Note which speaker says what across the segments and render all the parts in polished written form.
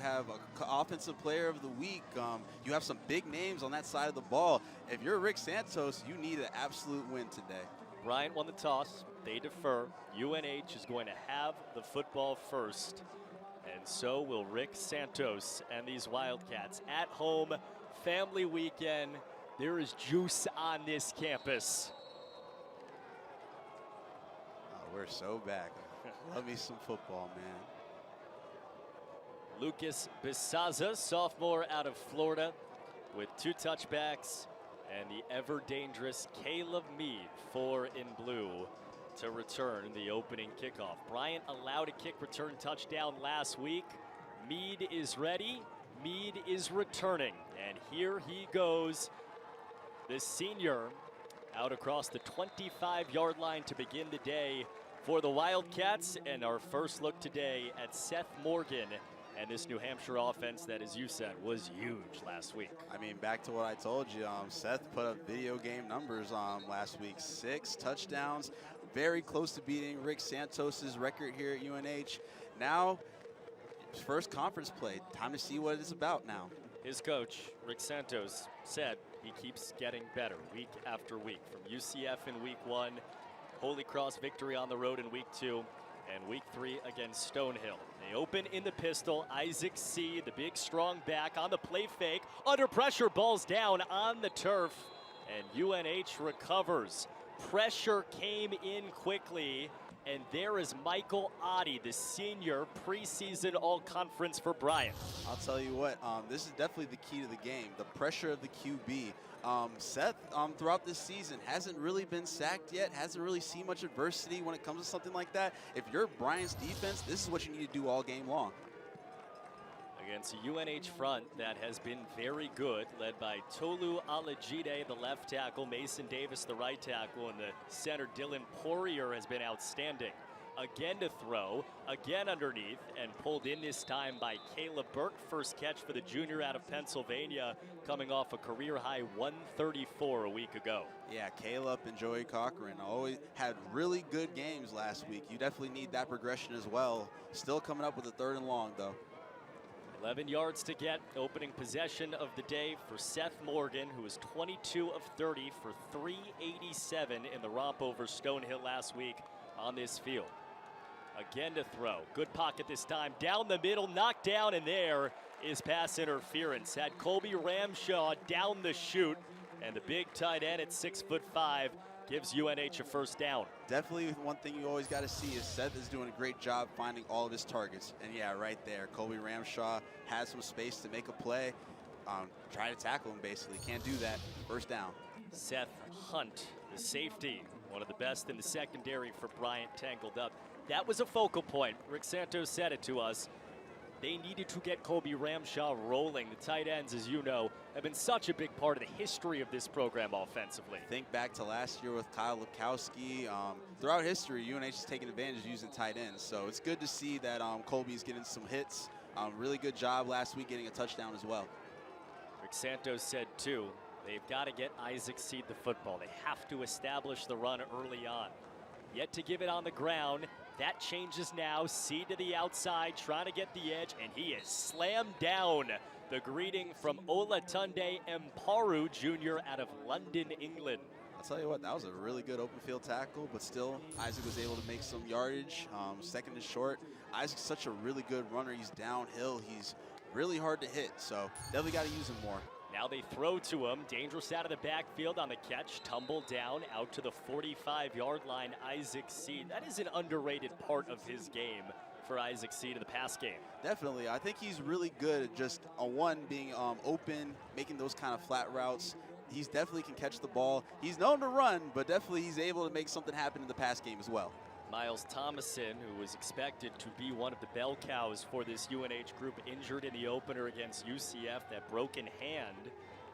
Speaker 1: have an offensive player of the week. You have some big names on that side of the ball. If you're Rick Santos, you need an absolute win today.
Speaker 2: Bryant won the toss. They defer. UNH is going to have the football first. And so will Rick Santos and these Wildcats. At home, family weekend. There is juice on this campus.
Speaker 1: Oh, we're so back. Love me some football, man.
Speaker 2: Lucas Bisaza, sophomore out of Florida, with 2 touchbacks, and the ever-dangerous Caleb Mead, 4 in blue, to return the opening kickoff. Bryant allowed a kick return touchdown last week. Mead is ready. Mead is returning, and here he goes. The senior out across the 25-yard line to begin the day for the Wildcats, and our first look today at Seth Morgan and this New Hampshire offense that, as you said, was huge last week.
Speaker 1: I mean, back to what I told you, Seth put up video game numbers last week. 6 touchdowns, very close to beating Rick Santos's record here at UNH. Now, first conference play, time to see what it's about now.
Speaker 2: His coach, Rick Santos, said he keeps getting better week after week. From UCF in week 1, Holy Cross victory on the road in week 2, and week 3 against Stonehill. They open in the pistol. Isaac C., the big strong back on the play fake. Under pressure, balls down on the turf, and UNH recovers. Pressure came in quickly, and there is Michael Oddie, the senior preseason all-conference for Bryant.
Speaker 1: I'll tell you what, this is definitely the key to the game, the pressure of the QB. Seth, throughout this season, hasn't really been sacked yet, hasn't really seen much adversity when it comes to something like that. If you're Bryant's defense, this is what you need to do all game long.
Speaker 2: Against a UNH front that has been very good, led by Tolu Alajide, the left tackle, Mason Davis, the right tackle, and the center, Dylan Poirier, has been outstanding. Again to throw, again underneath, and pulled in this time by Caleb Burke. First catch for the junior out of Pennsylvania, coming off a career-high 134 a week ago.
Speaker 1: Yeah, Caleb and Joey Cochran always had really good games last week. You definitely need that progression as well. Still coming up with a 3rd and long, though.
Speaker 2: 11 yards to get. Opening possession of the day for Seth Morgan, who was 22 of 30 for 387 in the romp over Stonehill last week on this field. Again to throw. Good pocket this time. Down the middle, knocked down, and there is pass interference. Had Colby Ramshaw down the chute, and the big tight end at 6'5" gives UNH a first down.
Speaker 1: Definitely one thing you always got to see is Seth is doing a great job finding all of his targets. And yeah, right there, Colby Ramshaw has some space to make a play. Try to tackle him, basically. Can't do that. First down.
Speaker 2: Seth Hunt, the safety, one of the best in the secondary for Bryant, tangled up. That was a focal point. Rick Santos said it to us. They needed to get Colby Ramshaw rolling. The tight ends, as you know, have been such a big part of the history of this program offensively.
Speaker 1: Think back to last year with Kyle Lukowski. Throughout history, UNH has taken advantage of using tight ends. So it's good to see that Colby's getting some hits. Really good job last week getting a touchdown as well.
Speaker 2: Rick Santos said, too, they've got to get Isaac Seed the football. They have to establish the run early on. Yet to give it on the ground. That changes now. Seed to the outside, trying to get the edge, and he is slammed down. The greeting from Olatunde Mparu Jr. out of London, England.
Speaker 1: I'll tell you what, that was a really good open field tackle, but still, Isaac was able to make some yardage. 2nd and short. Isaac's such a really good runner. He's downhill. He's really hard to hit, so definitely got to use him more.
Speaker 2: Now they throw to him. Dangerous out of the backfield on the catch. Tumble down out to the 45-yard line. Isaac Seed. That is an underrated part of his game for Isaac Seed in the pass game.
Speaker 1: Definitely. I think he's really good at just, being open, making those kind of flat routes. He's definitely can catch the ball. He's known to run, but definitely he's able to make something happen in the pass game as well.
Speaker 2: Miles Thomason, who was expected to be one of the bell cows for this UNH group, injured in the opener against UCF, that broken hand.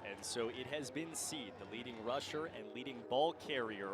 Speaker 2: And so it has been Seed, the leading rusher and leading ball carrier,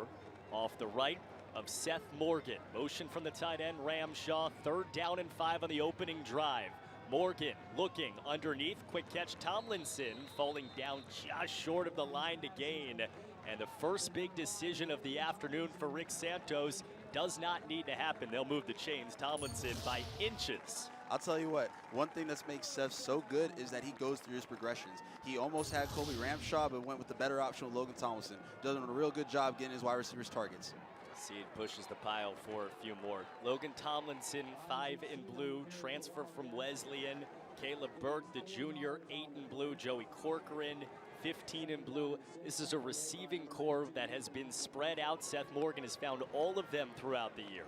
Speaker 2: off the right of Seth Morgan. Motion from the tight end, Ramshaw. 3rd down and 5 on the opening drive. Morgan looking underneath. Quick catch, Tomlinson falling down just short of the line to gain. And the first big decision of the afternoon for Rick Santos does not need to happen. They'll move the chains. Tomlinson by inches
Speaker 1: I'll tell you what, one thing that makes Seth so good is that he goes through his progressions. He almost had Colby Ramshaw, but went with the better option with Logan Tomlinson. Does a real good job getting his wide receivers targets.
Speaker 2: Seed pushes the pile for a few more. Logan Tomlinson, 5 in blue, transfer from Wesleyan. Caleb Burke, the junior, 8 in blue. Joey Corcoran, 15 in blue. This is a receiving core that has been spread out. Seth Morgan has found all of them throughout the year.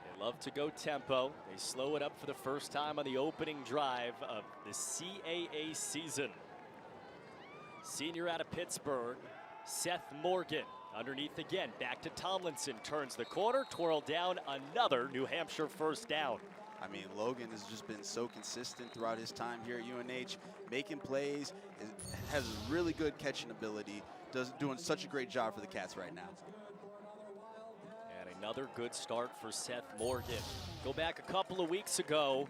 Speaker 2: They love to go tempo. They slow it up for the first time on the opening drive of the CAA season. Senior out of Pittsburgh, Seth Morgan. Underneath again, back to Tomlinson, turns the corner, twirl down, another New Hampshire first down.
Speaker 1: I mean, Logan has just been so consistent throughout his time here at UNH, making plays, has really good catching ability, doing such a great job for the Cats right now.
Speaker 2: And another good start for Seth Morgan. Go back a couple of weeks ago,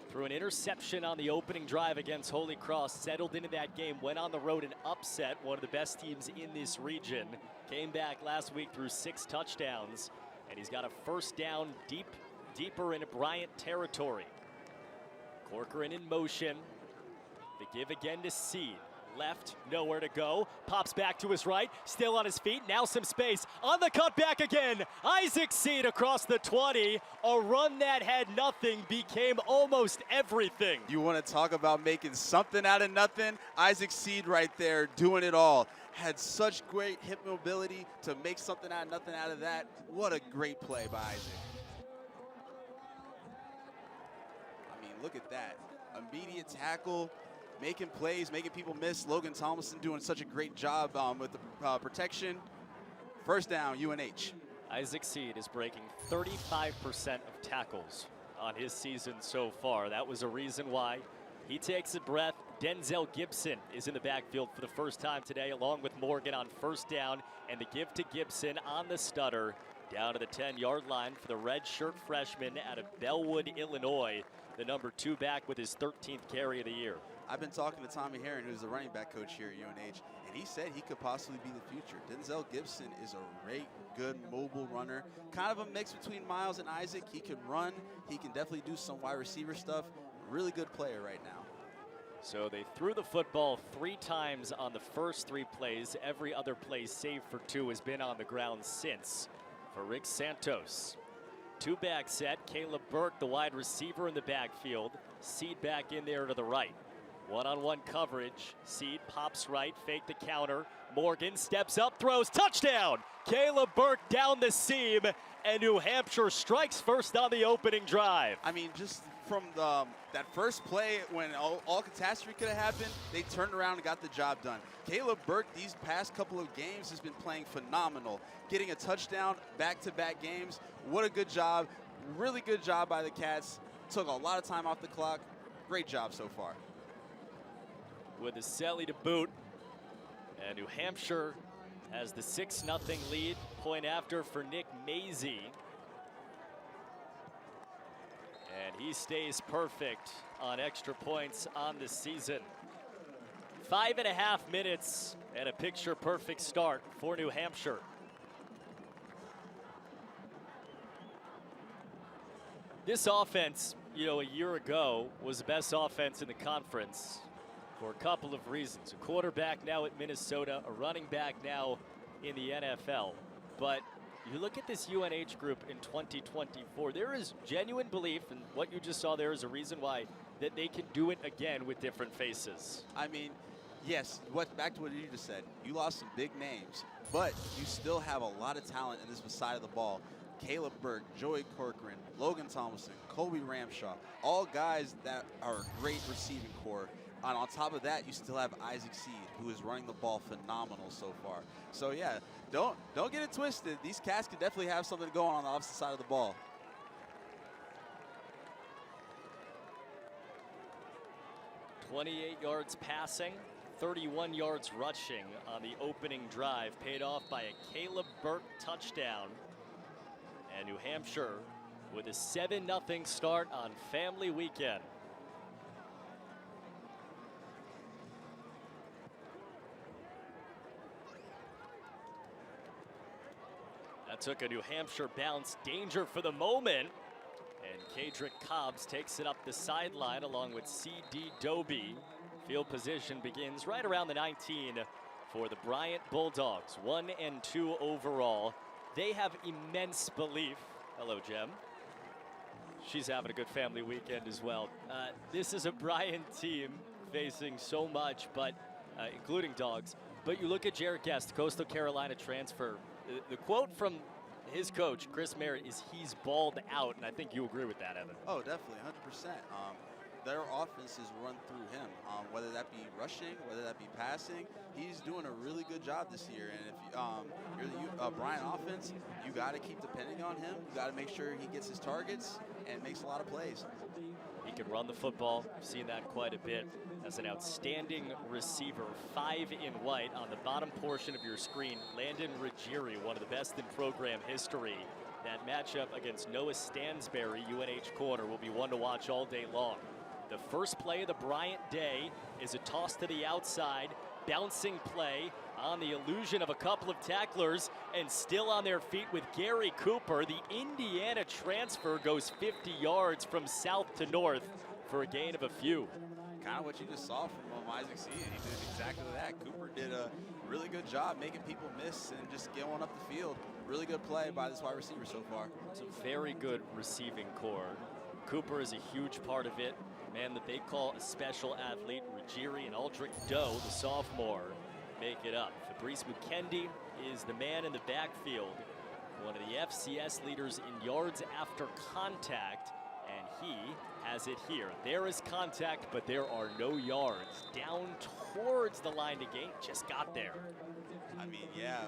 Speaker 2: threw an interception on the opening drive against Holy Cross, settled into that game, went on the road and upset one of the best teams in this region. Came back last week through 6 touchdowns, and he's got a first down deeper into Bryant territory. Corcoran in motion. The give again to Seed. Left, nowhere to go. Pops back to his right, still on his feet. Now some space. On the cut back again. Isaac Seed across the 20. A run that had nothing became almost everything.
Speaker 1: You want to talk about making something out of nothing? Isaac Seed right there doing it all. Had such great hip mobility to make something out of nothing out of that. What a great play by Isaac. I mean, look at that. Immediate tackle, making plays, making people miss. Logan Tomlinson doing such a great job with the protection. First down, UNH.
Speaker 2: Isaac Seed is breaking 35% of tackles on his season so far. That was a reason why he takes a breath. Denzel Gibson is in the backfield for the first time today, along with Morgan on first down, and the give to Gibson on the stutter down to the 10-yard line for the red shirt freshman out of Bellwood, Illinois, the number 2 back with his 13th carry of the year.
Speaker 1: I've been talking to Tommy Herron, who's the running back coach here at UNH, and he said he could possibly be the future. Denzel Gibson is a great, good, mobile runner. Kind of a mix between Miles and Isaac. He can run. He can definitely do some wide receiver stuff. Really good player right now.
Speaker 2: So they threw the football 3 times on the first 3 plays. Every other play, save for 2, has been on the ground since. For Rick Santos, 2-back set. Caleb Burke, the wide receiver in the backfield. Seed back in there to the right. One-on-one coverage. Seed pops right, fake the counter. Morgan steps up, throws, touchdown! Caleb Burke down the seam, and New Hampshire strikes first on the opening drive.
Speaker 1: I mean, just from that first play when all catastrophe could have happened, they turned around and got the job done. Caleb Burke, these past couple of games, has been playing phenomenal. Getting a touchdown back-to-back games. What a good job. Really good job by the Cats. Took a lot of time off the clock. Great job so far.
Speaker 2: With a Selly to boot, and New Hampshire has the 6-0 lead. Point after for Nick Mazie. And he stays perfect on extra points on the season. 5.5 minutes and a picture-perfect start for New Hampshire. This offense, you know, a year ago was the best offense in the conference for a couple of reasons. A quarterback now at Minnesota, a running back now in the NFL. But you look at this UNH group in 2024, there is genuine belief, and what you just saw there is a reason why that they can do it again with different faces.
Speaker 1: I mean, yes, back to what you just said. You lost some big names, but you still have a lot of talent in this side of the ball. Caleb Burke, Joey Corcoran, Logan Tomlinson, Colby Ramshaw, all guys that are a great receiving core. And on top of that, you still have Isaac Seed, who is running the ball phenomenal so far. So yeah, don't get it twisted. These Cats can definitely have something going on the opposite side of the ball.
Speaker 2: "28 yards passing, 31 yards rushing on the opening drive, paid off by a Caleb Burke touchdown. And New Hampshire with a 7-0 start on Family Weekend. That took a New Hampshire bounce. Danger for the moment. And Kadrick Cobbs takes it up the sideline along with C.D. Doby. Field position begins right around the 19 for the Bryant Bulldogs. 1-2 overall. They have immense belief. Hello, Jem. She's having a good family weekend as well. This is a Bryant team facing so much, but including dogs. But you look at Jarrett Guest, Coastal Carolina transfer. The quote from his coach, Chris Merritt, is he's balled out, and I think you agree with that, Evan.
Speaker 1: Oh, definitely, 100%. Their offense is run through him, whether that be rushing, whether that be passing. He's doing a really good job this year. And if you're the Bryant offense, you got to keep depending on him. You got to make sure he gets his targets and makes a lot of plays.
Speaker 2: He can run the football. I've seen that quite a bit. As an outstanding receiver, 5 in white on the bottom portion of your screen. Landon Ruggieri, one of the best in program history. That matchup against Noah Stansberry, UNH corner, will be one to watch all day long. The first play of the Bryant day is a toss to the outside, bouncing play on the illusion of a couple of tacklers, and still on their feet with Gary Cooper. The Indiana transfer goes 50 yards from south to north for a gain of a few.
Speaker 1: Kind of what you just saw from Isaac Seaton. He did exactly that. Cooper did a really good job making people miss and just going up the field. Really good play by this wide receiver so far.
Speaker 2: It's a very good receiving core. Cooper is a huge part of it. Man that they call a special athlete. Ruggieri and Aldrich Doe, the sophomore, make it up. Fabrice Mukendi is the man in the backfield. One of the FCS leaders in yards after contact, and he has it here. There is contact, but there are no yards. Down towards the line to gain, just got there.
Speaker 1: I mean, yeah,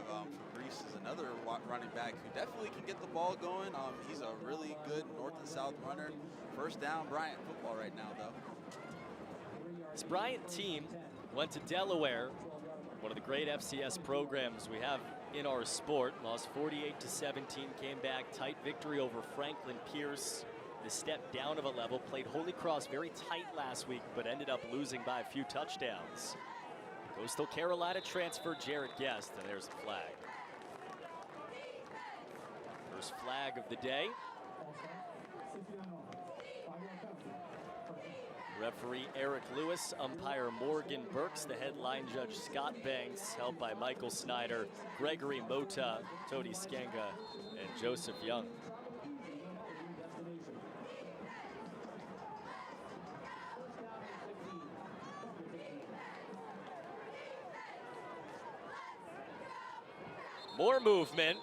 Speaker 1: Fabrice is another running back who definitely can get the ball going. He's a really good north and south runner. First down, Bryant football right now, though.
Speaker 2: This Bryant team went to Delaware, one of the great FCS programs we have in our sport. Lost 48-17, came back, tight victory over Franklin Pierce. The step down of a level, played Holy Cross very tight last week, but ended up losing by a few touchdowns. Coastal Carolina transfer Jarrett Guest, and there's a flag. First flag of the day. Referee Eric Lewis, umpire Morgan Burks, the headline judge Scott Banks, helped by Michael Snyder, Gregory Mota, Tony Skenga, and Joseph Young. More movement.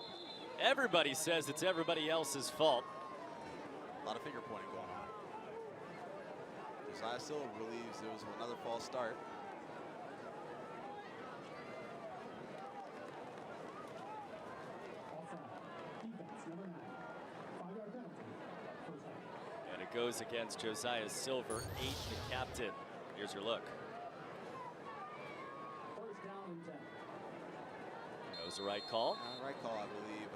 Speaker 2: Everybody says it's everybody else's fault.
Speaker 1: A lot of finger pointing going on. Josiah Silva believes there was another false start.
Speaker 2: And it goes against Josiah Silver, 8, the captain. Here's your look. That was the right call.
Speaker 1: Right call, I believe.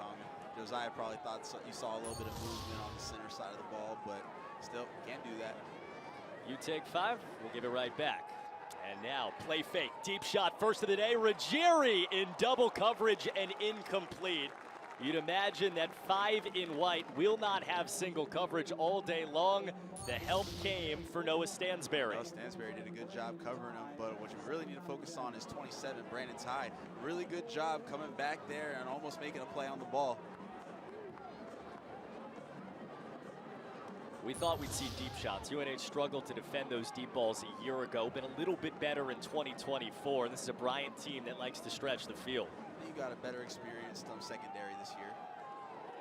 Speaker 1: Josiah probably thought you saw a little bit of movement on the center side of the ball, but still can't do that.
Speaker 2: You take 5, we'll give it right back. And now play fake, deep shot, first of the day. Ruggieri in double coverage and incomplete. You'd imagine that 5 in white will not have single coverage all day long. The help came for Noah Stansberry.
Speaker 1: Noah Stansberry did a good job covering him, but what you really need to focus on is 27, Brandon Tide. Really good job coming back there and almost making a play on the ball.
Speaker 2: We thought we'd see deep shots. UNH struggled to defend those deep balls a year ago, been a little bit better in 2024. And this is a Bryant team that likes to stretch the field.
Speaker 1: You got a better experienced secondary this year.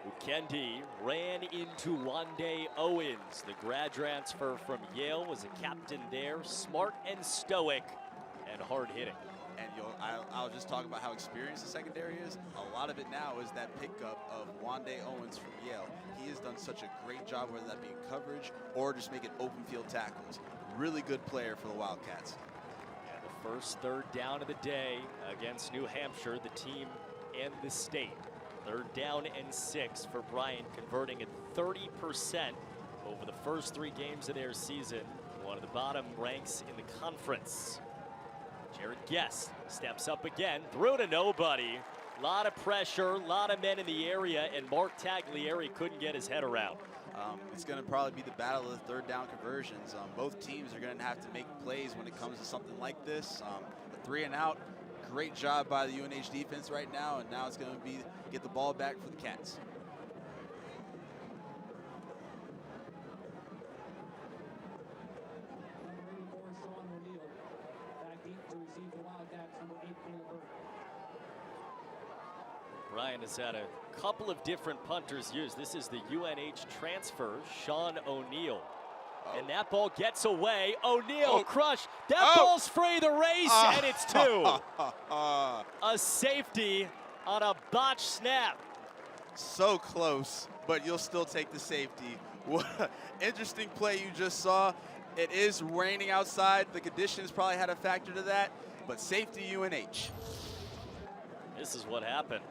Speaker 2: Mukendi ran into Wande Owens. The grad transfer from Yale was a captain there. Smart and stoic and hard hitting.
Speaker 1: And I'll just talk about how experienced the secondary is. A lot of it now is that pickup of Wande Owens from Yale. He has done such a great job, whether that be in coverage or just making open field tackles. Really good player for the Wildcats.
Speaker 2: And the first third down of the day against New Hampshire, the team and the state. 3rd down and 6 for Bryant, converting at 30% over the first 3 games of their season. One of the bottom ranks in the conference. Jarrett Guest steps up again, threw to nobody. A lot of pressure, a lot of men in the area, and Mark Taglieri couldn't get his head around.
Speaker 1: It's going to probably be the battle of the third down conversions. Both teams are going to have to make plays when it comes to something like this. A 3 and out, great job by the UNH defense right now, and now it's going to be get the ball back for the Cats.
Speaker 2: Bryant has had a couple of different punters used. This is the UNH transfer, Sean O'Neill. And that ball gets away. O'Neill crushed. That ball's free the race, and it's 2. A safety on a botch snap.
Speaker 1: So close, but you'll still take the safety. What an interesting play you just saw. It is raining outside. The conditions probably had a factor to that, but safety UNH.
Speaker 2: This is what happened.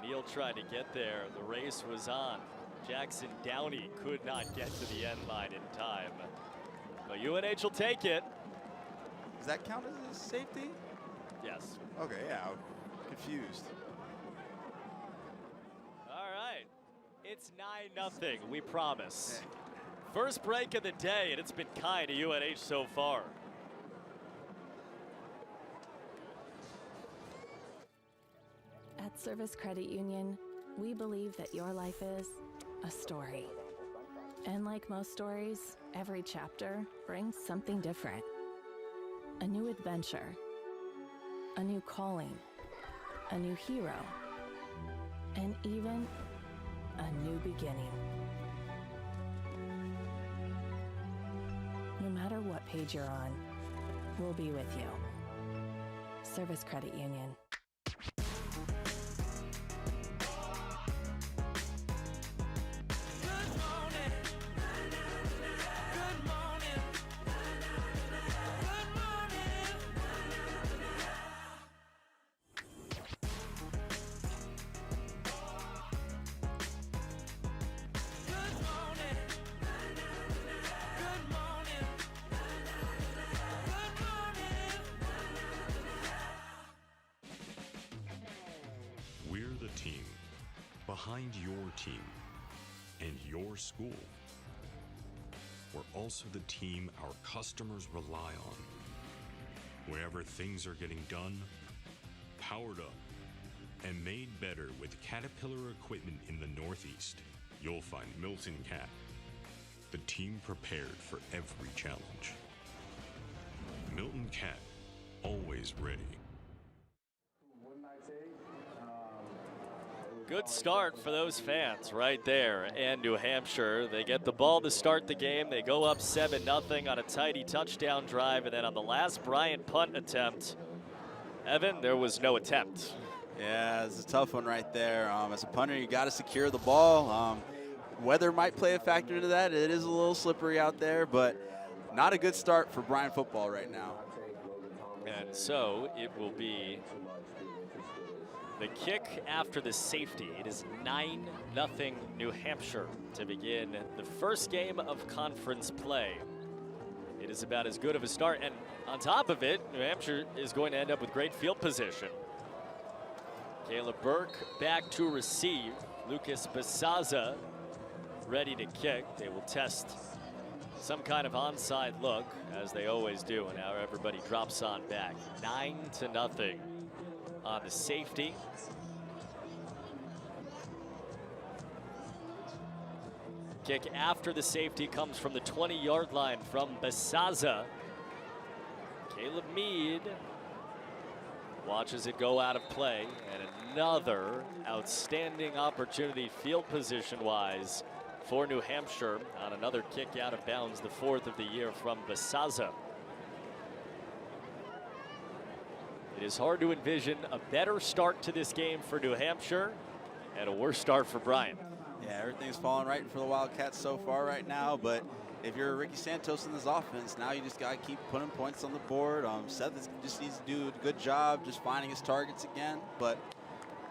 Speaker 2: O'Neill tried to get there. The race was on. Jackson Downey could not get to the end line in time. But UNH will take it.
Speaker 1: Does that count as a safety?
Speaker 2: Yes.
Speaker 1: Okay, yeah, I'm confused.
Speaker 2: All right. It's 9-0, we promise. First break of the day, and it's been kind to UNH so far.
Speaker 3: At Service Credit Union, we believe that your life is a story. And like most stories, every chapter brings something different. A new adventure, a new calling, a new hero, and even a new beginning. No matter what page you're on, we'll be with you. Service Credit Union.
Speaker 4: We're the team behind your team and your school. We're also the team our customers rely on. Wherever things are getting done, powered up, and made better with Caterpillar equipment in the Northeast, you'll find Milton Cat, the team prepared for every challenge. Milton Cat, always ready.
Speaker 2: Good start for those fans right there. And New Hampshire, they get the ball to start the game. They go up 7-0 on a tidy touchdown drive. And then on the last Bryant punt attempt, Evan, there was no attempt.
Speaker 1: Yeah, it's a tough one right there. As a punter, you got to secure the ball. Weather might play a factor to that. It is a little slippery out there, but not a good start for Bryant football right now.
Speaker 2: And so it will be the kick after the safety. It is 9-0 New Hampshire to begin the first game of conference play. It is about as good of a start, and on top of it, New Hampshire is going to end up with great field position. Caleb Burke back to receive. Lucas Basaza ready to kick. They will test some kind of onside look, as they always do, and now everybody drops on back. 9-0 on the safety. Kick after the safety comes from the 20-yard line from Basaza. Caleb Mead watches it go out of play, and another outstanding opportunity field position-wise for New Hampshire on another kick out of bounds, the 4th of the year from Basaza. It is hard to envision a better start to this game for New Hampshire and a worse start for Bryant.
Speaker 1: Yeah, everything's falling right for the Wildcats so far right now, but if you're Ricky Santos in this offense, now you just got to keep putting points on the board. Seth just needs to do a good job just finding his targets again, but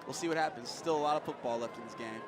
Speaker 1: we'll see what happens. Still a lot of football left in this game.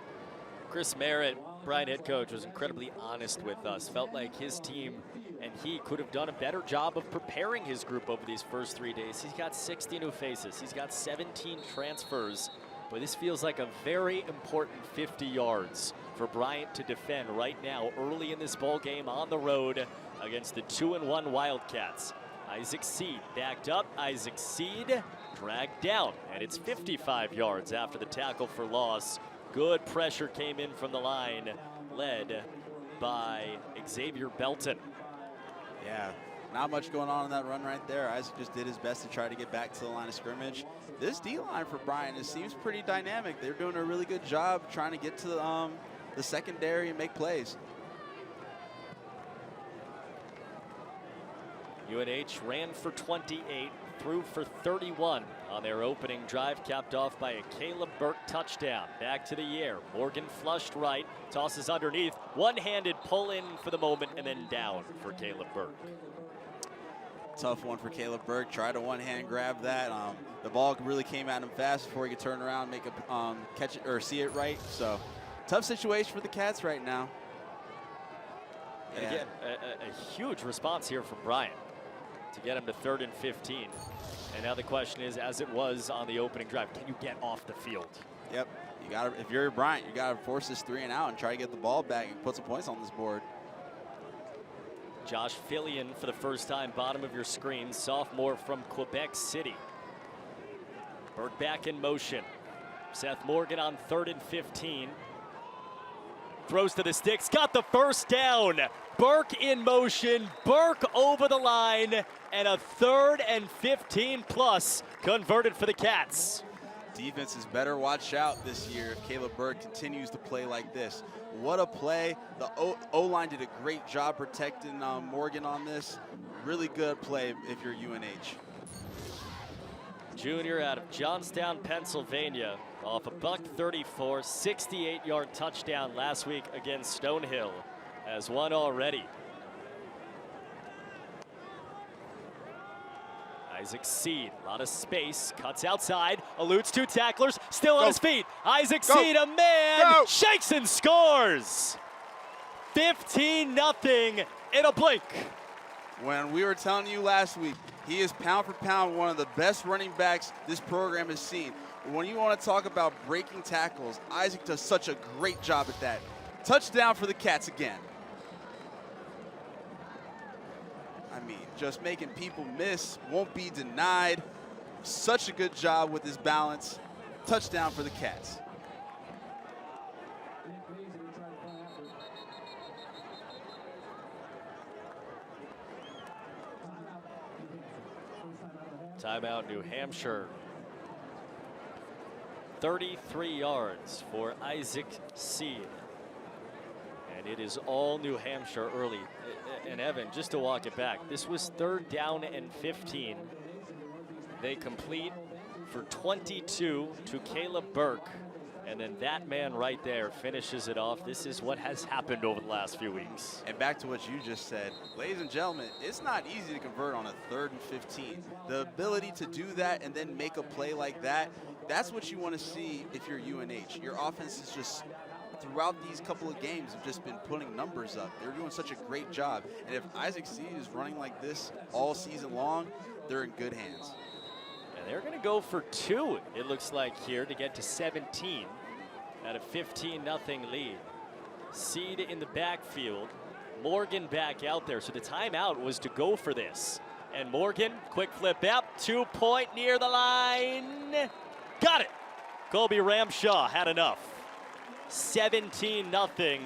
Speaker 2: Chris Merritt, Bryant head coach, was incredibly honest with us. Felt like his team and he could have done a better job of preparing his group over these first 3 days. He's got 60 new faces. He's got 17 transfers But this feels like a very important 50 yards for Bryant to defend right now, early in this ball game on the road against the 2-1 Wildcats. Isaac Seed backed up. Isaac Seed dragged down, and it's 55 yards after the tackle for loss. Good pressure came in from the line, led by Xavier Belton.
Speaker 1: Yeah, not much going on in that run right there. Isaac just did his best to try to get back to the line of scrimmage. This D-line for Bryant, it seems pretty dynamic. They're doing a really good job trying to get to the secondary and make plays.
Speaker 2: UNH ran for 28, threw for 31 on their opening drive, capped off by a Caleb Burke touchdown. Back to the air. Morgan flushed right, tosses underneath. One-handed pull in for the moment, and then down for Caleb Burke.
Speaker 1: Tough one for Caleb Burke. Tried a one-hand grab that. The ball really came at him fast before he could turn around, make a catch it or see it right. So tough situation for the Cats right now.
Speaker 2: And again, a huge response here from Bryant to get him to 3rd and 15. And now the question is, as it was on the opening drive, can you get off the field?
Speaker 1: Yep. You got to, if you're Bryant, you got to force this 3 and out and try to get the ball back and put some points on this board.
Speaker 2: Josh Fillion for the first time, bottom of your screen, sophomore from Quebec City. Burke back in motion. Seth Morgan on 3rd and 15. Throws to the sticks, got the first down. Burke in motion, Burke over the line, and a 3rd and 15 plus converted for the Cats.
Speaker 1: Defenses better watch out this year if Caleb Burke continues to play like this. What a play. The O-line did a great job protecting Morgan on this. Really good play if you're UNH.
Speaker 2: Junior out of Johnstown, Pennsylvania, off a $134, 68-yard touchdown last week against Stonehill. Has one already. Isaac Seed, a lot of space, cuts outside, eludes 2 tacklers, still on his feet. Isaac Seed, a man, shakes and scores. 15-0 in a blink.
Speaker 1: When we were telling you last week, he is pound for pound one of the best running backs this program has seen. When you want to talk about breaking tackles, Isaac does such a great job at that. Touchdown for the Cats again. I mean, just making people miss, won't be denied. Such a good job with his balance. Touchdown for the Cats.
Speaker 2: Timeout, New Hampshire. 33 yards for Isaac Seed. And it is all New Hampshire early. And Evan, just to walk it back, this was 3rd down and 15. They complete for 22 to Caleb Burke. And then that man right there finishes it off. This is what has happened over the last few weeks.
Speaker 1: And back to what you just said, ladies and gentlemen, it's not easy to convert on a 3rd and 15. The ability to do that and then make a play like that, that's what you want to see if you're UNH. Your offense is just, throughout these couple of games, have just been putting numbers up. They're doing such a great job. And if Isaac Seed is running like this all season long, they're in good hands.
Speaker 2: And they're going to go for 2, it looks like, here to get to 17 at a 15-0 lead. Seed in the backfield. Morgan back out there. So the timeout was to go for this. And Morgan, quick flip up, 2-point near the line. Got it. Colby Ramshaw had enough. 17-0.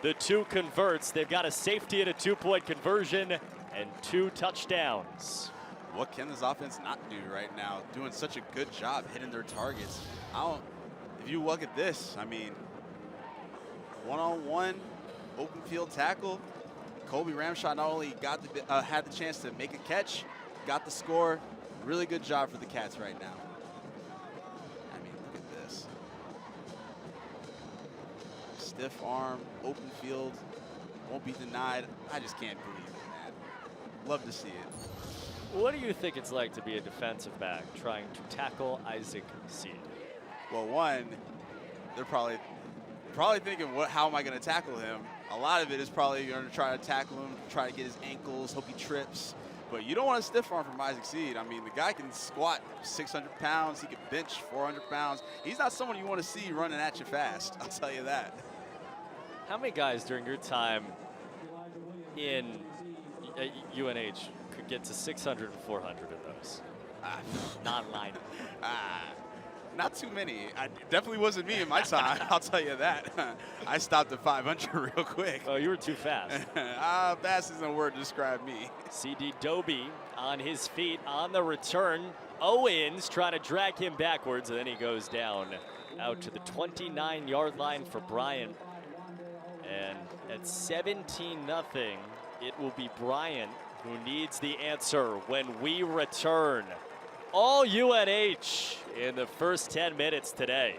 Speaker 2: The 2 converts. They've got a safety and a 2-point conversion and 2 touchdowns.
Speaker 1: What can this offense not do right now? Doing such a good job hitting their targets. If you look at this, I mean, one-on-one, open field tackle. Colby Ramshaw not only got had the chance to make a catch, got the score. Really good job for the Cats right now. I mean, look at this. Stiff arm, open field, won't be denied. I just can't believe it, man. Love to see it.
Speaker 2: What do you think it's like to be a defensive back trying to tackle Isaac Seed?
Speaker 1: Well, one, they're probably thinking, how am I going to tackle him? A lot of it is probably going to try to tackle him, try to get his ankles, hope he trips. but you don't want to stiff arm from Isaac Seed. I mean, the guy can squat 600 pounds. He can bench 400 pounds. He's not someone you want to see running at you fast. I'll tell you that.
Speaker 2: How many guys during your time in UNH could get to 600 and 400 of those? Non-linemen.
Speaker 1: Not too many. Definitely wasn't me in my time, I'll tell you that. I stopped at 500 real quick.
Speaker 2: Oh, you were too fast.
Speaker 1: Fast isn't a word to describe me.
Speaker 2: CD Doby on his feet on the return. Owens trying to drag him backwards, and then he goes down out to the 29-yard line for Bryant. And at 17-0, it will be Bryant who needs the answer when we return. All UNH in the first 10 minutes today.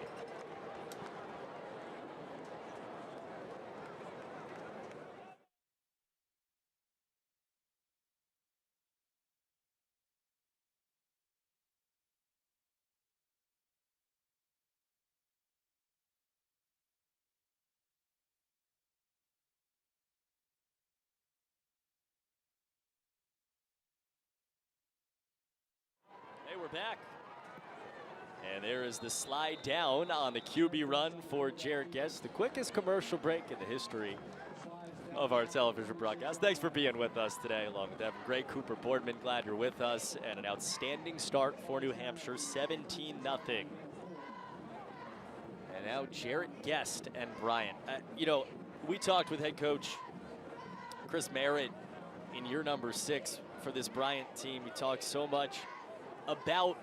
Speaker 2: Hey, we're back. And there is the slide down on the QB run for Jared Guest, the quickest commercial break in the history of our television broadcast. Thanks for being with us today, along with Evan Gray, Cooper Boardman. Glad you're with us. And an outstanding start for New Hampshire, 17-0. And now Jared Guest and Bryant. You know, we talked with head coach Chris Merritt in year number 6 for this Bryant team. He talked so much about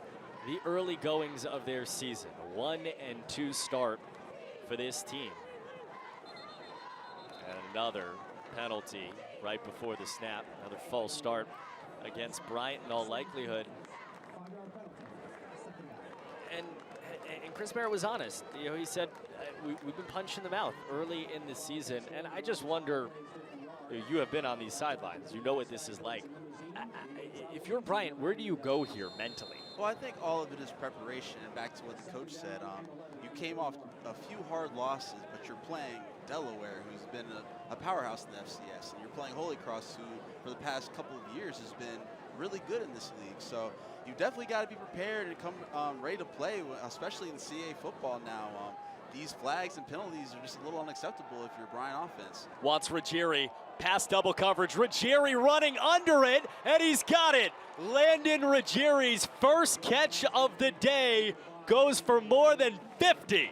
Speaker 2: the early goings of their season. A 1-2 start for this team. And another penalty right before the snap. Another false start against Bryant in all likelihood. And Chris Merritt was honest. You know, he said, we've been punched in the mouth early in the season. And I just wonder, you have been on these sidelines. You know what this is like. If you're Bryant, where do you go here mentally?
Speaker 1: Well, I think all of it is preparation. And back to what the coach said, you came off a few hard losses, but you're playing Delaware, who's been a powerhouse in the FCS, and you're playing Holy Cross, who for the past couple of years has been really good in this league. So you definitely got to be prepared and come ready to play, especially in CAA football now. These flags and penalties are just a little unacceptable if you're Bryant offense.
Speaker 2: Wants Ruggieri, pass double coverage. Ruggieri running under it, and he's got it. Landon Ruggieri's first catch of the day goes for more than 50.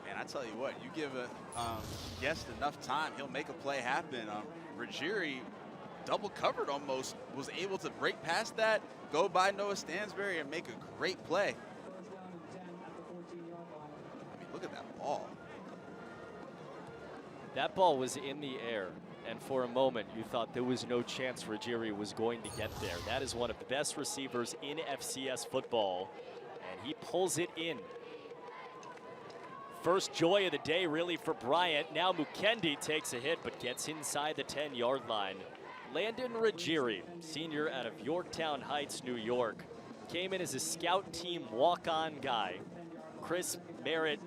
Speaker 1: Man, I tell you what, you give a Guest enough time, he'll make a play happen. Ruggieri, double covered almost, was able to break past that, go by Noah Stansberry, and make a great play. Look at that ball.
Speaker 2: That ball was in the air, and for a moment you thought there was no chance Ruggieri was going to get there. That is one of the best receivers in FCS football, and he pulls it in. First joy of the day really for Bryant. Now Mukendi takes a hit but gets inside the 10-yard line. Landon Ruggieri, senior out of Yorktown Heights, New York, came in as a scout team walk-on guy. Chris Merritt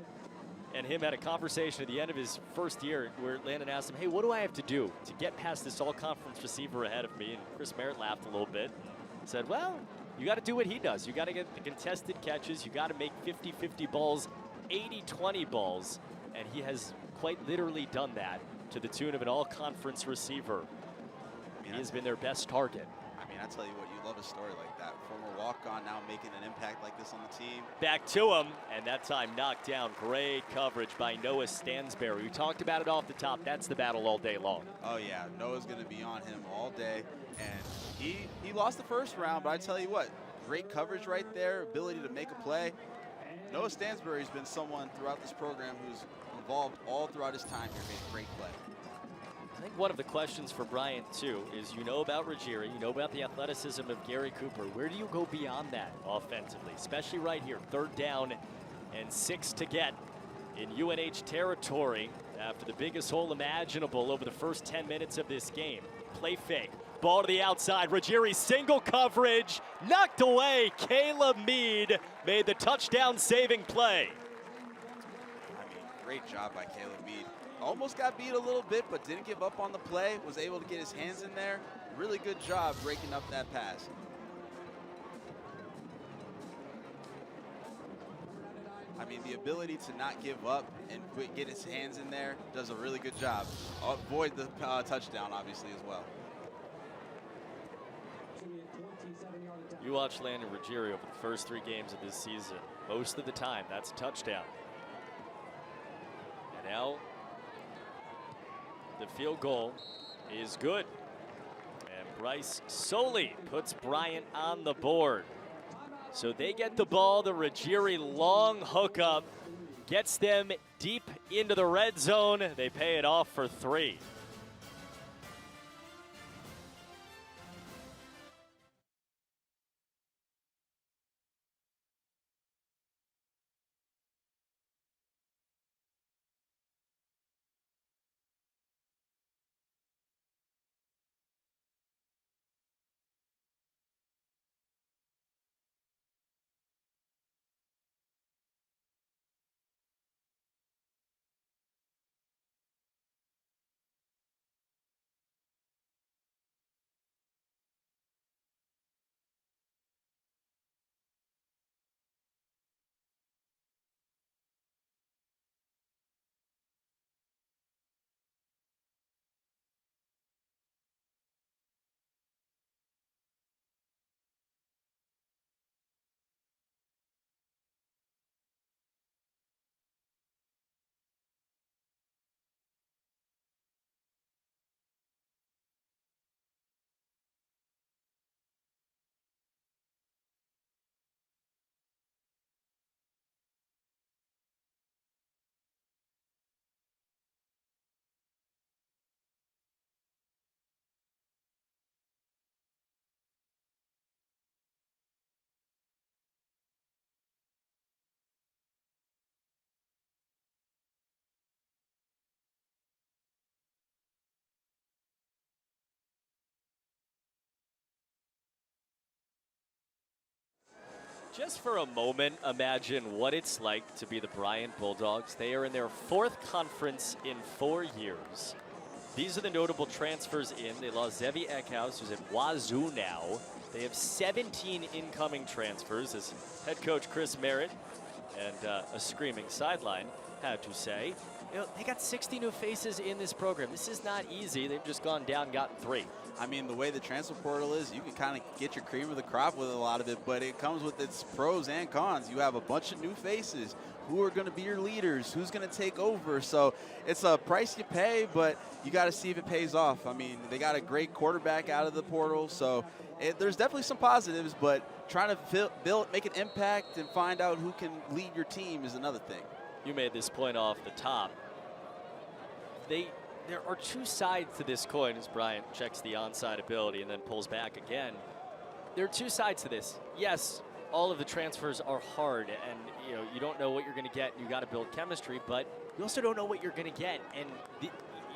Speaker 2: and him had a conversation at the end of his first year where Landon asked him, hey, what do I have to do to get past this all-conference receiver ahead of me? And Chris Merritt laughed a little bit and said, well, you got to do what he does. You got to get the contested catches. You got to make 50-50 balls, 80-20 balls. And he has quite literally done that to the tune of an all-conference receiver. He has been their best target.
Speaker 1: I mean, I tell you what, you love a story like that. Former walk-on now making an impact like this on the team.
Speaker 2: Back to him, and that time knocked down. Great coverage by Noah Stansberry. We talked about it off the top. That's the battle all day long.
Speaker 1: Oh, yeah. Noah's going to be on him all day. And he lost the first round, but I tell you what, great coverage right there, ability to make a play. Noah Stansberry's been someone throughout this program who's involved all throughout his time here, made a great play.
Speaker 2: I think one of the questions for Bryant, too, is you know about Ruggieri, you know about the athleticism of Gary Cooper. Where do you go beyond that offensively, especially right here? 3rd down and 6 to get in UNH territory after the biggest hole imaginable over the first 10 minutes of this game. Play fake, ball to the outside. Ruggieri single coverage, knocked away. Caleb Mead made the touchdown saving play.
Speaker 1: I mean, great job by Caleb Mead. Almost got beat a little bit, but didn't give up on the play. Was able to get his hands in there. really good job breaking up that pass. I mean, the ability to not give up and get his hands in there does a really good job. Avoid the touchdown, obviously, as well.
Speaker 2: You watch Landon Ruggieri over the first 3 games of this season. Most of the time, that's a touchdown. And now, the field goal is good. And Bryce Soley puts Bryant on the board. So they get the ball. The Ruggieri long hookup gets them deep into the red zone. They pay it off for 3. Just for a moment, imagine what it's like to be the Bryant Bulldogs. They are in their 4th conference in 4 years. These are the notable transfers in. They lost Zevi Eckhouse, who's at Wazoo now. They have 17 incoming transfers, as head coach Chris Merritt and a screaming sideline had to say. You know, they got 60 new faces in this program. This is not easy. They've just gone down, gotten 3.
Speaker 1: I mean, the way the transfer portal is, you can kind of get your cream of the crop with a lot of it, but it comes with its pros and cons. You have a bunch of new faces. Who are going to be your leaders? Who's going to take over? So it's a price you pay, but you got to see if it pays off. I mean, they got a great quarterback out of the portal, so there's definitely some positives, but trying to make an impact and find out who can lead your team is another thing.
Speaker 2: You made this point off the top. There are 2 sides to this coin, as Bryant checks the onside ability and then pulls back again. There are 2 sides to this. Yes, all of the transfers are hard, and you don't know what you're going to get. You got to build chemistry, but you also don't know what you're going to get, and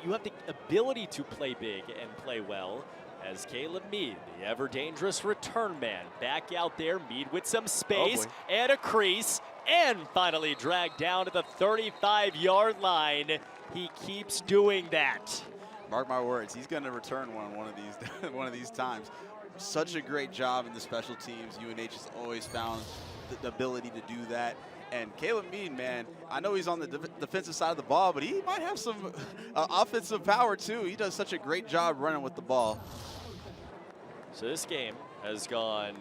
Speaker 2: you have the ability to play big and play well. As Caleb Mead, the ever-dangerous return man, back out there. Mead with some space and a crease, and finally dragged down to the 35-yard line. He keeps doing that.
Speaker 1: Mark my words, he's going to return one of these times. Such a great job in the special teams. UNH has always found the ability to do that. And Caleb Mead, man, I know he's on the defensive side of the ball, but he might have some offensive power too. He does such a great job running with the ball.
Speaker 2: So this game has gone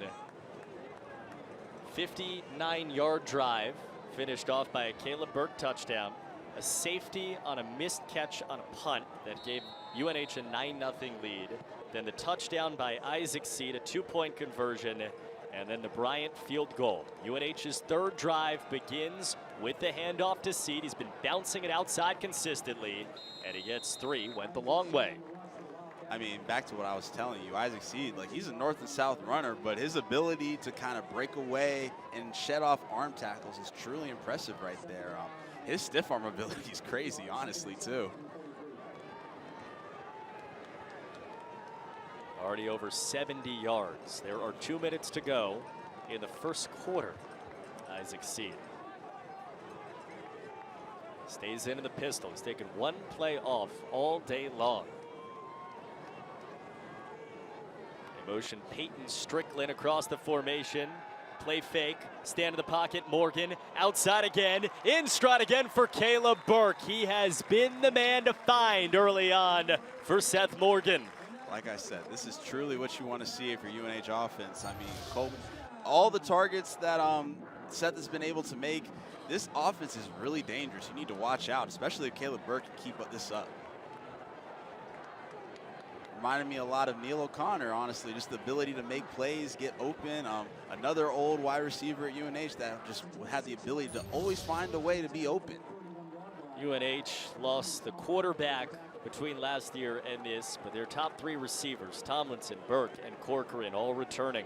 Speaker 2: 59-yard drive, finished off by a Caleb Burke touchdown, a safety on a missed catch on a punt that gave UNH a 9-0 lead, then the touchdown by Isaac Seed, a 2-point conversion, and then the Bryant field goal. UNH's 3rd drive begins with the handoff to Seed. He's been bouncing it outside consistently, and he gets 3, went the long way.
Speaker 1: I mean, back to what I was telling you, Isaac Seed, like, he's a north and south runner, but his ability to kind of break away and shed off arm tackles is truly impressive right there. His stiff arm ability is crazy, honestly, too.
Speaker 2: Already over 70 yards. There are 2 minutes to go in the first quarter. Isaac Seed stays in the pistol. He's taken 1 play off all day long. Motion Peyton Strickland across the formation. Play fake, stand in the pocket, Morgan, outside again, in stride again for Caleb Burke. He has been the man to find early on for Seth Morgan.
Speaker 1: Like I said, this is truly what you want to see for UNH offense. I mean, Colton, all the targets that Seth has been able to make, this offense is really dangerous. You need to watch out, especially if Caleb Burke can keep this up. Reminded me a lot of Neil O'Connor, honestly, just the ability to make plays, get open. Another old wide receiver at UNH that just had the ability to always find a way to be open.
Speaker 2: UNH lost the quarterback between last year and this, but their top three receivers, Tomlinson, Burke, and Corcoran, all returning.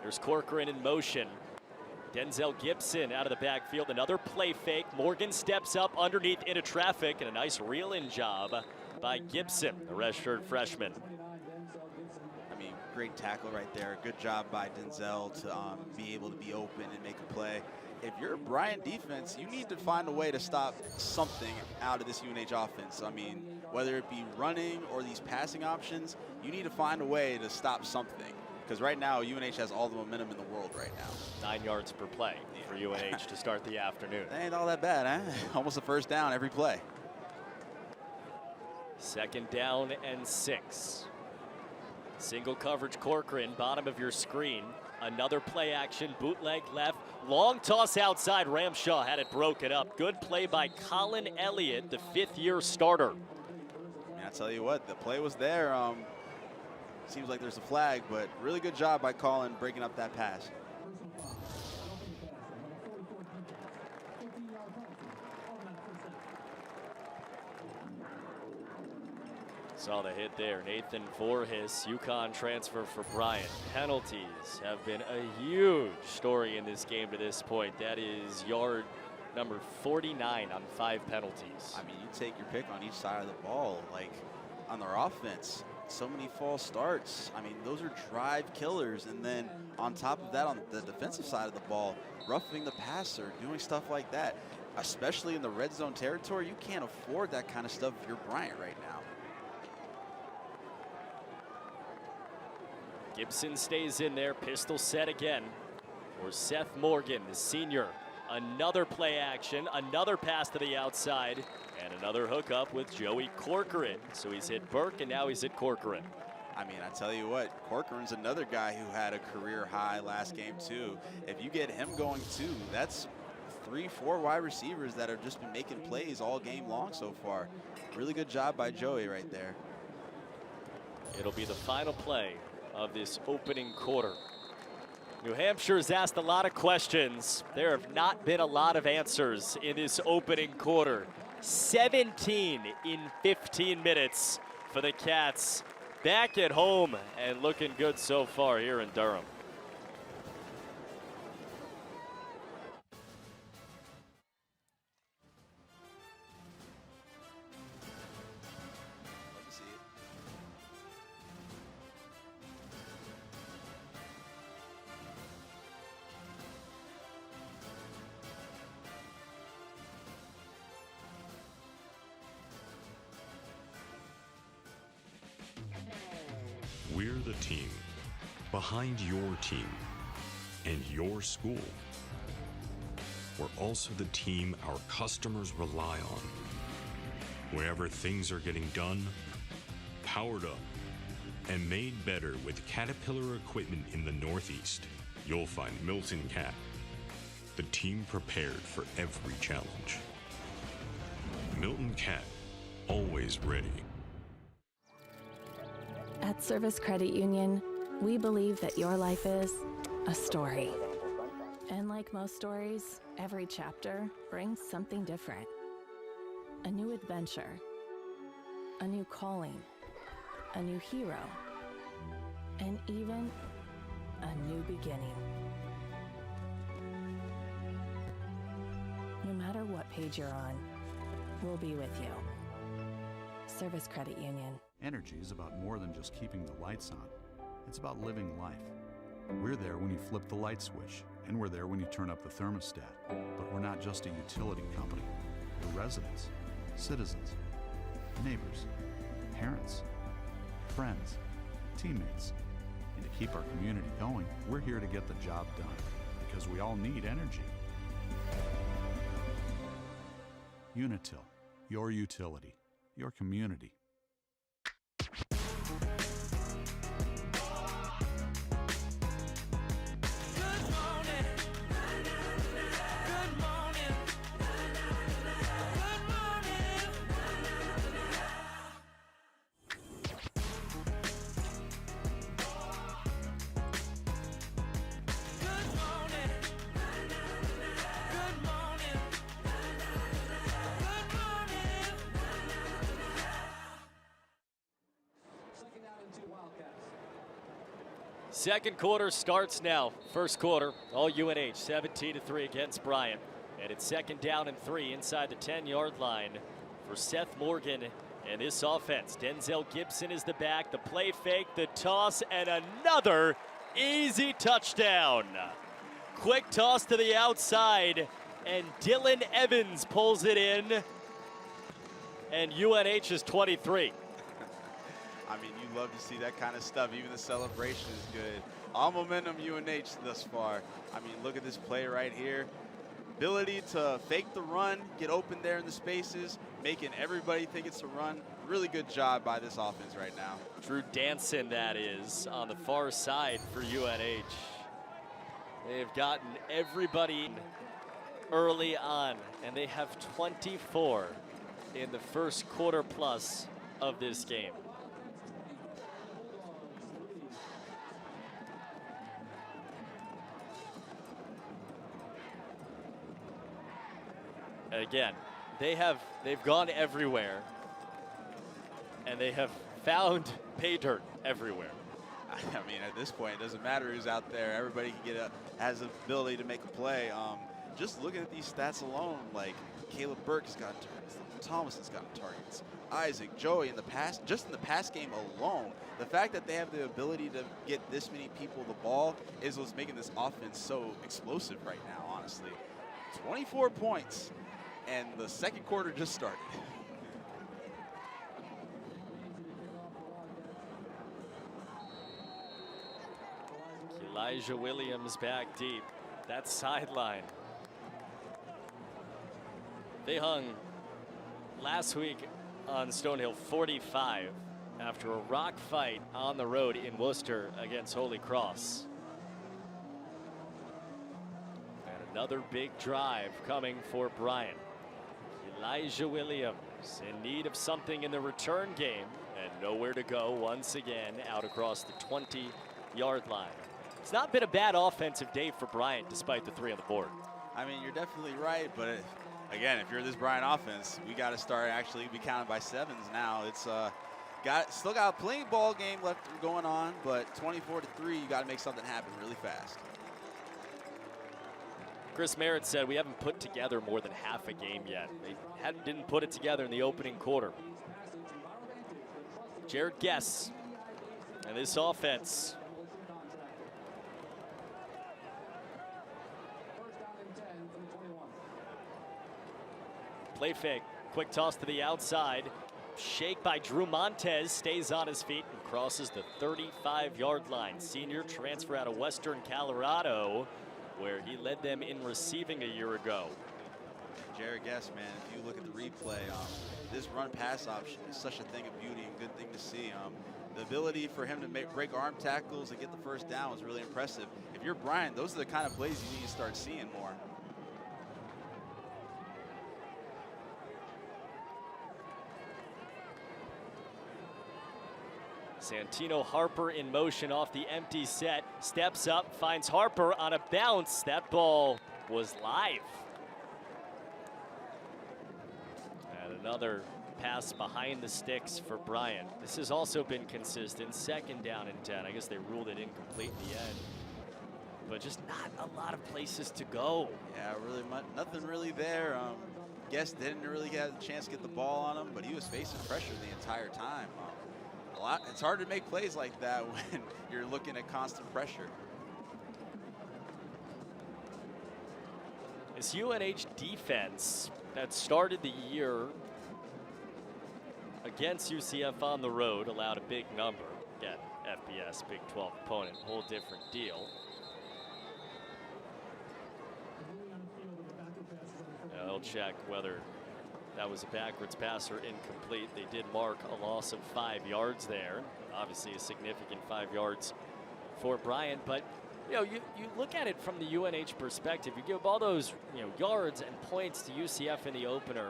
Speaker 2: There's Corcoran in motion. Denzel Gibson out of the backfield, another play fake. Morgan steps up underneath into traffic, and a nice reel-in job by Gibson, the redshirt freshman.
Speaker 1: I mean, great tackle right there. Good job by Denzel to be able to be open and make a play. If you're a Bryant defense, you need to find a way to stop something out of this UNH offense. I mean, whether it be running or these passing options, you need to find a way to stop something. Because right now, UNH has all the momentum in the world right now.
Speaker 2: 9 yards per play for UNH to start the afternoon.
Speaker 1: That ain't all that bad, huh? Almost a first down every play.
Speaker 2: 2nd down and 6. Single coverage Corcoran, bottom of your screen. Another play action, bootleg left. Long toss outside, Ramshaw had it broken up. Good play by Colin Elliott, the 5th-year starter.
Speaker 1: I tell you what, the play was there. Seems like there's a flag, but really good job by Colin breaking up that pass.
Speaker 2: Saw the hit there. Nathan Voorhis, UConn transfer for Bryant. Penalties have been a huge story in this game to this point. That is yard number 49 on 5 penalties.
Speaker 1: I mean, you take your pick on each side of the ball. Like, on their offense, so many false starts. I mean, those are drive killers. And then on top of that, on the defensive side of the ball, roughing the passer, doing stuff like that, especially in the red zone territory, you can't afford that kind of stuff if you're Bryant right now.
Speaker 2: Gibson stays in there, pistol set again for Seth Morgan, the senior. Another play action, another pass to the outside, and another hookup with Joey Corcoran. So he's hit Burke, and now he's hit Corcoran.
Speaker 1: I mean, I tell you what, Corcoran's another guy who had a career high last game too. If you get him going too, that's 3-4 wide receivers that have just been making plays all game long so far. Really good job by Joey right there.
Speaker 2: It'll be the final play of this opening quarter. New Hampshire's asked a lot of questions. There have not been a lot of answers in this opening quarter. 17 in 15 minutes for the Cats. Back at home and looking good so far here in Durham.
Speaker 4: We're the team behind your team and your school. We're also the team our customers rely on. Wherever things are getting done, powered up, and made better with Caterpillar equipment in the Northeast, you'll find Milton Cat, the team prepared for every challenge. Milton Cat, always ready.
Speaker 3: At Service Credit Union, we believe that your life is a story. And like most stories, every chapter brings something different. A new adventure, a new calling, a new hero, and even a new beginning. No matter what page you're on, we'll be with you. Service Credit Union.
Speaker 5: Energy is about more than just keeping the lights on. It's about living life. We're there when you flip the light switch, and we're there when you turn up the thermostat. But we're not just a utility company. We're residents, citizens, neighbors, parents, friends, teammates, And to keep our community going, we're here to get the job done, because we all need energy. Unitil, your utility, your community.
Speaker 2: Second quarter starts now. First quarter, all UNH, 17-3 against Bryant. And it's second down and 3 inside the 10-yard line for Seth Morgan and this offense. Denzel Gibson is the back, the play fake, the toss, and another easy touchdown. Quick toss to the outside, and Dylan Evans pulls it in. And UNH is 23.
Speaker 1: I mean, you love to see that kind of stuff. Even the celebration is good. All momentum UNH thus far. I mean, look at this play right here. Ability to fake the run, get open there in the spaces, making everybody think it's a run. Really good job by this offense right now.
Speaker 2: Drew Danson, that is, on the far side for UNH. They've gotten everybody early on, and they have 24 in the first quarter plus of this game. Again, they've gone everywhere, and they have found pay dirt everywhere.
Speaker 1: I mean, at this point, it doesn't matter who's out there. Everybody can has the ability to make a play. Just looking at these stats alone, like Caleb Burke has gotten targets, Thomason's gotten targets, Isaac, Joey in the pass game alone. The fact that they have the ability to get this many people the ball is what's making this offense so explosive right now, honestly. 24 points. And the second quarter just started.
Speaker 2: Elijah Williams back deep. That sideline. They hung last week on Stonehill 45 after a rock fight on the road in Worcester against Holy Cross. And another big drive coming for Bryant. Elijah Williams in need of something in the return game, and nowhere to go once again out across the 20-yard line. It's not been a bad offensive day for Bryant despite the 3 on the board.
Speaker 1: I mean, you're definitely right, but again, if you're this Bryant offense, we got to start actually be counted by sevens now. It's still got a playing ball game left going on, but 24-3, you got to make something happen really fast.
Speaker 2: Chris Merritt said we haven't put together more than half a game yet. They didn't put it together in the opening quarter. Jared Guess and this offense. Play fake, quick toss to the outside. Shake by Drew Montez, stays on his feet and crosses the 35-yard line. Senior transfer out of Western Colorado, where he led them in receiving a year ago.
Speaker 1: Jared Guess, man, if you look at the replay, this run-pass option is such a thing of beauty and good thing to see. The ability for him to break arm tackles and get the first down was really impressive. If you're Bryant, those are the kind of plays you need to start seeing more.
Speaker 2: Santino Harper in motion off the empty set, steps up, finds Harper on a bounce. That ball was live. And another pass behind the sticks for Bryant. This has also been consistent. Second down and 10. I guess they ruled it incomplete in the end. But just not a lot of places to go.
Speaker 1: Yeah, really nothing really there. Guess didn't really get a chance to get the ball on him, but he was facing pressure the entire time. It's hard to make plays like that when you're looking at constant pressure.
Speaker 2: This UNH defense that started the year against UCF on the road allowed a big number. Again, FBS, Big 12 opponent, whole different deal. Now they'll check whether that was a backwards pass or incomplete. They did mark a loss of 5 yards there. Obviously a significant 5 yards for Bryant, but you know, you look at it from the UNH perspective. You give all those, you know, yards and points to UCF in the opener.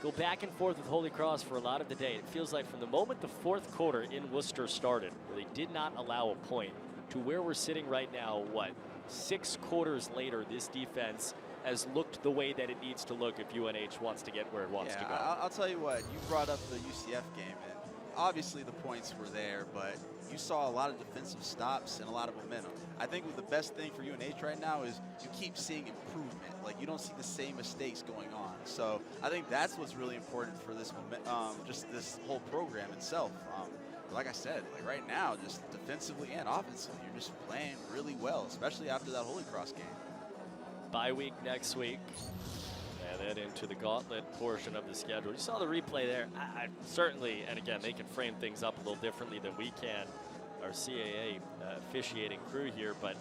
Speaker 2: Go back and forth with Holy Cross for a lot of the day. It feels like from the moment the fourth quarter in Worcester started, where they did not allow a point, to where we're sitting right now, what, 6 quarters later, this defense has looked the way that it needs to look if UNH wants to get where it wants to go.
Speaker 1: I'll tell you what, you brought up the UCF game, and obviously the points were there, but you saw a lot of defensive stops and a lot of momentum. I think the best thing for UNH right now is you keep seeing improvement. Like, you don't see the same mistakes going on. So I think that's what's really important for this, just this whole program itself. Like I said, like right now, just defensively and offensively, you're just playing really well, especially after that Holy Cross game.
Speaker 2: Bye week next week, and then into the gauntlet portion of the schedule. You saw the replay there. I certainly, and again, they can frame things up a little differently than we can, our CAA officiating crew here, but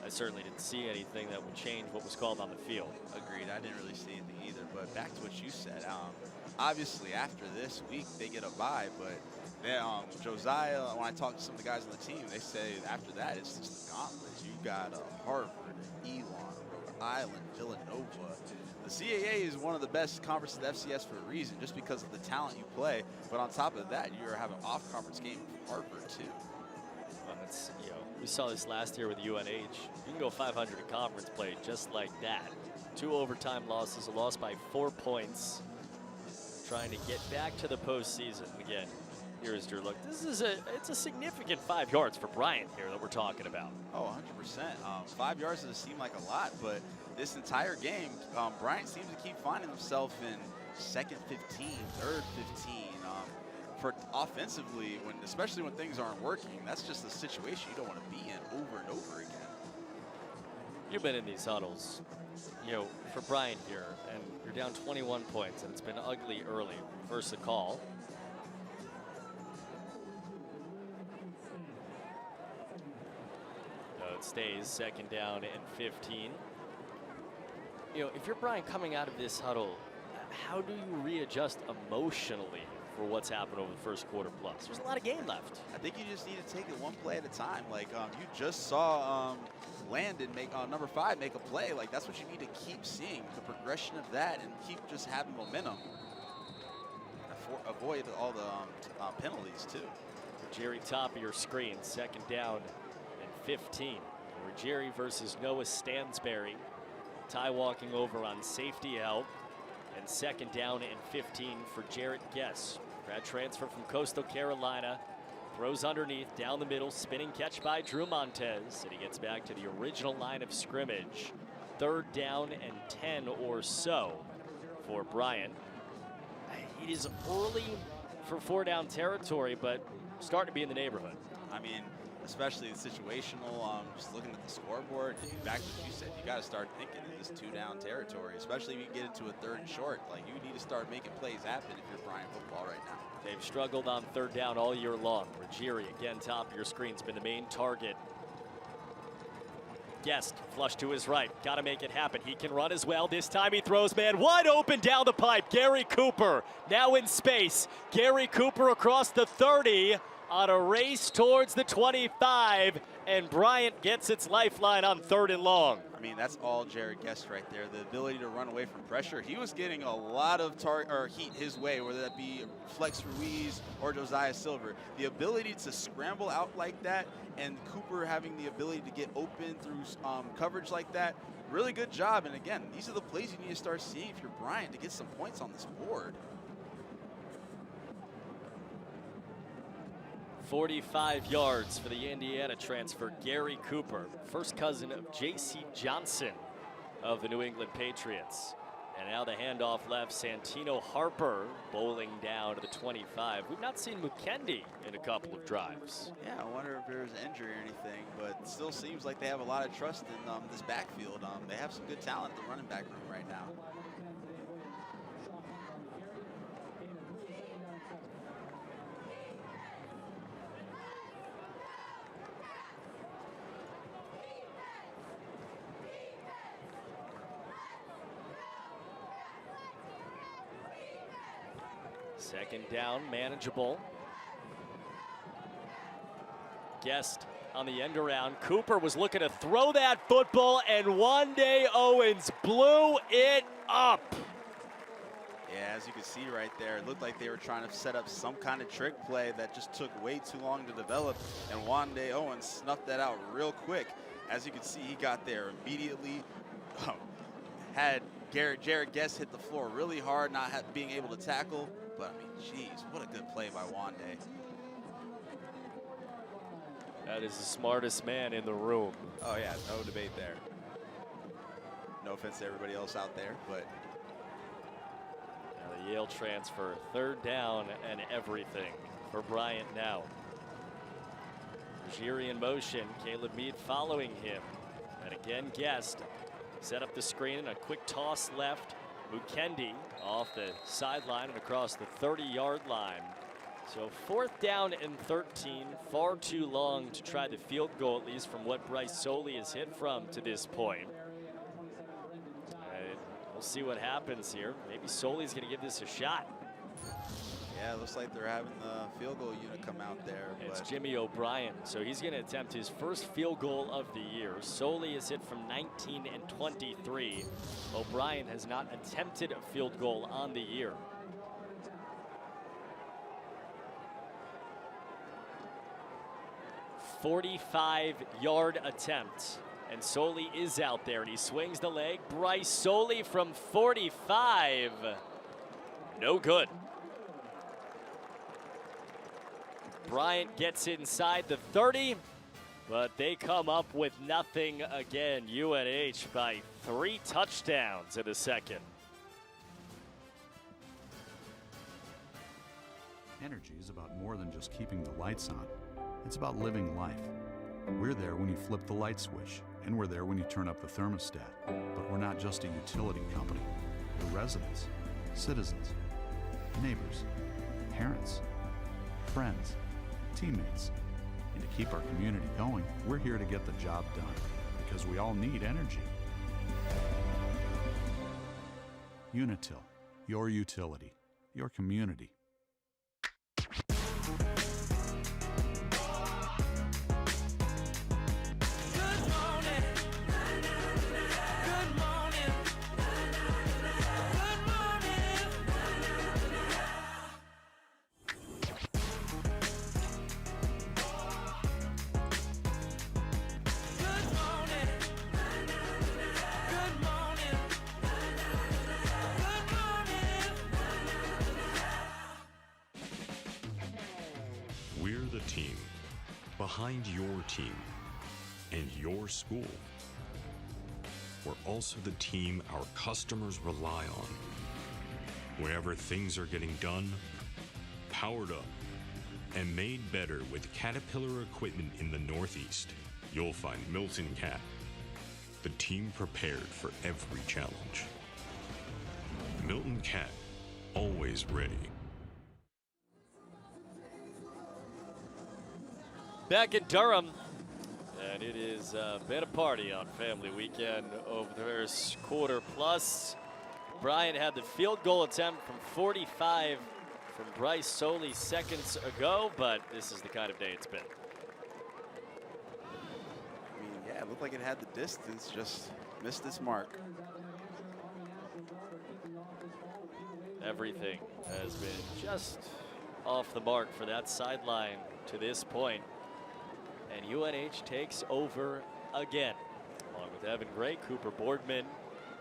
Speaker 2: I certainly didn't see anything that would change what was called on the field.
Speaker 1: Agreed. I didn't really see anything either, but back to what you said. Obviously, after this week, they get a bye, but Josiah, when I talk to some of the guys on the team, they say after that, it's just a gauntlet. You got Harvard, Elon, Rhode Island, Villanova. The CAA is one of the best conferences of FCS for a reason, just because of the talent you play. But on top of that, you're having an off-conference game with Harvard too.
Speaker 2: Well, that's, you know, we saw this last year with UNH. You can go 500 in conference play just like that. 2 overtime losses, a loss by 4 points. Trying to get back to the postseason again. Here's your look. This is it's a significant 5 yards for Bryant here that we're talking about.
Speaker 1: Oh, 100%. 5 yards doesn't seem like a lot, but this entire game, Bryant seems to keep finding himself in second 15, third 15. For offensively, especially when things aren't working, that's just a situation you don't want to be in over and over again.
Speaker 2: You've been in these huddles, you know, for Bryant here, and you're down 21 points, and it's been ugly early. First the call. It stays second down and 15. You know, if you're Bryant coming out of this huddle, how do you readjust emotionally for what's happened over the first quarter plus? There's a lot of game left.
Speaker 1: I think you just need to take it one play at a time. Like you just saw Landon make number 5 make a play. Like, that's what you need to keep seeing, the progression of that, and keep just having momentum. Avoid all the penalties too.
Speaker 2: Jerry, top of your screen, second down and 15. Jerry versus Noah Stansberry. Ty walking over on safety help. And second down and 15 for Jarrett Guess. Grad transfer from Coastal Carolina. Throws underneath, down the middle, spinning catch by Drew Montez. And he gets back to the original line of scrimmage. Third down and 10 or so for Bryant. It is early for 4-down territory, but starting to be in the neighborhood.
Speaker 1: I mean, especially the situational, just looking at the scoreboard, back to what you said, you got to start thinking in this 2-down territory, especially if you get into a 3rd and short. Like, you need to start making plays happen if you're Bryant football right now.
Speaker 2: They've struggled on 3rd down all year long. Ruggieri, again, top of your screen, has been the main target. Guest, flush to his right. Got to make it happen. He can run as well. This time he throws, man, wide open down the pipe. Gary Cooper now in space. Gary Cooper across the 30 on a race towards the 25, and Bryant gets its lifeline on 3rd and long.
Speaker 1: I mean, that's all Jared Guest right there. The ability to run away from pressure. He was getting a lot of heat his way, whether that be Flex Ruiz or Josiah Silver. The ability to scramble out like that, and Cooper having the ability to get open through coverage like that, really good job. And again, these are the plays you need to start seeing if you're Bryant to get some points on this board.
Speaker 2: 45 yards for the Indiana transfer, Gary Cooper, first cousin of J.C. Johnson of the New England Patriots. And now the handoff left, Santino Harper bowling down to the 25. We've not seen Mukendi in a couple of drives.
Speaker 1: Yeah, I wonder if there's an injury or anything, but it still seems like they have a lot of trust in this backfield. They have some good talent in the running back room right now.
Speaker 2: Second down, manageable. Guest on the end around. Cooper was looking to throw that football, and Wande Owens blew it up.
Speaker 1: Yeah, as you can see right there, it looked like they were trying to set up some kind of trick play that just took way too long to develop, and Wande Owens snuffed that out real quick. As you can see, he got there immediately, had Jared Guest hit the floor really hard, not being able to tackle, but I mean, geez, what a good play by Wande.
Speaker 2: That is the smartest man in the room.
Speaker 1: Oh yeah, no debate there. No offense to everybody else out there, but
Speaker 2: now the Yale transfer, third down and everything for Bryant now. Ruggieri in motion, Caleb Meade following him. And again, Guest set up the screen and a quick toss left. Mukendi off the sideline and across the 30-yard line. So 4th down and 13, far too long to try the field goal, at least from what Bryce Soley has hit from to this point. We'll see what happens here. Maybe Soley's going to give this a shot.
Speaker 1: yeah, it looks like they're having the field goal unit come out there.
Speaker 2: It's Jimmy O'Brien, so he's going to attempt his first field goal of the year. Soley has hit from 19 and 23. O'Brien has not attempted a field goal on the year. A 45-yard attempt, and Soley is out there, and he swings the leg. Bryce Soley from 45. No good. Bryant gets inside the 30, but they come up with nothing again. UNH by 3 touchdowns in the second.
Speaker 5: Energy is about more than just keeping the lights on. It's about living life. We're there when you flip the light switch, and we're there when you turn up the thermostat. But we're not just a utility company. We're residents, citizens, neighbors, parents, friends, teammates. And to keep our community going, we're here to get the job done, because we all need energy. Unitil, your utility, your community.
Speaker 4: We're the team behind your team and your school. We're also the team our customers rely on. Wherever things are getting done, powered up, and made better with Caterpillar equipment in the Northeast, you'll find Milton Cat, the team prepared for every challenge. Milton Cat, always ready.
Speaker 2: Back in Durham, and it has been a party on Family Weekend over the first quarter plus. Bryant had the field goal attempt from 45 from Bryce Soley seconds ago, but this is the kind of day it's been.
Speaker 1: I mean, yeah, it looked like it had the distance, just missed its mark.
Speaker 2: Everything has been just off the mark for that sideline to this point. And UNH takes over again. Along with Evan Gray, Cooper Boardman.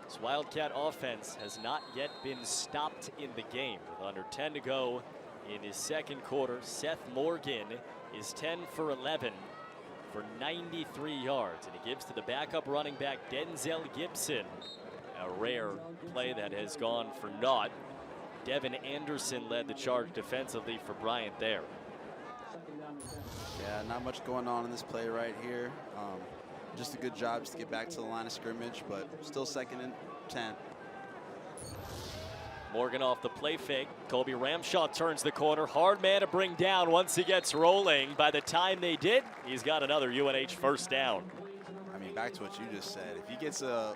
Speaker 2: This Wildcat offense has not yet been stopped in the game. With under 10 to go in his second quarter, Seth Morgan is 10 for 11 for 93 yards. And he gives to the backup running back, Denzel Gibson. A rare play that has gone for naught. Devin Anderson led the charge defensively for Bryant there.
Speaker 1: Yeah, not much going on in this play right here. Just a good job just to get back to the line of scrimmage, but still 2nd and 10.
Speaker 2: Morgan off the play fake. Colby Ramshaw turns the corner. Hard man to bring down once he gets rolling. By the time they did, he's got another UNH first down.
Speaker 1: I mean, back to what you just said. If he gets a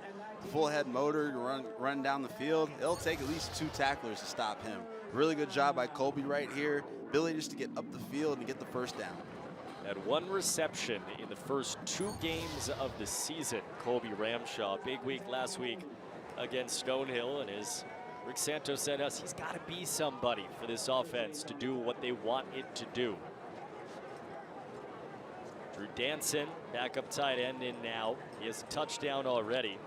Speaker 1: full head motor to run down the field, it'll take at least 2 tacklers to stop him. Really good job by Colby right here. Ability just to get up the field and get the first down.
Speaker 2: Had 1 reception in the first 2 games of the season. Colby Ramshaw, big week last week against Stonehill, and as Rick Santos said us, he's got to be somebody for this offense to do what they want it to do. Drew Danson, backup tight end, in now. He has a touchdown already.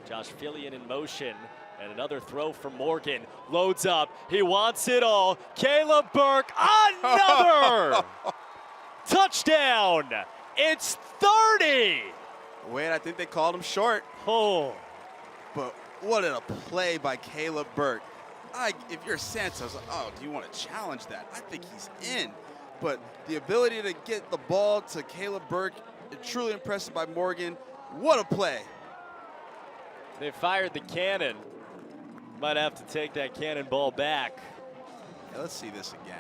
Speaker 2: Josh Fillion in motion, and another throw from Morgan. Loads up, he wants it all. Caleb Burke, another touchdown. It's 30.
Speaker 1: Wait, I think they called him short.
Speaker 2: Oh,
Speaker 1: But what a play by Caleb Burke. If you're Santos, oh, do you want to challenge that? I think he's in. But the ability to get the ball to Caleb Burke, truly impressive by Morgan. What a play.
Speaker 2: they fired the cannon. Might have to take that cannonball back.
Speaker 1: Yeah, let's see this again.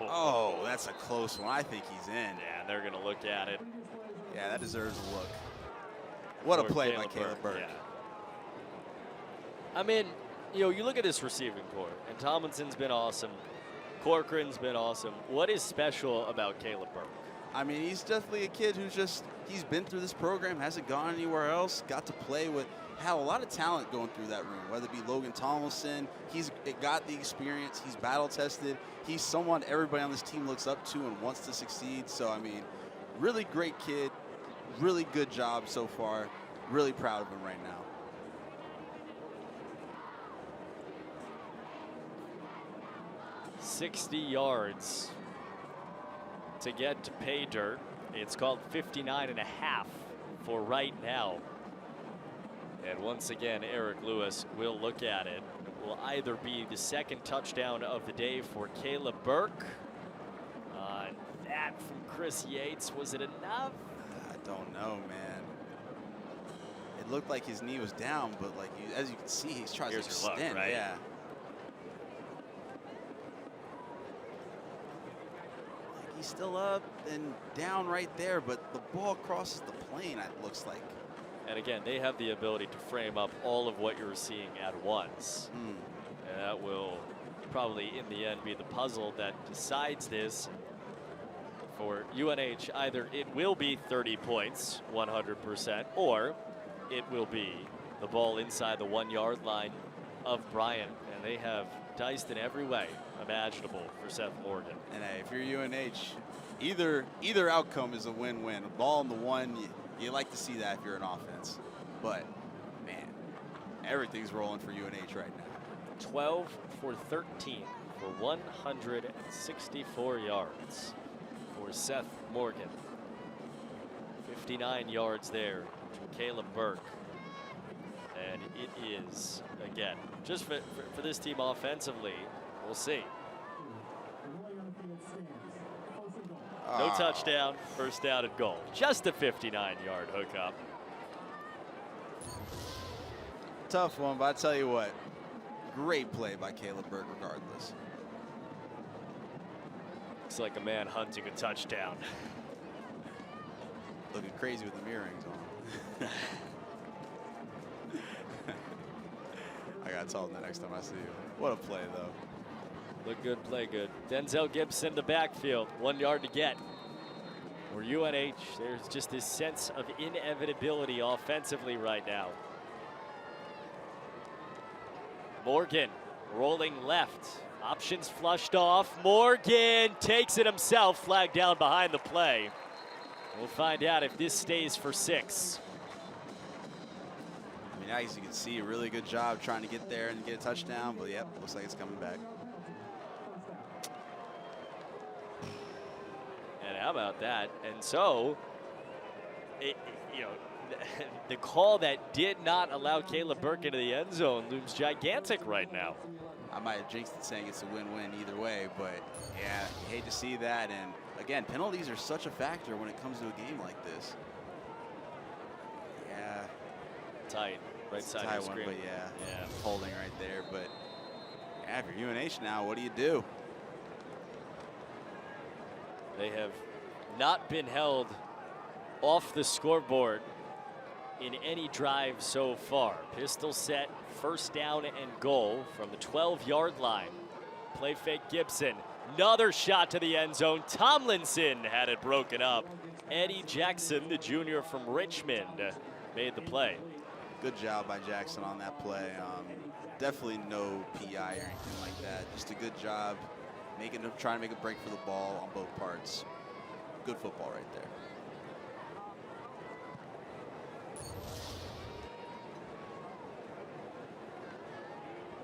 Speaker 1: Oh, that's a close one. I think he's in.
Speaker 2: Yeah, they're going to look at it.
Speaker 1: Yeah, that deserves a look. What a
Speaker 2: For
Speaker 1: play by Caleb Burke.
Speaker 2: Yeah. I mean, you look at this receiving core, and Tomlinson's been awesome. Corcoran's been awesome. What is special about Caleb Burke?
Speaker 1: I mean, he's definitely a kid who's he's been through this program, hasn't gone anywhere else, got to play with, had a lot of talent going through that room, whether it be Logan Tomlinson. He's got the experience. He's battle tested. He's someone everybody on this team looks up to and wants to succeed. So, I mean, really great kid. Really good job so far. Really proud of him right now.
Speaker 2: $60 yards to get to pay dirt. It's called 59.5 for right now. And once again, Eric Lewis will look at it. It will either be the second touchdown of the day for Caleb Burke. That from Chris Yates, was it enough?
Speaker 1: I don't know, man. It looked like his knee was down, but as you can see, he's trying to extend.
Speaker 2: Look, right?
Speaker 1: Yeah. He's still up and down right there, but the ball crosses the plane, it looks like.
Speaker 2: And again, they have the ability to frame up all of what you're seeing at once. And that will probably, in the end, be the puzzle that decides this. For UNH, either it will be 30 points, 100%, or it will be the ball inside the 1 yard line of Bryant. And they have diced in every way imaginable for Seth Morgan.
Speaker 1: And hey, if you're UNH, either outcome is a win-win. A ball on the 1, you like to see that if you're an offense. But, man, everything's rolling for UNH right now.
Speaker 2: 12 for 13 for 164 yards for Seth Morgan. 59 yards there to Caleb Burke. And it is, again, just for this team offensively, we'll see. No touchdown, first down and goal. Just a 59-yard hookup.
Speaker 1: Tough one, but I tell you what, great play by Caleb Burke regardless.
Speaker 2: Looks like a man hunting a touchdown.
Speaker 1: Looking crazy with the earrings on. I gotta tell him that next time I see you. What a play, though.
Speaker 2: Look good, play good. Denzel Gibson, the backfield, 1 yard to get. For UNH, there's just this sense of inevitability offensively right now. Morgan rolling left. Options flushed off. Morgan takes it himself, flagged down behind the play. We'll find out if this stays for 6.
Speaker 1: I mean, as you can see, a really good job trying to get there and get a touchdown, but yep, looks like it's coming back.
Speaker 2: And how about that? And so, the call that did not allow Caleb Burke into the end zone looms gigantic right now.
Speaker 1: I might have jinxed it saying it's a win-win either way, but yeah, you hate to see that. And again, penalties are such a factor when it comes to a game like this. Yeah.
Speaker 2: Tight, right side of the screen.
Speaker 1: But yeah, holding right there. But yeah, if you're UNH now, what do you do?
Speaker 2: They have not been held off the scoreboard in any drive so far. Pistol set, first down and goal from the 12-yard line. Play fake Gibson. Another shot to the end zone. Tomlinson had it broken up. Eddie Jackson, the junior from Richmond, made the play.
Speaker 1: Good job by Jackson on that play. Definitely no PI or anything like that. Just a good job trying to make a break for the ball on both parts. Good football right there.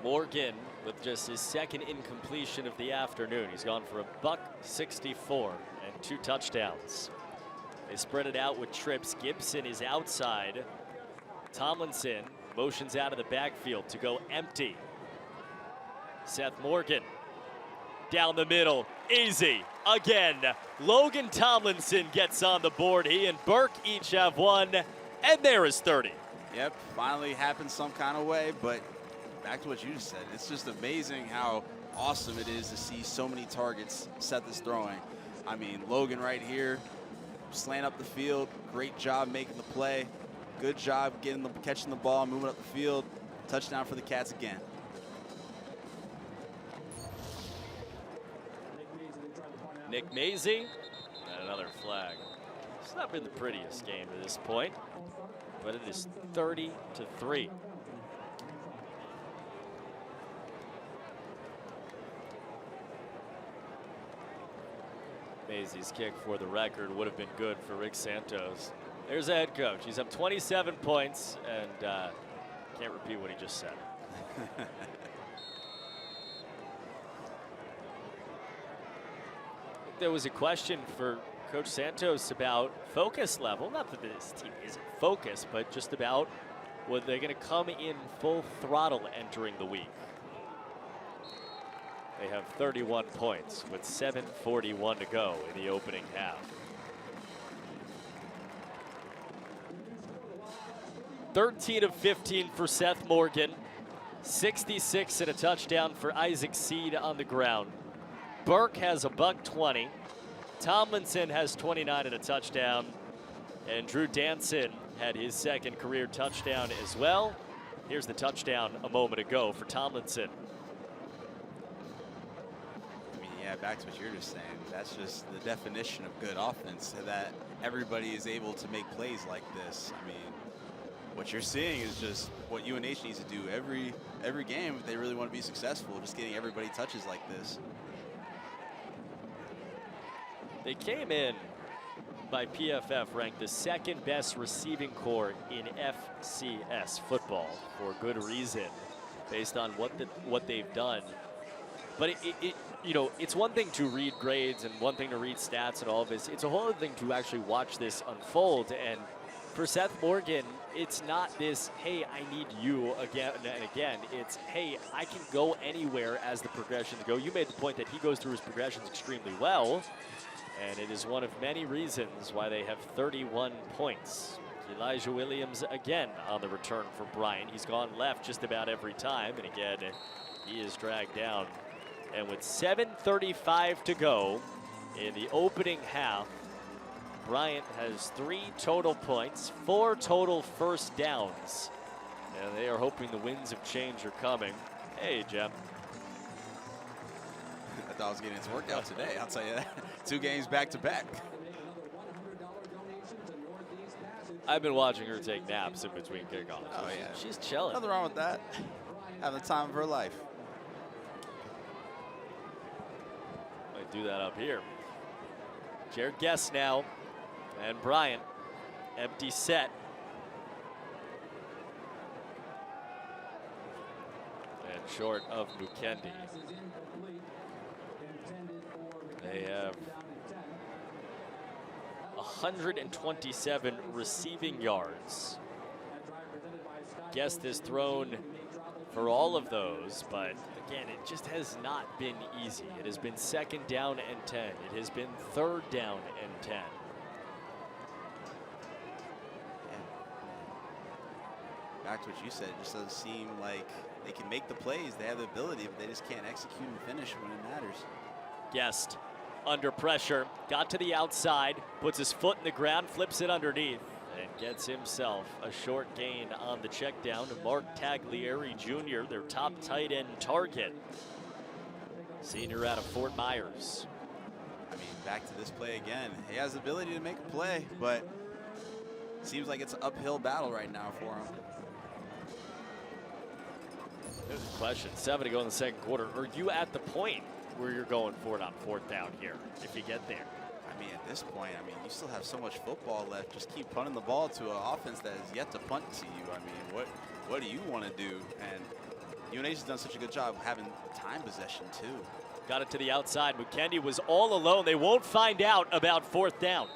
Speaker 2: Morgan with just his second incompletion of the afternoon. He's gone for $164 and 2 touchdowns. They spread it out with trips. Gibson is outside. Tomlinson motions out of the backfield to go empty. Seth Morgan down the middle, easy again. Logan Tomlinson gets on the board. He and Burke each have 1, and there is 30.
Speaker 1: Yep, finally happened some kind of way, but back to what you just said, it's just amazing how awesome it is to see so many targets Seth is throwing. I mean, Logan right here, slant up the field, great job making the play, good job catching the ball, moving up the field, touchdown for the Cats again.
Speaker 2: Nick Mazie, and another flag. It's not been the prettiest game to this point, but it is 30-3. Mazie's kick, for the record, would have been good for Rick Santos. There's the head coach. He's up 27 points, and can't repeat what he just said. There was a question for Coach Santos about focus level. Not that this team isn't focused, but just about whether they're going to come in full throttle entering the week. They have 31 points with 7:41 to go in the opening half. 13 of 15 for Seth Morgan. 66 and a touchdown for Isaac Seed on the ground. Burke has $120. Tomlinson has 29 and a touchdown. And Drew Danson had his second career touchdown as well. Here's the touchdown a moment ago for Tomlinson.
Speaker 1: I mean, yeah, back to what you're just saying. That's just the definition of good offense, that everybody is able to make plays like this. I mean, what you're seeing is just what UNH needs to do every game if they really want to be successful, just getting everybody touches like this.
Speaker 2: They came in by PFF ranked the second best receiving corps in FCS football for good reason, based on what they've done. But it's one thing to read grades and one thing to read stats and all of this. It's a whole other thing to actually watch this unfold. And for Seth Morgan, it's not this, hey, I need you again and again. It's, hey, I can go anywhere as the progressions go. You made the point that he goes through his progressions extremely well. And it is one of many reasons why they have 31 points. Elijah Williams again on the return for Bryant. He's gone left just about every time. And again, he is dragged down. And with 7:35 to go in the opening half, Bryant has 3 total points, 4 total first downs. And they are hoping the winds of change are coming. Hey, Jeff.
Speaker 1: I thought I was getting its workout today, I'll tell you that. 2 games back to back.
Speaker 2: I've been watching her take naps in between kickoffs.
Speaker 1: Oh, yeah.
Speaker 2: She's chilling.
Speaker 1: Nothing wrong with that. Having the time of her life.
Speaker 2: Might do that up here. Jared Guest now. And Bryant. Empty set. And short of Mukendi. They have 127 receiving yards. Guest has thrown for all of those, but again, it just has not been easy. It has been 2nd down and 10. It has been 3rd down and 10.
Speaker 1: Back to what you said, it just doesn't seem like they can make the plays. They have the ability, but they just can't execute and finish when it matters.
Speaker 2: Guest under pressure, got to the outside, puts his foot in the ground, flips it underneath, and gets himself a short gain on the check down to Mark Taglieri Jr., their top tight end target. Senior out of Fort Myers.
Speaker 1: I mean, back to this play again. He has the ability to make a play, but it seems like it's an uphill battle right now for him.
Speaker 2: There's a question. 7 to go in the second quarter. Are you at the point where you're going for it on fourth down here, if you get there?
Speaker 1: I mean, at this point, I mean, you still have so much football left. Just keep punting the ball to an offense that is yet to punt to you. I mean, what do you want to do? And UNH has done such a good job having time possession, too.
Speaker 2: Got it to the outside. Mukendi was all alone. They won't find out about fourth down.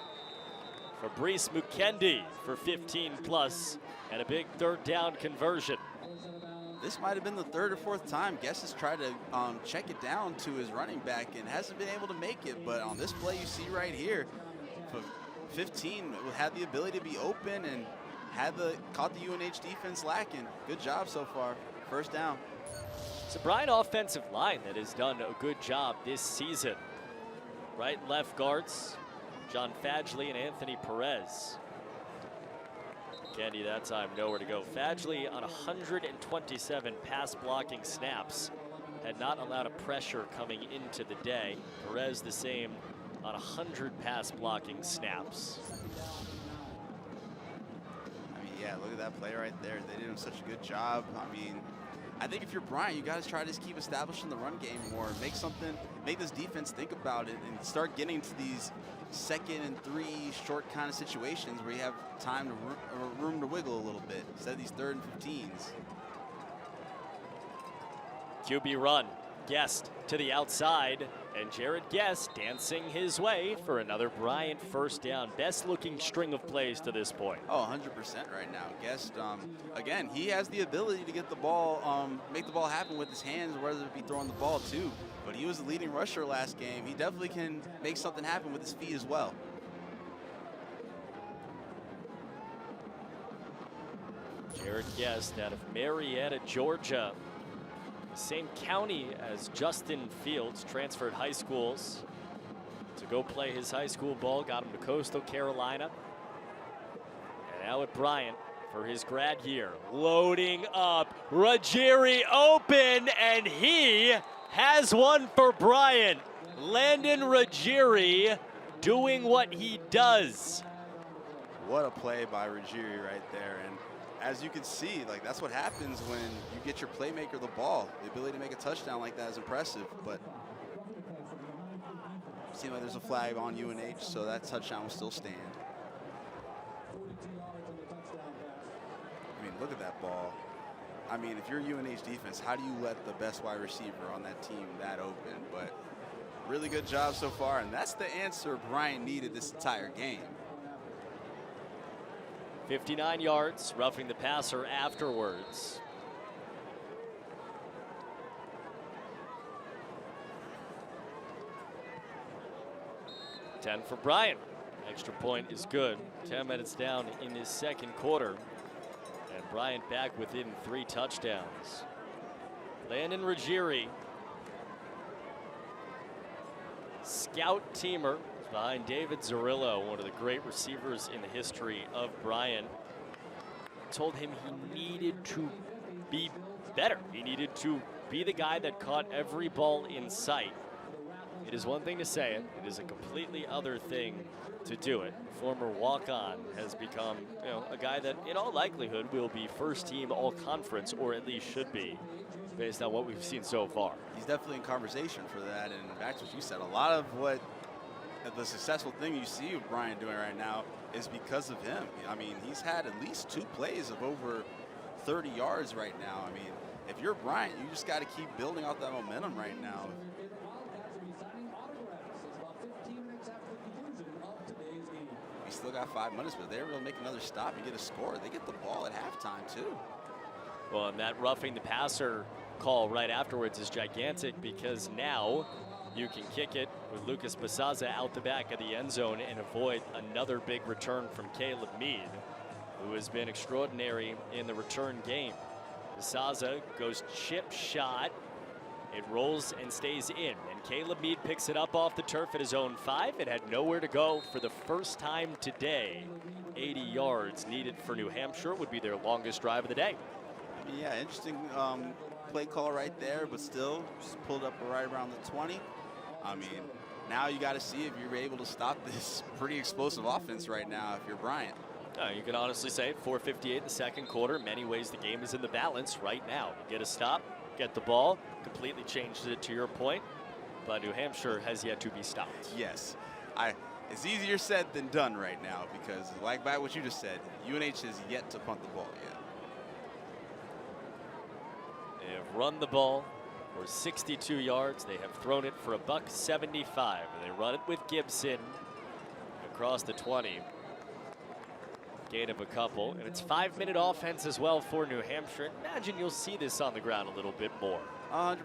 Speaker 2: Fabrice Mukendi for 15 plus and a big third down conversion.
Speaker 1: This might have been the third or fourth time Guest has tried to check it down to his running back and hasn't been able to make it. But on this play you see right here, 15 had the ability to be open and caught the UNH defense lacking. Good job so far. First down.
Speaker 2: It's a Bryant offensive line that has done a good job this season. Right and left guards, John Fadgley and Anthony Perez. Candy that time nowhere to go. Fadgley on 127 pass blocking snaps had not allowed a pressure coming into the day. Perez the same on 100 pass blocking snaps.
Speaker 1: I mean, yeah, look at that play right there. They did such a good job. I mean, I think if you're Bryant, you got to try to just keep establishing the run game more. Make this defense think about it and start getting to these 2nd and 3 short kind of situations where you have time to room to wiggle a little bit instead of these 3rd and 15s.
Speaker 2: QB run, Guest to the outside, and Jared Guest dancing his way for another Bryant first down. Best looking string of plays to this point.
Speaker 1: Oh, 100% right now. Guest, again, he has the ability to get the ball, make the ball happen with his hands, whether it be throwing the ball too. But he was the leading rusher last game. He definitely can make something happen with his feet as well.
Speaker 2: Jared Guest out of Marietta, Georgia. Same county as Justin Fields, transferred high schools to go play his high school ball, got him to Coastal Carolina. And now at Bryant for his grad year. Loading up, Ruggieri open, and he has one for Bryant. Landon Ruggieri doing what he does.
Speaker 1: What a play by Ruggieri right there. And as you can see, like, that's what happens when you get your playmaker the ball. The ability to make a touchdown like that is impressive, but it seems like there's a flag on UNH, so that touchdown will still stand. I mean, look at that ball. I mean, if you're UNH defense, how do you let the best wide receiver on that team that open? But really good job so far, and that's the answer Bryant needed this entire game.
Speaker 2: 59 yards, roughing the passer afterwards. For Bryant. Extra point is good. 10 minutes down in his second quarter. And Bryant back within 3 touchdowns. Landon Ruggieri, scout teamer, behind David Zarillo, one of the great receivers in the history of Bryant. Told him he needed to be better. He needed to be the guy that caught every ball in sight. It is one thing to say it. It is a completely other thing to do it. Former walk-on has become, a guy that in all likelihood will be first team all conference, or at least should be, based on what we've seen so far.
Speaker 1: He's definitely in conversation for that, and back to what you said, a lot of what the successful thing you see of Bryant doing right now is because of him. I mean, he's had at least 2 plays of over 30 yards right now. I mean, if you're Bryant, you just got to keep building out that momentum right now. We still got 5 minutes, but they're able to make another stop and get a score. They get the ball at halftime, too.
Speaker 2: Well, and that roughing the passer call right afterwards is gigantic, because now you can kick it with Lucas Basaza out the back of the end zone and avoid another big return from Caleb Meade, who has been extraordinary in the return game. Basaza goes chip shot, It rolls and stays in, and Caleb Mead picks it up off the turf at his own 5. It had nowhere to go for the first time today. 80 yards needed for New Hampshire would be their longest drive of the day.
Speaker 1: Yeah, interesting play call right there, but still just pulled up right around the 20. I mean, now you got to see if you're able to stop this pretty explosive offense right now if you're Bryant.
Speaker 2: You can honestly say 4:58 in the second quarter. In many ways, the game is in the balance right now. Get a stop, get the ball, completely changed it to your point, but New Hampshire has yet to be stopped.
Speaker 1: Yes, it's easier said than done right now because, like by what you just said, UNH has yet to punt the ball yet.
Speaker 2: They have run the ball for 62 yards. They have thrown it for $175. They run it with Gibson across the 20. Gain of a couple, and it's 5-minute offense as well for New Hampshire. Imagine you'll see this on the ground a little bit more.
Speaker 1: 100%.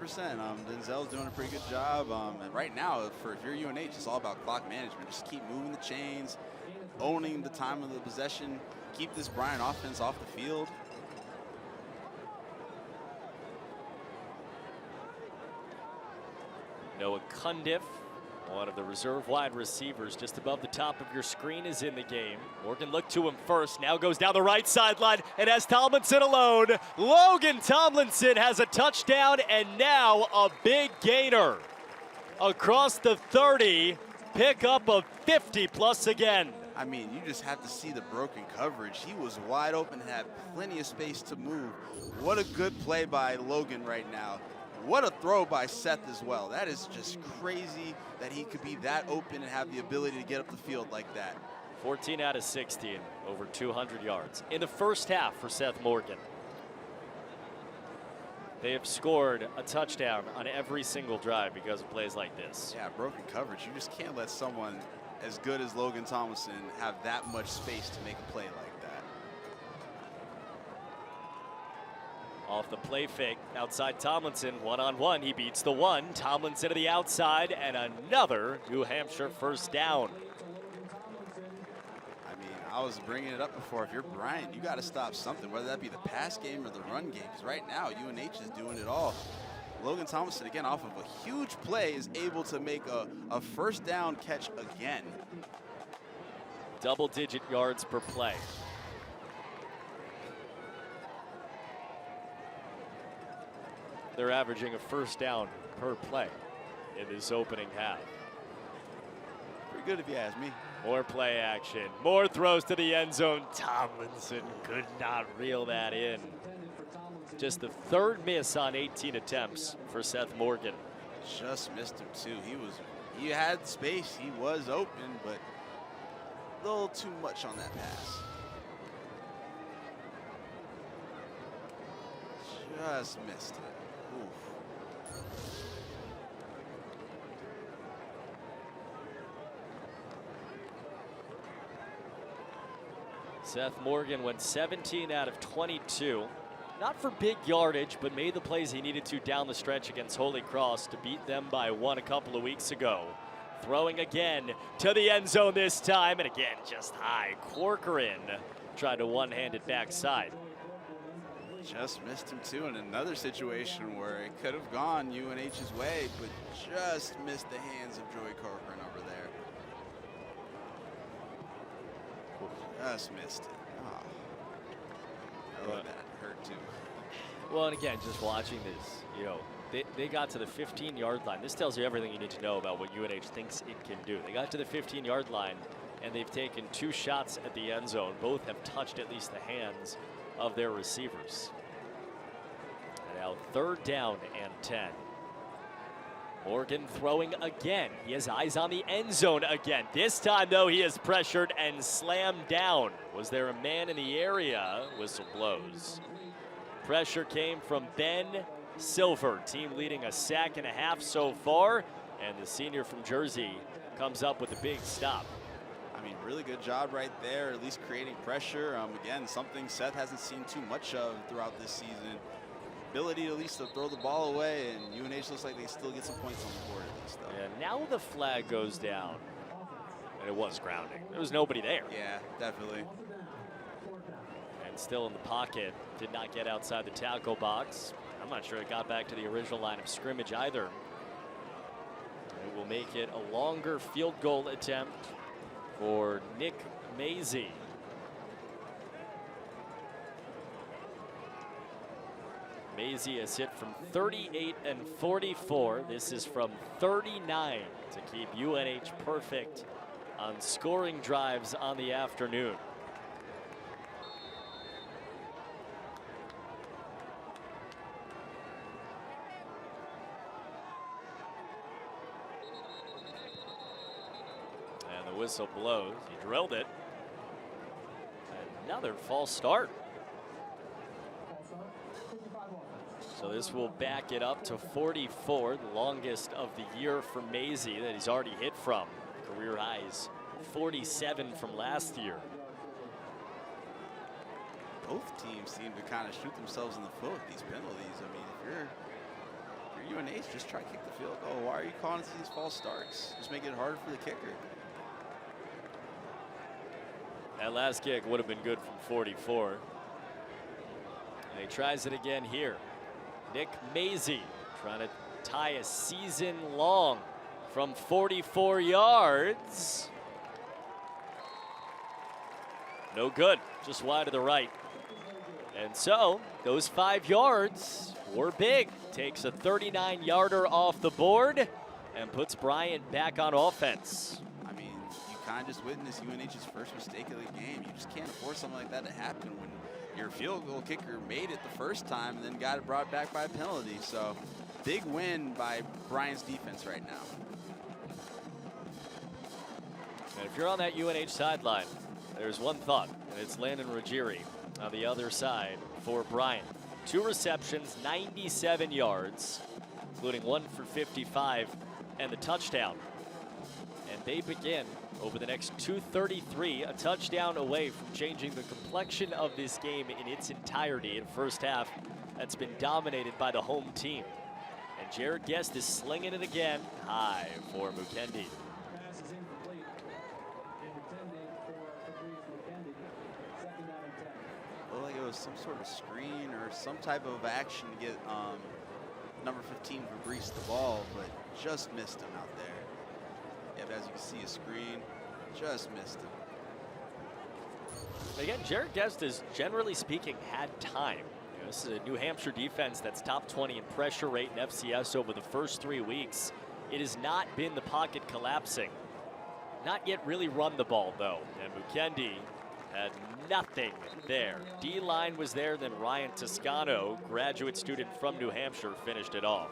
Speaker 1: Denzel's doing a pretty good job. And right now, if you're UNH, it's all about clock management. Just keep moving the chains, owning the time of the possession, keep this Bryant offense off the field.
Speaker 2: Noah Cundiff, one of the reserve wide receivers just above the top of your screen, is in the game. Morgan looked to him first, now goes down the right sideline and has Tomlinson alone. Logan Tomlinson has a touchdown and now a big gainer. Across the 30, pick up a 50+ again.
Speaker 1: I mean, you just have to see the broken coverage. He was wide open and had plenty of space to move. What a good play by Logan right now. What a throw by Seth as well. That is just crazy that he could be that open and have the ability to get up the field like that.
Speaker 2: 14 out of 16, over 200 yards in the first half for Seth Morgan. They have scored a touchdown on every single drive because of plays like this.
Speaker 1: Yeah, broken coverage. You just can't let someone as good as Logan Tomlinson have that much space to make a play like that.
Speaker 2: Off the play fake, outside Tomlinson, one-on-one, he beats the one. Tomlinson to the outside, and another New Hampshire first down.
Speaker 1: I mean, I was bringing it up before. If you're Bryant, you got to stop something, whether that be the pass game or the run game, because right now UNH is doing it all. Logan Tomlinson, again, off of a huge play, is able to make a first down catch again.
Speaker 2: Double-digit yards per play. They're averaging a first down per play in this opening half.
Speaker 1: Pretty good if you ask me.
Speaker 2: More play action, more throws to the end zone. Tomlinson could not reel that in. Just the third miss on 18 attempts for Seth Morgan.
Speaker 1: Just missed him too. He had space, he was open, but a little too much on that pass. Just missed it. Oof.
Speaker 2: Seth Morgan went 17 out of 22. Not for big yardage, but made the plays he needed to down the stretch against Holy Cross to beat them by 1 a couple of weeks ago. Throwing again to the end zone this time, and again, just high. Corcoran tried to one-hand it backside.
Speaker 1: Just missed him too in another situation where it could have gone UNH's way, but just missed the hands of Joey Corcoran over there. Just missed it. Oh, that hurt too.
Speaker 2: Well, and again, just watching this, they got to the 15-yard line. This tells you everything you need to know about what UNH thinks it can do. They got to the 15-yard line, and they've taken 2 shots at the end zone. Both have touched at least the hands of their receivers. And now 3rd down and 10. Morgan throwing again. He has eyes on the end zone again. This time, though, he is pressured and slammed down. Was there a man in the area? Whistle blows. Pressure came from Ben Silver, team leading a sack and a half so far. And the senior from Jersey comes up with a big stop.
Speaker 1: I mean, really good job right there, at least creating pressure. Again, something Seth hasn't seen too much of throughout this season. Ability at least to throw the ball away, and UNH looks like they still get some points on the board at least, though.
Speaker 2: Yeah, now the flag goes down, and it was grounding. There was nobody there.
Speaker 1: Yeah, definitely.
Speaker 2: And still in the pocket, did not get outside the tackle box. I'm not sure it got back to the original line of scrimmage either. It will make it a longer field goal attempt for Nick Mazie. Mazie has hit from 38 and 44. This is from 39 to keep UNH perfect on scoring drives on the afternoon. And the whistle blows. He drilled it. Another false start. So this will back it up to 44, the longest of the year for Mazie that he's already hit from. Career highs 47 from last year.
Speaker 1: Both teams seem to kind of shoot themselves in the foot with these penalties. I mean, if you're UNH, just try to kick the field goal. Why are you calling these false starts? Just make it harder for the kicker.
Speaker 2: That last kick would have been good from 44. And he tries it again here. Nick Mazie trying to tie a season long from 44 yards. No good, just wide to the right. And so those 5 yards were big. Takes a 39-yarder off the board and puts Bryant back on offense.
Speaker 1: I mean, you kind of just witnessed UNH's first mistake of the game. You just can't afford something like that to happen when your field goal kicker made it the first time and then got it brought back by a penalty. So big win by Bryant's defense right now.
Speaker 2: And if you're on that UNH sideline, there's one thought, and it's Landon Ruggieri on the other side for Bryant. 2 receptions, 97 yards, including 1 for 55 and the touchdown. And they begin over the next 2:33, a touchdown away from changing the complexion of this game in its entirety. In first half, that's been dominated by the home team. And Jared Guest is slinging it again high for Mukendi.
Speaker 1: Looked like it was some sort of screen or some type of action to get number 15 Fabrice the ball, but just missed him out there. Yeah, but as you can see, a screen just missed him.
Speaker 2: Again, Jared Guest has, generally speaking, had time. You know, this is a New Hampshire defense that's top 20 in pressure rate in FCS over the first 3 weeks. It has not been the pocket collapsing. Not yet really run the ball, though. And Mukendi had nothing there. D-line was there, then Ryan Toscano, graduate student from New Hampshire, finished it off.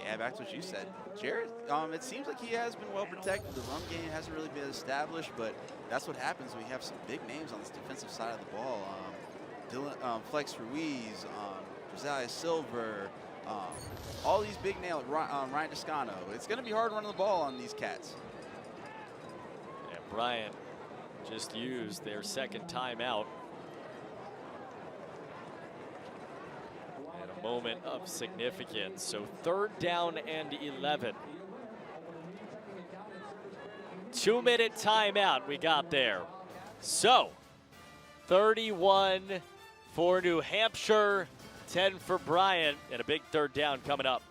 Speaker 1: Yeah, back to what you said. Jared, it seems like he has been well protected. The run game hasn't really been established, but that's what happens when we have some big names on this defensive side of the ball. Flex Ruiz, Josiah Silver, all these big names, Ryan Toscano. It's going to be hard running the ball on these Cats.
Speaker 2: And Bryant just used their second timeout. Moment of significance. So 3rd down and 11. 2-minute timeout we got there. So 31 for New Hampshire, 10 for Bryant, and a big 3rd down coming up.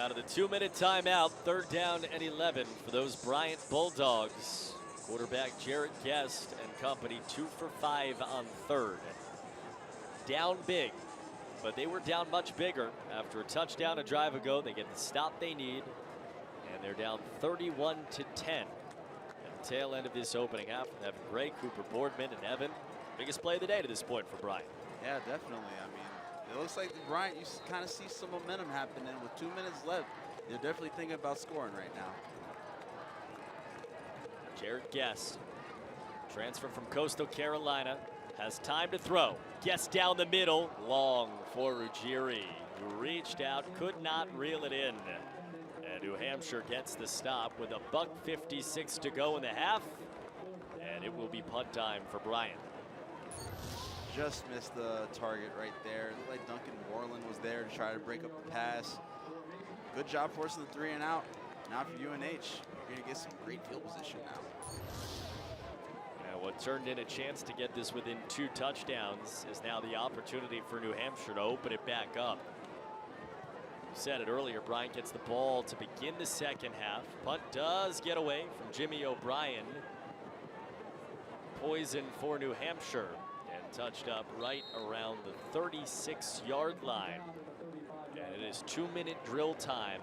Speaker 2: Out of the 2-minute timeout, 3rd down and 11 for those Bryant Bulldogs. Quarterback Jarrett Guest and company 2 for 5 on 3rd. Down big, but they were down much bigger. After a touchdown a drive ago, they get the stop they need, and they're down 31-10 at the tail end of this opening half. Evan Gray, Cooper Boardman, and Evan. Biggest play of the day to this point for Bryant.
Speaker 1: Yeah, definitely. I mean, it looks like the Bryant, you kind of see some momentum happening with 2 minutes left. They're definitely thinking about scoring right now.
Speaker 2: Jarrett Guest, transfer from Coastal Carolina, has time to throw. Guest down the middle, long for Ruggieri, who reached out, could not reel it in. And New Hampshire gets the stop with $1:56 to go in the half, and it will be punt time for Bryant.
Speaker 1: Just missed the target right there. It looked like Duncan Moreland was there to try to break up the pass. Good job forcing the 3 and out. Now for UNH, you're going to get some great field position now.
Speaker 2: And what turned in a chance to get this within 2 touchdowns is now the opportunity for New Hampshire to open it back up. You said it earlier, Bryant gets the ball to begin the second half. Punt does get away from Jimmy O'Brien. Poison for New Hampshire, and touched up right around the 36-yard line. And it is 2-minute drill time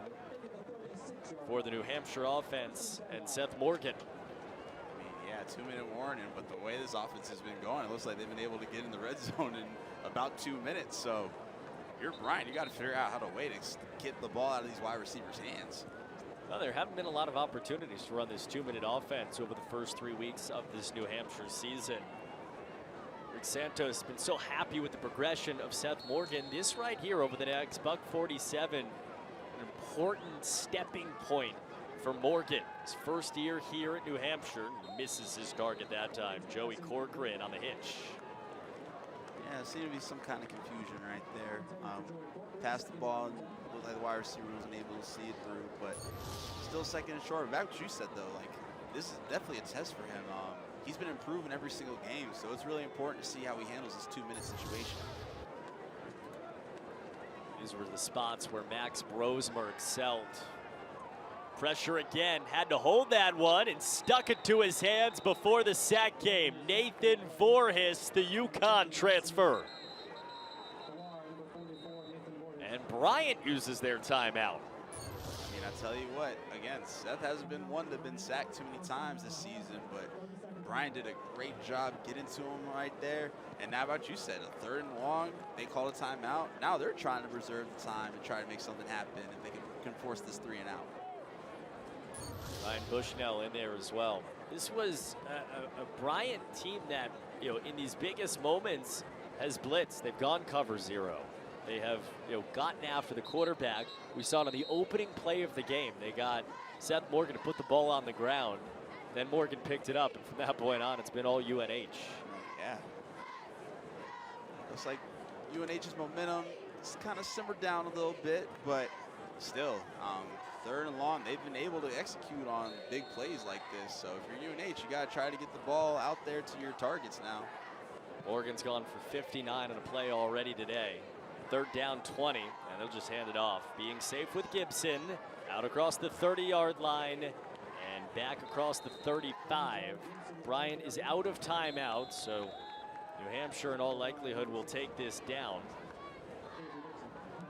Speaker 2: for the New Hampshire offense and Seth Morgan.
Speaker 1: I mean, yeah, 2-minute warning, but the way this offense has been going, it looks like they've been able to get in the red zone in about 2 minutes. So you're Bryant, you got to figure out how to wait to get the ball out of these wide receivers' hands.
Speaker 2: Well, there haven't been a lot of opportunities to run this 2-minute offense over the first 3 weeks of this New Hampshire season. Rick Santos has been so happy with the progression of Seth Morgan. This right here over the next $1:47, an important stepping point for Morgan. His first year here at New Hampshire. He misses his target that time. Joey Corcoran on the hitch.
Speaker 1: Yeah, there seemed to be some kind of confusion right there. Passed the ball and looked like the wide receiver wasn't able to see it through, but still second and short. Back what you said though, like this is definitely a test for him. He's been improving every single game, so it's really important to see how he handles this 2-minute situation.
Speaker 2: These were the spots where Max Brosmer excelled. Pressure again, had to hold that one and stuck it to his hands before the sack came. Nathan Voorhis, the UConn transfer. And Bryant uses their timeout.
Speaker 1: I mean, I tell you what, again, Seth hasn't been one that's been sacked too many times this season, but Bryant did a great job getting to him right there. And now about you said, a 3rd and long, they call a timeout. Now they're trying to preserve the time and try to make something happen if they can force this 3 and out.
Speaker 2: Ryan Bushnell in there as well. This was a Bryant team that, you know, in these biggest moments has blitzed. They've gone cover 0. They have, you know, gotten after the quarterback. We saw it on the opening play of the game. They got Seth Morgan to put the ball on the ground. Then Morgan picked it up, and from that point on, it's been all UNH.
Speaker 1: Yeah. Looks like UNH's momentum has kind of simmered down a little bit, but still, 3rd and long, they've been able to execute on big plays like this. So if you're UNH, you got to try to get the ball out there to your targets now.
Speaker 2: Morgan's gone for 59 on a play already today. 3rd down 20, and they'll just hand it off. Being safe with Gibson, out across the 30-yard line and back across the 35. Bryant is out of timeout, so New Hampshire in all likelihood will take this down.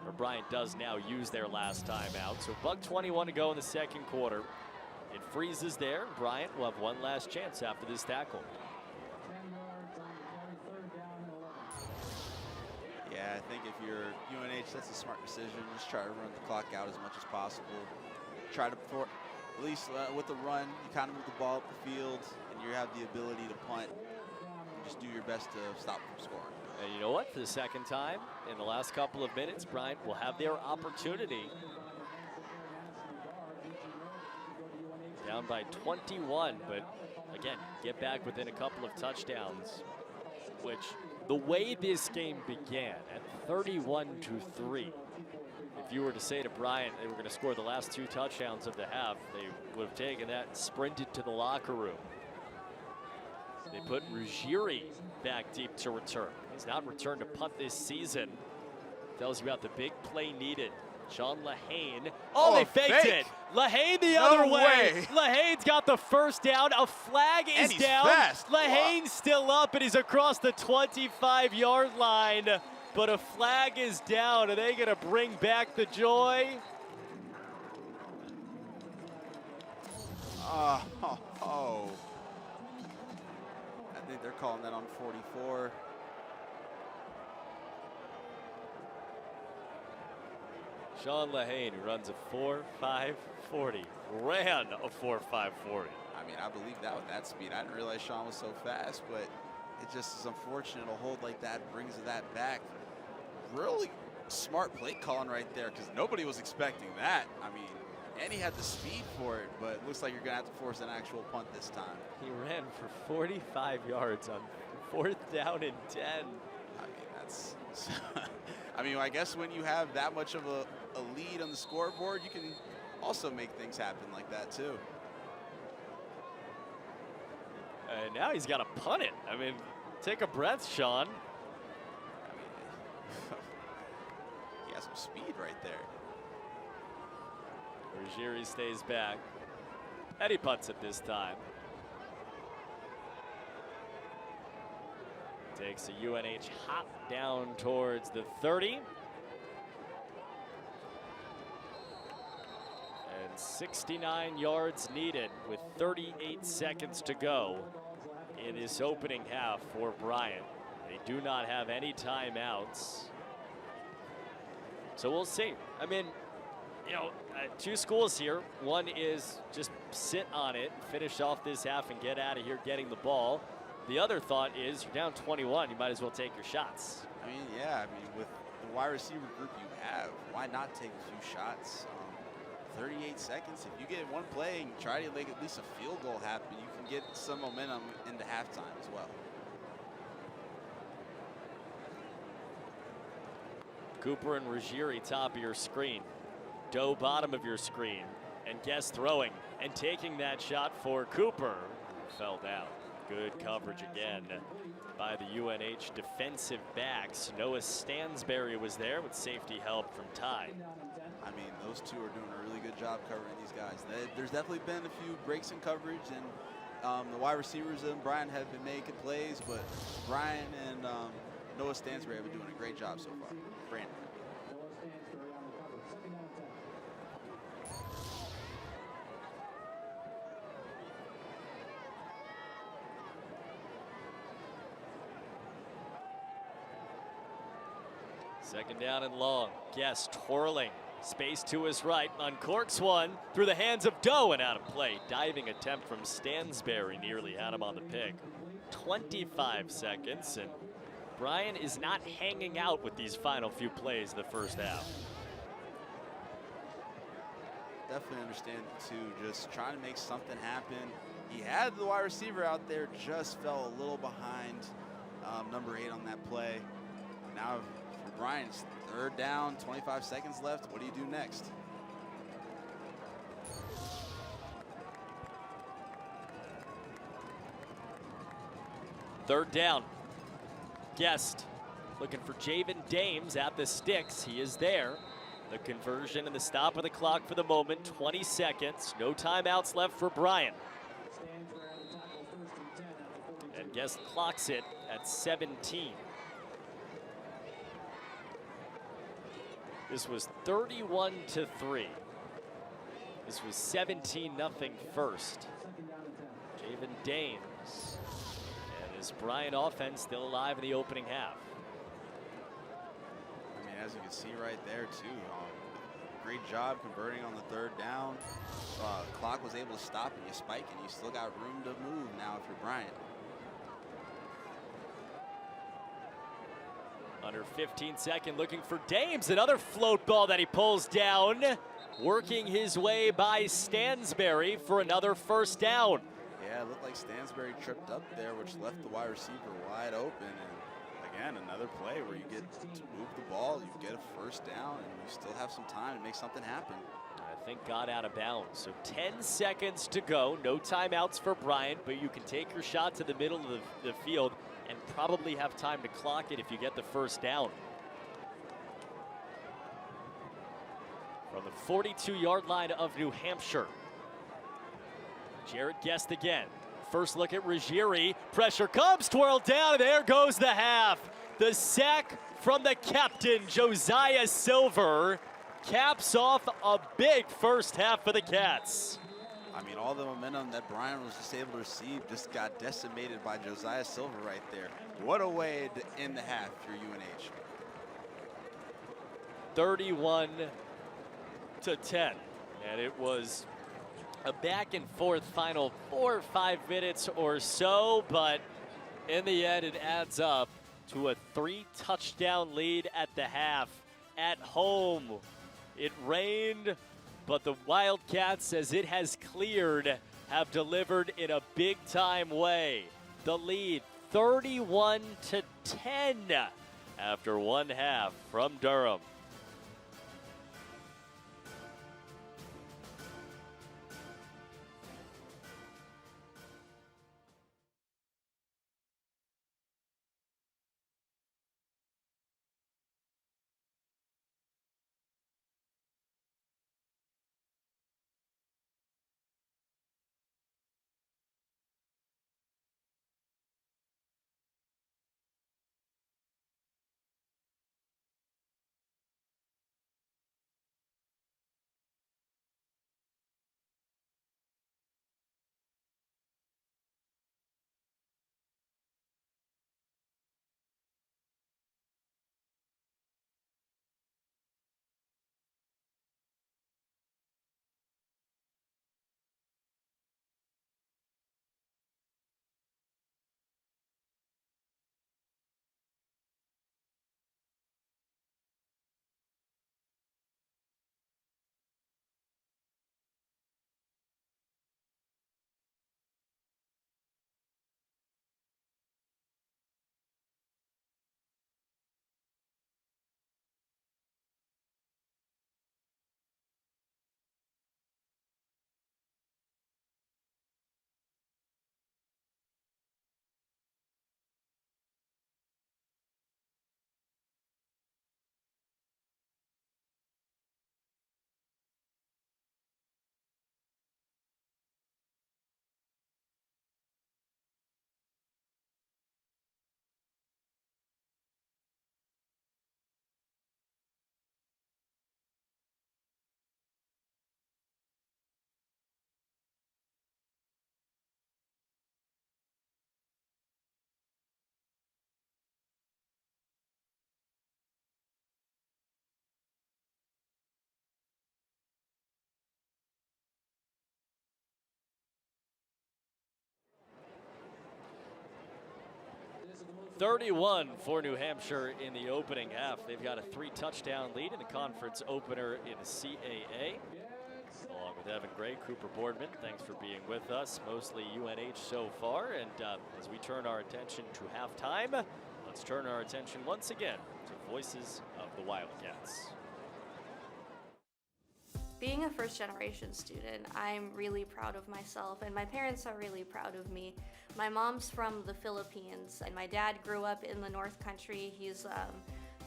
Speaker 2: Or Bryant does now use their last timeout. So $1:21 to go in the second quarter. It freezes there. Bryant will have one last chance after this tackle.
Speaker 1: Yeah, I think if you're UNH, that's a smart decision. Just try to run the clock out as much as possible. Try to, at least with the run, you kind of move the ball up the field, and you have the ability to punt. Just do your best to stop from scoring.
Speaker 2: And you know what? For the second time in the last couple of minutes, Bryant will have their opportunity. Down by 21, but again, get back within a couple of touchdowns, which the way this game began at 31-3, if you were to say to Bryant they were going to score the last 2 touchdowns of the half, they would have taken that and sprinted to the locker room. They put Ruggieri back deep to return. He's not returned to punt this season. Tells you about the big play needed Sean Lehane. Oh, they faked
Speaker 1: fake.
Speaker 2: it. Lehane the
Speaker 1: No
Speaker 2: other way.
Speaker 1: way.
Speaker 2: Lahane's got the first down. A flag is
Speaker 1: And he's
Speaker 2: down.
Speaker 1: fast.
Speaker 2: Lahane's still up, and he's across the 25-yard line. But a flag is down. Are they going to bring back the joy?
Speaker 1: Oh. I think they're calling that on 44.
Speaker 2: Sean Lehane, who runs a 4.540, ran a 4.540.
Speaker 1: I mean, I believe that with that speed. I didn't realize Sean was so fast, but it just is unfortunate a hold like that brings that back. Really smart play calling right there, because nobody was expecting that. I mean, and he had the speed for it, but it looks like you're going to have to force an actual punt this time.
Speaker 2: He ran for 45 yards on 4th down and 10.
Speaker 1: I mean, that's... I mean, I guess when you have that much of a lead on the scoreboard, you can also make things happen like that, too.
Speaker 2: And now he's got to punt it. I mean, take a breath, Sean.
Speaker 1: I mean, he has some speed right there.
Speaker 2: Ruggieri stays back. And he punts it this time. Takes a UNH hop down towards the 30. And 69 yards needed with 38 seconds to go in this opening half for Bryant. They do not have any timeouts. So we'll see. I mean, you know, two schools here. One is just sit on it, finish off this half and get out of here getting the ball. The other thought is you're down 21, you might as well take your shots.
Speaker 1: I mean, yeah, I mean, with the wide receiver group you have, why not take a few shots? 38 seconds, if you get one play and try to make at least a field goal happen, you can get some momentum into halftime as well.
Speaker 2: Cooper and Ruggieri top of your screen. Doe bottom of your screen. And Guest throwing and taking that shot for Cooper. Fell down. Good coverage again by the UNH defensive backs. Noah Stansberry was there with safety help from Ty.
Speaker 1: I mean, those two are doing a really good job covering these guys. There's definitely been a few breaks in coverage, and the wide receivers and Bryant have been making plays, but Bryant and Noah Stansberry have been doing a great job so far. Brandon.
Speaker 2: Second down and long. Guest twirling. Space to his right. Uncorks one through the hands of Doe and out of play. Diving attempt from Stansberry nearly had him on the pick. 25 seconds, and Bryant is not hanging out with these final few plays of the first half.
Speaker 1: Definitely understand, too, just trying to make something happen. He had the wide receiver out there, just fell a little behind number 8 on that play. Now, for Bryant's third down, 25 seconds left. What do you do next?
Speaker 2: Third down. Guest looking for Javen Dames at the sticks. He is there. The conversion and the stop of the clock for the moment. 20 seconds. No timeouts left for Bryant. And Guest clocks it at 17. This was 31-3. This was 17-0 first. Javen Dames. And his Bryant offense still alive in the opening half.
Speaker 1: I mean, as you can see right there, too, great job converting on the third down. The clock was able to stop and you spike, and you still got room to move now if you're Bryant.
Speaker 2: Under 15-second, looking for Dames. Another float ball that he pulls down. Working his way by Stansberry for another first down.
Speaker 1: Yeah, it looked like Stansberry tripped up there, which left the wide receiver wide open. And again, another play where you get to move the ball, you get a first down, and you still have some time to make something happen.
Speaker 2: I think got out of bounds. So 10 seconds to go. No timeouts for Bryant, but you can take your shot to the middle of the field and probably have time to clock it if you get the first down. from the 42-yard line of New Hampshire. Jarrett Guest again. First look at Ruggieri. Pressure comes, twirled down, and there goes the half. The sack from the captain, Josiah Silver, caps off a big first half for the Cats.
Speaker 1: I mean, all the momentum that Bryant was just able to receive just got decimated by Josiah Silver right there. What a way to end the half for UNH.
Speaker 2: 31-10, and it was a back and forth final 4 or 5 minutes or so, but in the end it adds up to a 3-touchdown lead at the half. At home, it rained, but the Wildcats, as it has cleared, have delivered in a big-time way. The lead, 31-10 after one half from Durham. $31 for New Hampshire in the opening half. They've got a 3-touchdown lead in the conference opener in the CAA. Along with Evan Gray, Cooper Boardman, thanks for being with us. Mostly UNH so far. And as we turn our attention to halftime, let's turn our attention once again to Voices of the Wildcats.
Speaker 6: Being a first-generation student, I'm really proud of myself, and my parents are really proud of me. My mom's from the Philippines, and my dad grew up in the North Country. He's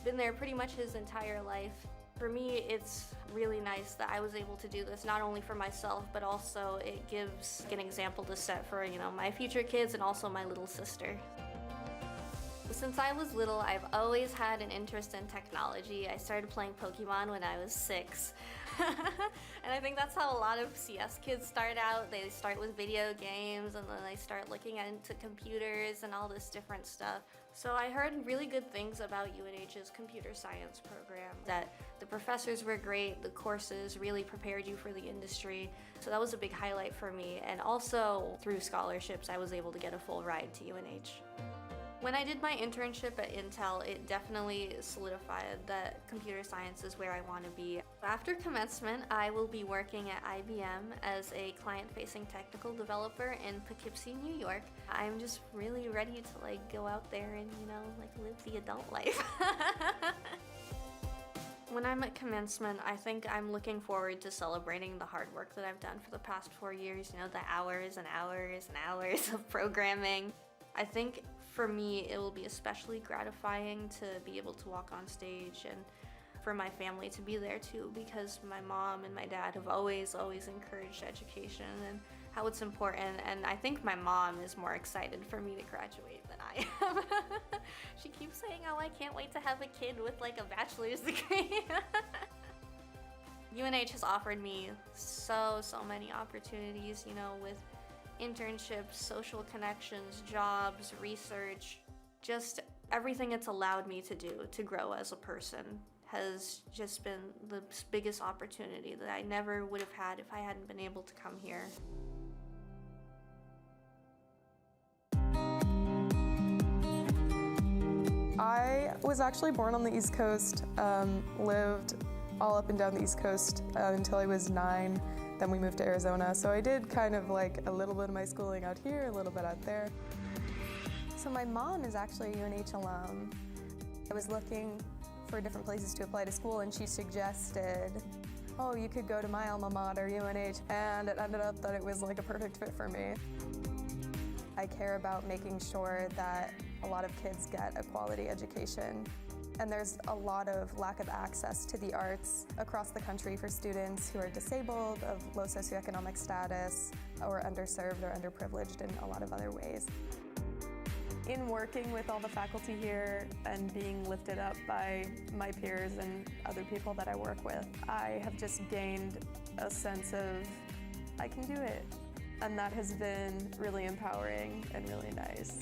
Speaker 6: been there pretty much his entire life. For me, it's really nice that I was able to do this, not only for myself, but also it gives an example to set for, my future kids and also my little sister. Since I was little, I've always had an interest in technology. I started playing Pokemon when I was 6. And I think that's how a lot of CS kids start out. They start with video games and then they start looking into computers and all this different stuff. So I heard really good things about UNH's computer science program, that the professors were great, the courses really prepared you for the industry. So that was a big highlight for me. And also through scholarships, I was able to get a full ride to UNH. When I did my internship at Intel, it definitely solidified that computer science is where I want to be. After commencement, I will be working at IBM as a client-facing technical developer in Poughkeepsie, New York. I'm just really ready to go out there and, live the adult life. When I'm at commencement, I think I'm looking forward to celebrating the hard work that I've done for the past 4 years, the hours and hours and hours of programming. I think for me, it will be especially gratifying to be able to walk on stage and for my family to be there too, because my mom and my dad have always encouraged education and how it's important, and I think my mom is more excited for me to graduate than I am. She keeps saying, oh, I can't wait to have a kid with like a bachelor's degree. UNH has offered me so many opportunities, you know, with internships, social connections, jobs, research, just everything it's allowed me to do to grow as a person has just been the biggest opportunity that I never would have had if I hadn't been able to come here.
Speaker 7: I was actually born on the East Coast, lived all up and down the East Coast until I was 9. Then we moved to Arizona. So I did kind of like a little bit of my schooling out here, a little bit out there. So my mom is actually a UNH alum. I was looking for different places to apply to school, and she suggested, oh, you could go to my alma mater, UNH, and it ended up that it was like a perfect fit for me. I care about making sure that a lot of kids get a quality education. And there's a lot of lack of access to the arts across the country for students who are disabled, of low socioeconomic status, or underserved or underprivileged in a lot of other ways. In working with all the faculty here and being lifted up by my peers and other people that I work with, I have just gained a sense of, I can do it. And that has been really empowering and really nice.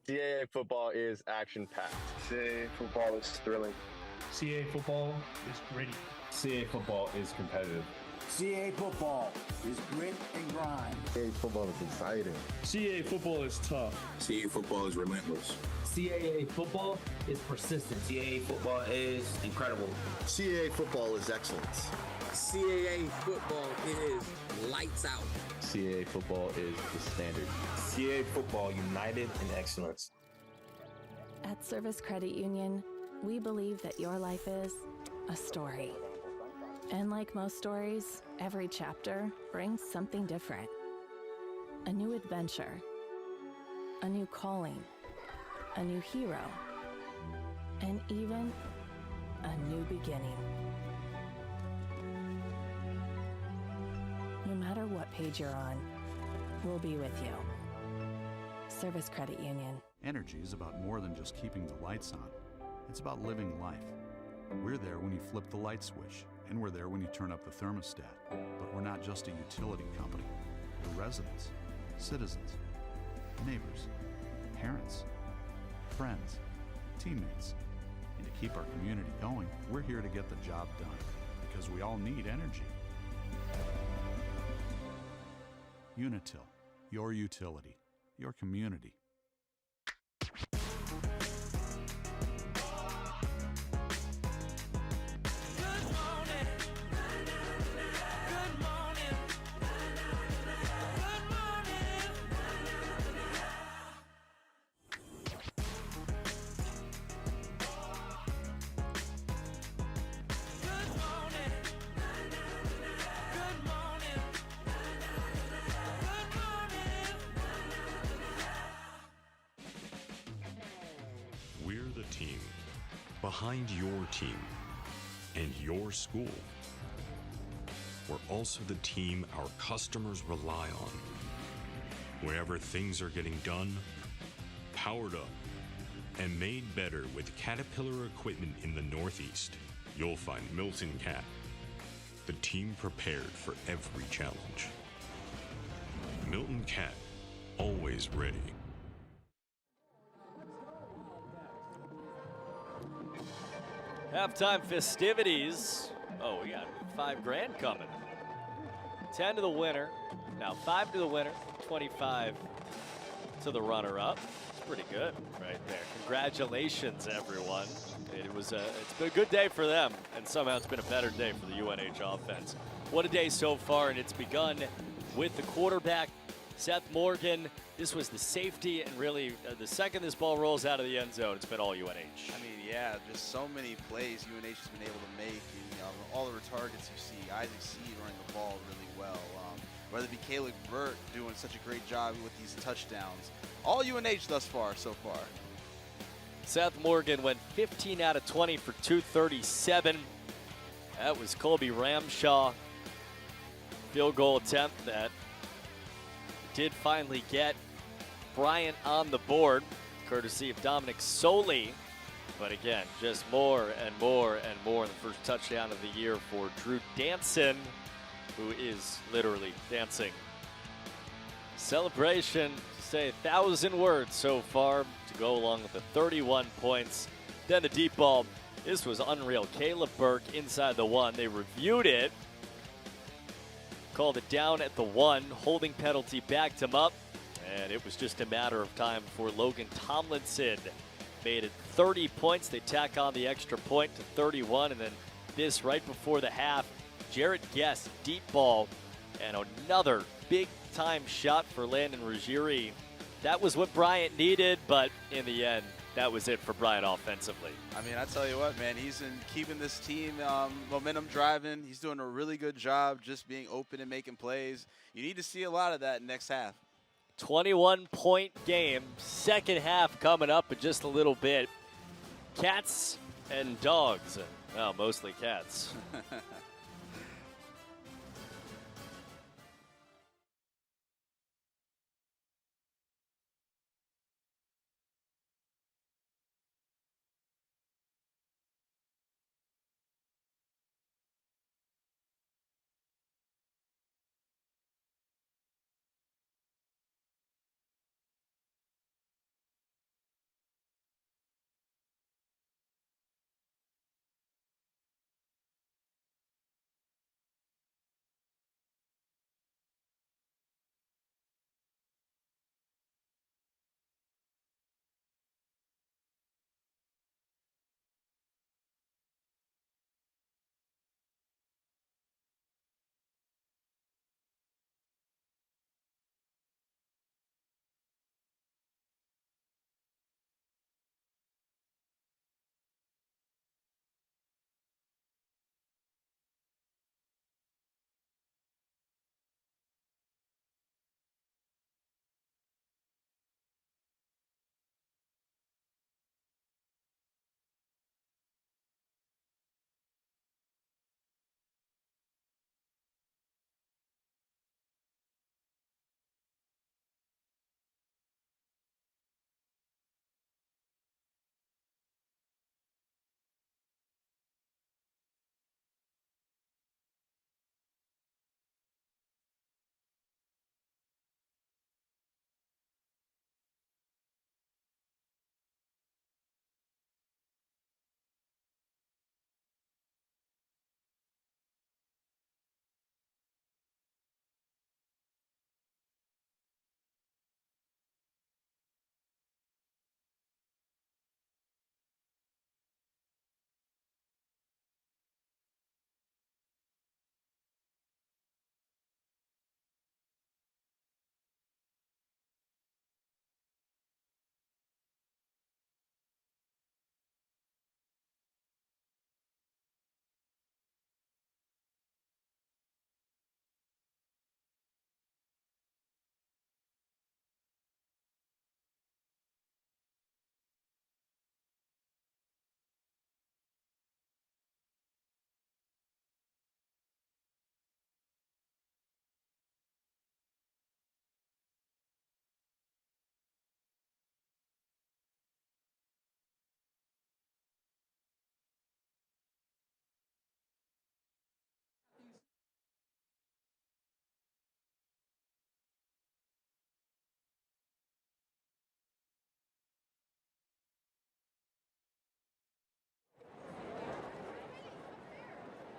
Speaker 8: CAA football is action-packed.
Speaker 9: CAA football is thrilling.
Speaker 10: CAA football is gritty.
Speaker 11: CAA football is competitive.
Speaker 12: CAA football is grit and grind.
Speaker 9: CAA football is exciting.
Speaker 10: CAA football is tough.
Speaker 13: CAA football is relentless.
Speaker 14: CAA football is persistent. CAA football is incredible.
Speaker 9: CAA football is excellence.
Speaker 15: CAA football is lights out.
Speaker 11: CAA football is the standard.
Speaker 16: CAA football united in excellence.
Speaker 3: At Service Credit Union, we believe that your life is a story. And like most stories, every chapter brings something different. A new adventure, a new calling, a new hero, and even a new beginning. No matter what page you're on, we'll be with you. Service Credit Union.
Speaker 5: Energy is about more than just keeping the lights on. It's about living life. We're there when you flip the light switch, and we're there when you turn up the thermostat. But we're not just a utility company. We're residents, citizens, neighbors, parents, friends, teammates. And to keep our community going, we're here to get the job done, because we all need energy. Unitil, your utility, your community.
Speaker 4: We're the team behind your team and your school. We're also the team our customers rely on. Wherever things are getting done, powered up, and made better with Caterpillar equipment in the Northeast, you'll find Milton Cat, the team prepared for every challenge. Milton Cat, always ready.
Speaker 2: Halftime festivities. Oh, we got $5,000 coming. 10 to the winner. Now 5 to the winner, 25 to the runner-up. It's pretty good right there. Congratulations, everyone. It's been a good day for them, and somehow it's been a better day for the UNH offense. What a day so far, and it's begun with the quarterback, Seth Morgan. This was the safety, and really the second this ball rolls out of the end zone, it's been all UNH.
Speaker 1: I mean, yeah, just so many plays UNH has been able to make. You know, all the targets you see, Isaac Seed running the ball really well. Whether it be Caleb Burt doing such a great job with these touchdowns, all UNH thus far, so far.
Speaker 2: Seth Morgan went 15 out of 20 for 237. That was Colby Ramshaw. Field goal attempt that did finally get Bryant on the board, courtesy of Dominic Soley. But again, just more and more and more in the first touchdown of the year for Drew Danson, who is literally dancing. Celebration, to say 1,000 words so far, to go along with the 31 points. Then the deep ball. This was unreal. Caleb Burke inside the 1. They reviewed it. Called it down at the 1. Holding penalty backed him up. And it was just a matter of time before Logan Tomlinson made it 30 points. They tack on the extra point to 31. And then this right before the half, Jarrett Guest, deep ball, and another big-time shot for Landon Ruggieri. That was what Bryant needed, but in the end, that was it for Bryant offensively.
Speaker 1: I mean, I tell you what, man, he's in keeping this team momentum driving. He's doing a really good job just being open and making plays. You need to see a lot of that next half.
Speaker 2: 21-point game. Second half coming up in just a little bit. Cats and dogs. Well, mostly cats.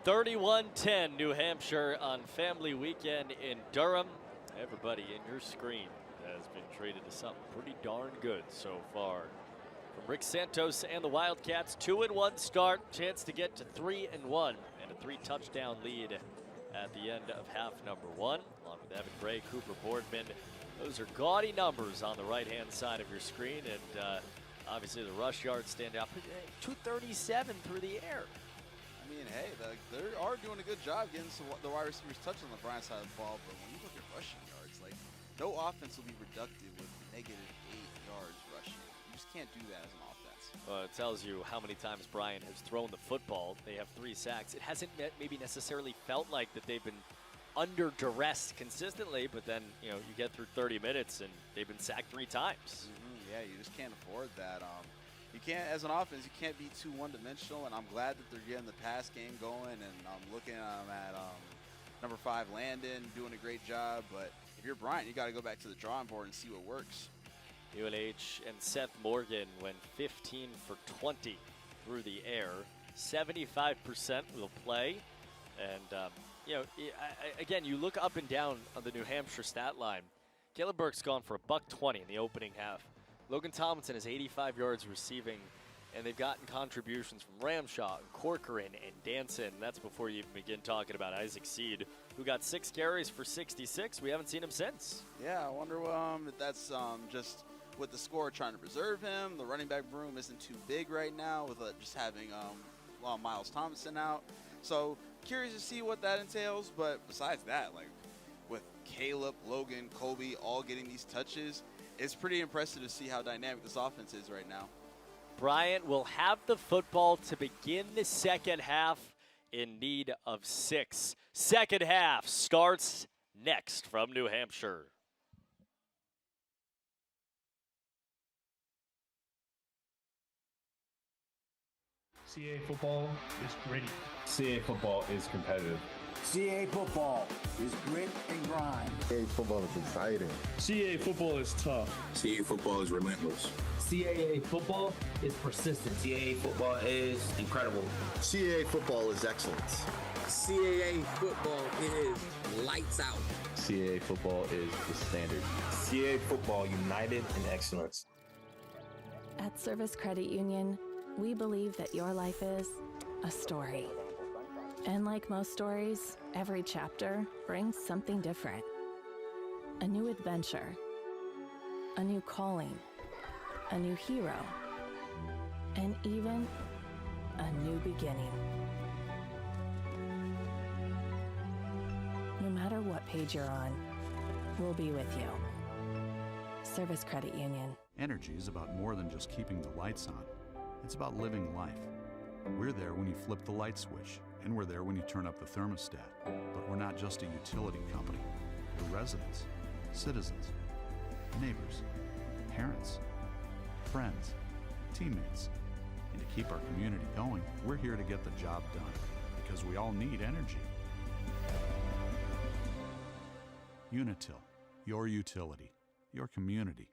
Speaker 2: (31-10) New Hampshire on family weekend in Durham. Everybody in your screen has been treated to something pretty darn good so far. From Rick Santos and the Wildcats, 2-1 start, chance to get to 3-1, and a 3-touchdown lead at the end of half number 1. Along with Evan Gray, Cooper Boardman. Those are gaudy numbers on the right-hand side of your screen, and obviously the rush yards stand out. 237 through the air.
Speaker 1: I mean, mean, hey, they are doing a good job getting the wide receivers touched on the Bryant side of the ball, but when you look at rushing yards, like, no offense will be reductive with -8 yards rushing. You just can't do that as an offense.
Speaker 2: Well, it tells you how many times Bryant has thrown the football. They have 3 sacks. It hasn't maybe necessarily felt like that they've been under duress consistently, but then, you know, you get through 30 minutes and they've been sacked 3 times.
Speaker 1: Yeah, you just can't afford that. You can't, as an offense, you can't be too one-dimensional, and I'm glad that they're getting the pass game going, and I'm looking at number 5, Landon, doing a great job, but if you're Bryant, you got to go back to the drawing board and see what works.
Speaker 2: UNH and Seth Morgan went 15 for 20 through the air. 75% will play. And, you know, again, you look up and down on the New Hampshire stat line. Caleb Burke's gone for $120 in the opening half. Logan Tomlinson has 85 yards receiving, and they've gotten contributions from Ramshaw, Corcoran, and Danson. That's before you even begin talking about Isaac Seed, who got 6 carries for 66. We haven't seen him since.
Speaker 1: Yeah, I wonder if that's just with the score trying to preserve him. The running back room isn't too big right now with just having Miles Thompson out. So curious to see what that entails. But besides that, like with Caleb, Logan, Colby all getting these touches, it's pretty impressive to see how dynamic this offense is right now.
Speaker 2: Bryant will have the football to begin the second half in need of 6. Second half starts next from New Hampshire.
Speaker 10: CAA football is gritty.
Speaker 11: CAA football is competitive.
Speaker 12: CAA football is grit and grind.
Speaker 9: CAA football is exciting.
Speaker 10: CAA football is tough.
Speaker 13: CAA football is relentless.
Speaker 14: CAA football is persistent. CAA football is incredible.
Speaker 9: CAA football is excellence.
Speaker 15: CAA football is lights out.
Speaker 11: CAA football is the standard.
Speaker 16: CAA football united in excellence.
Speaker 3: At Service Credit Union, we believe that your life is a story. And like most stories, every chapter brings something different. A new adventure, a new calling, a new hero, and even a new beginning. No matter what page you're on, we'll be with you. Service Credit Union.
Speaker 5: Energy is about more than just keeping the lights on. It's about living life. We're there when you flip the light switch, and we're there when you turn up the thermostat. But we're not just a utility company. We're residents, citizens, neighbors, parents, friends, teammates. And to keep our community going, we're here to get the job done, because we all need energy. Unitil, your utility, your community.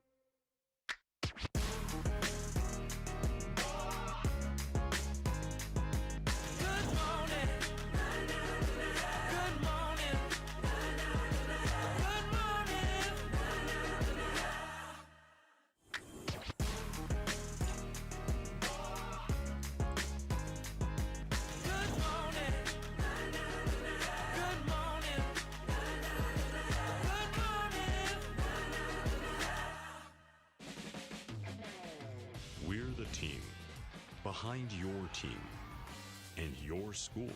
Speaker 4: We're the team behind your team and your school.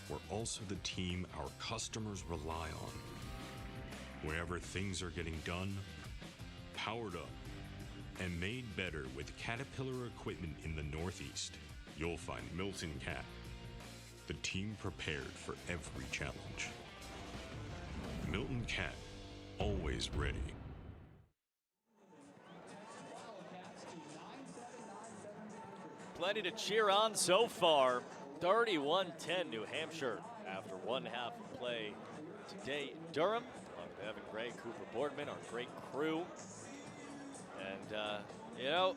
Speaker 4: We're also the team our customers rely on. Wherever things are getting done, powered up, and made better with Caterpillar equipment in the Northeast, you'll find Milton Cat, the team prepared for every challenge. Milton Cat, always ready.
Speaker 2: Plenty to cheer on so far. 31-10 New Hampshire after one half of play today in Durham. Along with Evan Gray, Cooper Boardman, our great crew. And, you know,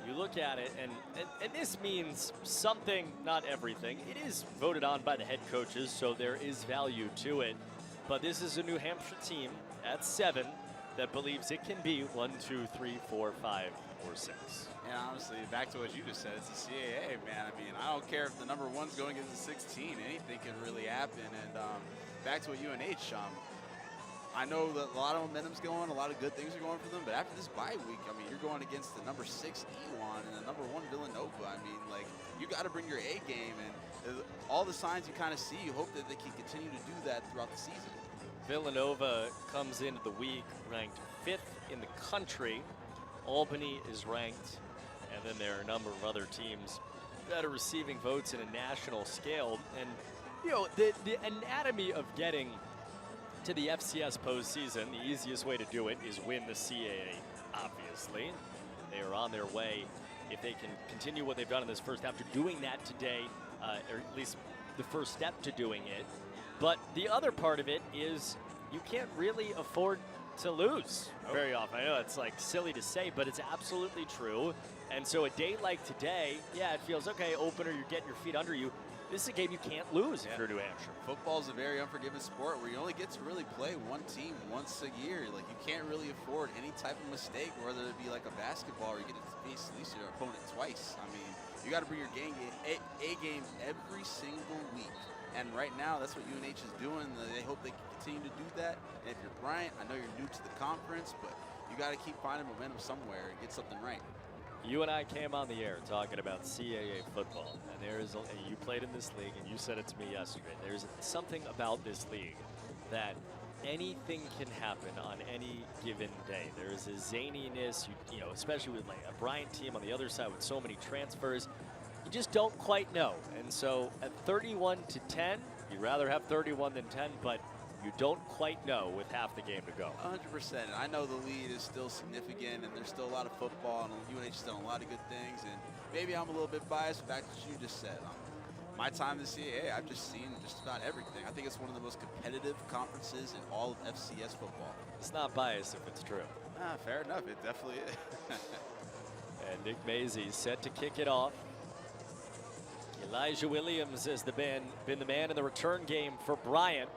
Speaker 2: you look at it, and this means something, not everything. It is voted on by the head coaches, so there is value to it. But this is a New Hampshire team at 7 that believes it can be 1, 2, 3, 4, 5, or 6.
Speaker 1: And honestly, back to what you just said, it's the CAA, man. I mean, I don't care if the number 1's going against the 16. Anything can really happen. And back to what UNH, I know that a lot of momentum's going, a lot of good things are going for them, but after this bye week, I mean, you're going against the number 6 Ewan and the number 1 Villanova. I mean, like, you got to bring your A game, and all the signs you kind of see, you hope that they can continue to do that throughout the season.
Speaker 2: Villanova comes into the week ranked 5th in the country. Albany is ranked, and then there are a number of other teams that are receiving votes in a national scale. And, you know, the anatomy of getting to the FCS postseason, the easiest way to do it is win the CAA, obviously. They are on their way, if they can continue what they've done in this first half, to doing that today, or at least the first step to doing it. But the other part of it is you can't really afford to lose very often. I know it's like silly to say, but it's absolutely true. And so a day like today, yeah, it feels okay, opener, you're getting your feet under you. This is a game you can't lose if you're New Hampshire.
Speaker 1: Football is a very unforgiving sport where you only get to really play one team once a year. Like, you can't really afford any type of mistake, whether it be like a basketball or you get to face at least your opponent twice. I mean, you got to bring your A game every single week. And right now, that's what UNH is doing. They hope they can continue to do that. And if you're Bryant, I know you're new to the conference, but you got to keep finding momentum somewhere and get something right.
Speaker 2: You and I came on the air talking about CAA football, and you played in this league, and you said it to me yesterday. There's something about this league that anything can happen on any given day. there is a zaniness, you know, especially with like a Bryant team on the other side with so many transfers. You just don't quite know. And so at 31-10, you'd rather have 31 than 10, but you don't quite know with half the game to go.
Speaker 1: 100%. I know the lead is still significant, and there's still a lot of football, and UNH has done a lot of good things. And maybe I'm a little bit biased back to what you just said. My time in the CAA, I've just seen just about everything. I think it's one of the most competitive conferences in all of FCS football.
Speaker 2: It's not biased if it's true.
Speaker 1: Fair enough. It definitely is.
Speaker 2: And Nick Mazey set to kick it off. Elijah Williams has been the man in the return game for Bryant.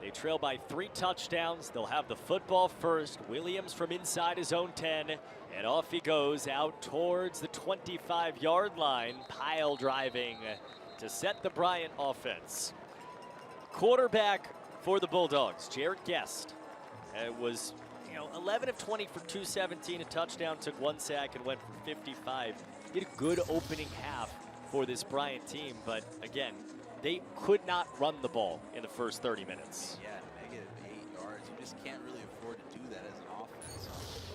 Speaker 2: They trail by 3 touchdowns. They'll have the football first. Williams from inside his own 10, and off he goes out towards the 25-yard line, pile driving to set the Bryant offense. Quarterback for the Bulldogs, Jarrett Guest. It was, 11 of 20 for 217, a touchdown, took 1 sack, and went for 55. He had a good opening half for this Bryant team, but again, they could not run the ball in the first 30 minutes.
Speaker 1: Yeah, -8 yards. You just can't really afford to do that as an offense.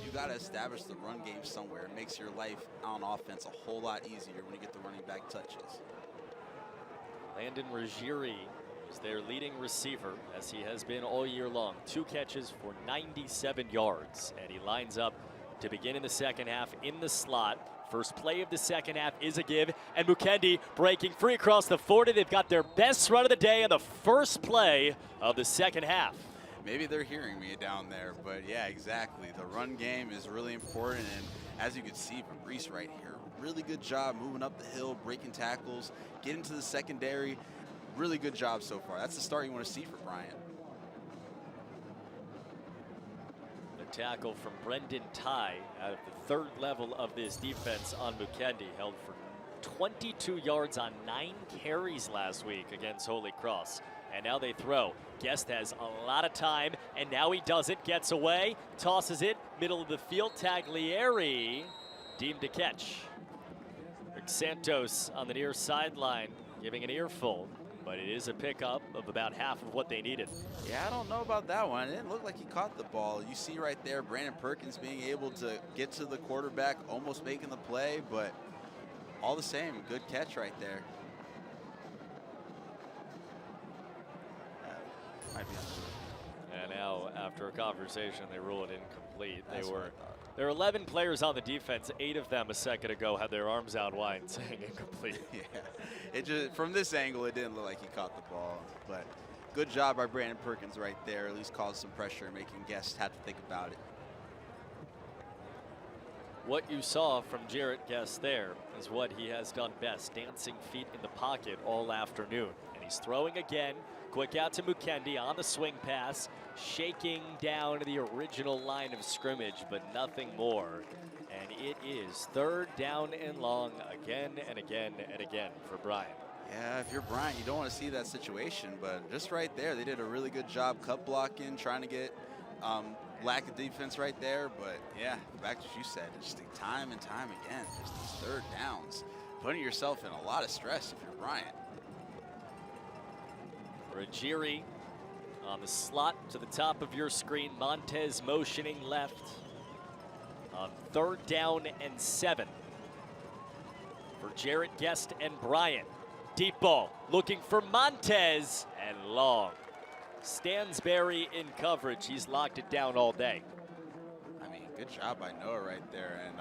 Speaker 1: You got to establish the run game somewhere. It makes your life on offense a whole lot easier when you get the running back touches.
Speaker 2: Landon Ruggieri is their leading receiver, as he has been all year long. 2 catches for 97 yards, and he lines up to begin in the second half in the slot. First play of the second half is a give, and Mukendi breaking free across the 40. They've got their best run of the day on the first play of the second half.
Speaker 1: Maybe they're hearing me down there, but yeah, exactly. The run game is really important, and as you can see from Reese right here, really good job moving up the hill, breaking tackles, getting to the secondary. Really good job so far. That's the start you want to see for Bryant.
Speaker 2: Tackle from Brendan Ty out of the 3rd level of this defense on Mukendi, held for 22 yards on 9 carries last week against Holy Cross. And now they throw. Guest has a lot of time, and now he does it, gets away, tosses it, middle of the field. Taglieri deemed a catch. Rick Santos on the near sideline giving an earful, but it is a pickup of about half of what they needed.
Speaker 1: Yeah, I don't know about that one. It didn't look like he caught the ball. You see right there Brandon Perkins being able to get to the quarterback, almost making the play, but all the same, good catch right there. Might be on.
Speaker 2: And now, after a conversation, they rule it incomplete. There were 11 players on the defense. 8 of them a second ago had their arms out wide saying incomplete.
Speaker 1: Yeah, it just, from this angle, it didn't look like he caught the ball. But good job by Brandon Perkins right there. At least caused some pressure, making Guest have to think about it.
Speaker 2: What you saw from Jarrett Guest there is what he has done best, dancing feet in the pocket all afternoon. And he's throwing again. Quick out to Mukendi on the swing pass, shaking down the original line of scrimmage, but nothing more. And it is 3rd down and long again and again and again for Bryant.
Speaker 1: Yeah, if you're Bryant, you don't want to see that situation, but just right there, they did a really good job cut blocking, trying to get lack of defense right there, but yeah, back to what you said, just time and time again, just these third downs, putting yourself in a lot of stress if you're Bryant.
Speaker 2: Ruggieri on the slot to the top of your screen. Montez motioning left on 3rd down and 7 for Jarrett Guest and Bryant. Deep ball looking for Montez and long. Stansberry in coverage. He's locked it down all day.
Speaker 1: I mean, good job by Noah right there. And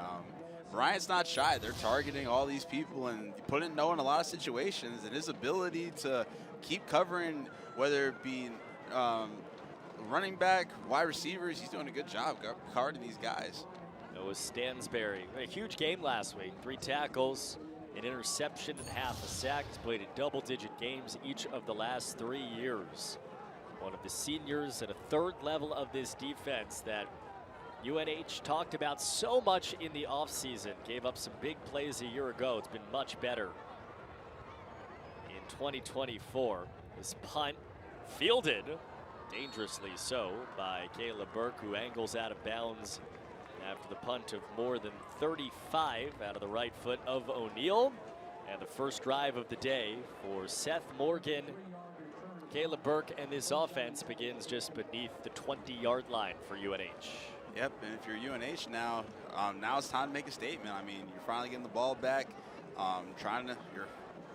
Speaker 1: Bryant's not shy. They're targeting all these people and putting Noah in a lot of situations. And his ability to keep covering, whether it be running back, wide receivers, he's doing a good job guarding these guys.
Speaker 2: Noah Stansberry, a huge game last week. 3 tackles, an interception, and half a sack. He's played in double-digit games each of the last 3 years. One of the seniors at a 3rd level of this defense that UNH talked about so much in the offseason. Gave up some big plays a year ago. It's been much better in 2024. This punt fielded, dangerously so, by Caleb Burke, who angles out of bounds after the punt of more than 35 out of the right foot of O'Neal. And the first drive of the day for Seth Morgan, Caleb Burke, and this offense begins just beneath the 20-yard line for UNH.
Speaker 1: Yep, and if you're UNH now, now it's time to make a statement. I mean, you're finally getting the ball back, you're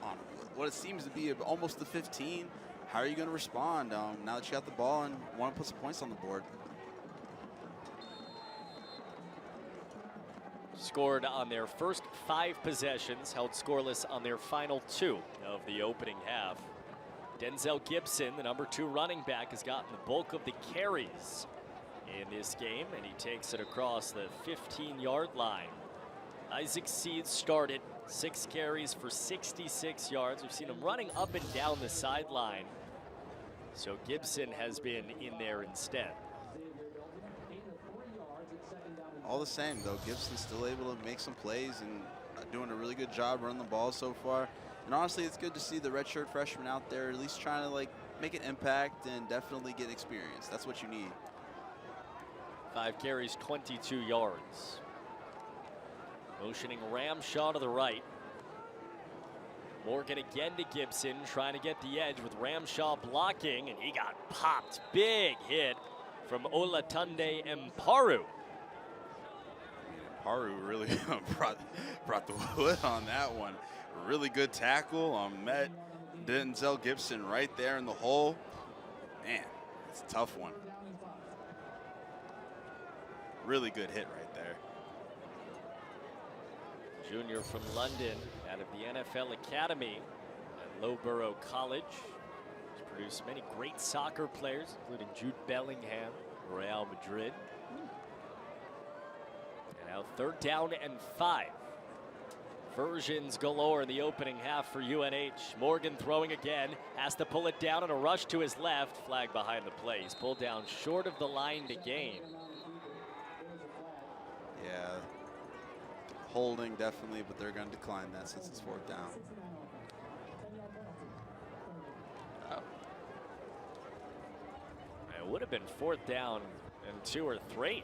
Speaker 1: on what it seems to be almost the 15. How are you going to respond now that you got the ball and want to put some points on the board?
Speaker 2: Scored on their first 5 possessions, held scoreless on their final 2 of the opening half. Denzel Gibson, the number 2 running back, has gotten the bulk of the carries in this game, and he takes it across the 15-yard line. Isaac Seeds started 6 carries for 66 yards. We've seen him running up and down the sideline, so Gibson has been in there instead.
Speaker 1: All the same, though, Gibson's still able to make some plays and doing a really good job running the ball so far. And honestly, it's good to see the redshirt freshman out there at least trying to make an impact and definitely get experience. That's what you need.
Speaker 2: 5 carries, 22 yards. Motioning Ramshaw to the right. Morgan again to Gibson, trying to get the edge with Ramshaw blocking, and he got popped. Big hit from Olatunde Mparu.
Speaker 1: Mparu really brought the wood on that one. Really good tackle. Met Denzel Gibson right there in the hole. Man, it's a tough one. Really good hit right there.
Speaker 2: Junior from London, out of the NFL Academy at Loughborough College. He's produced many great soccer players, including Jude Bellingham, Real Madrid. And now 3rd down and 5. Versions galore in the opening half for UNH. Morgan throwing again, has to pull it down on a rush to his left. Flag behind the play. He's pulled down short of the line to gain.
Speaker 1: Yeah, holding definitely, but they're going to decline that since it's 4th down. Oh.
Speaker 2: It would have been 4th down and 2 or 3.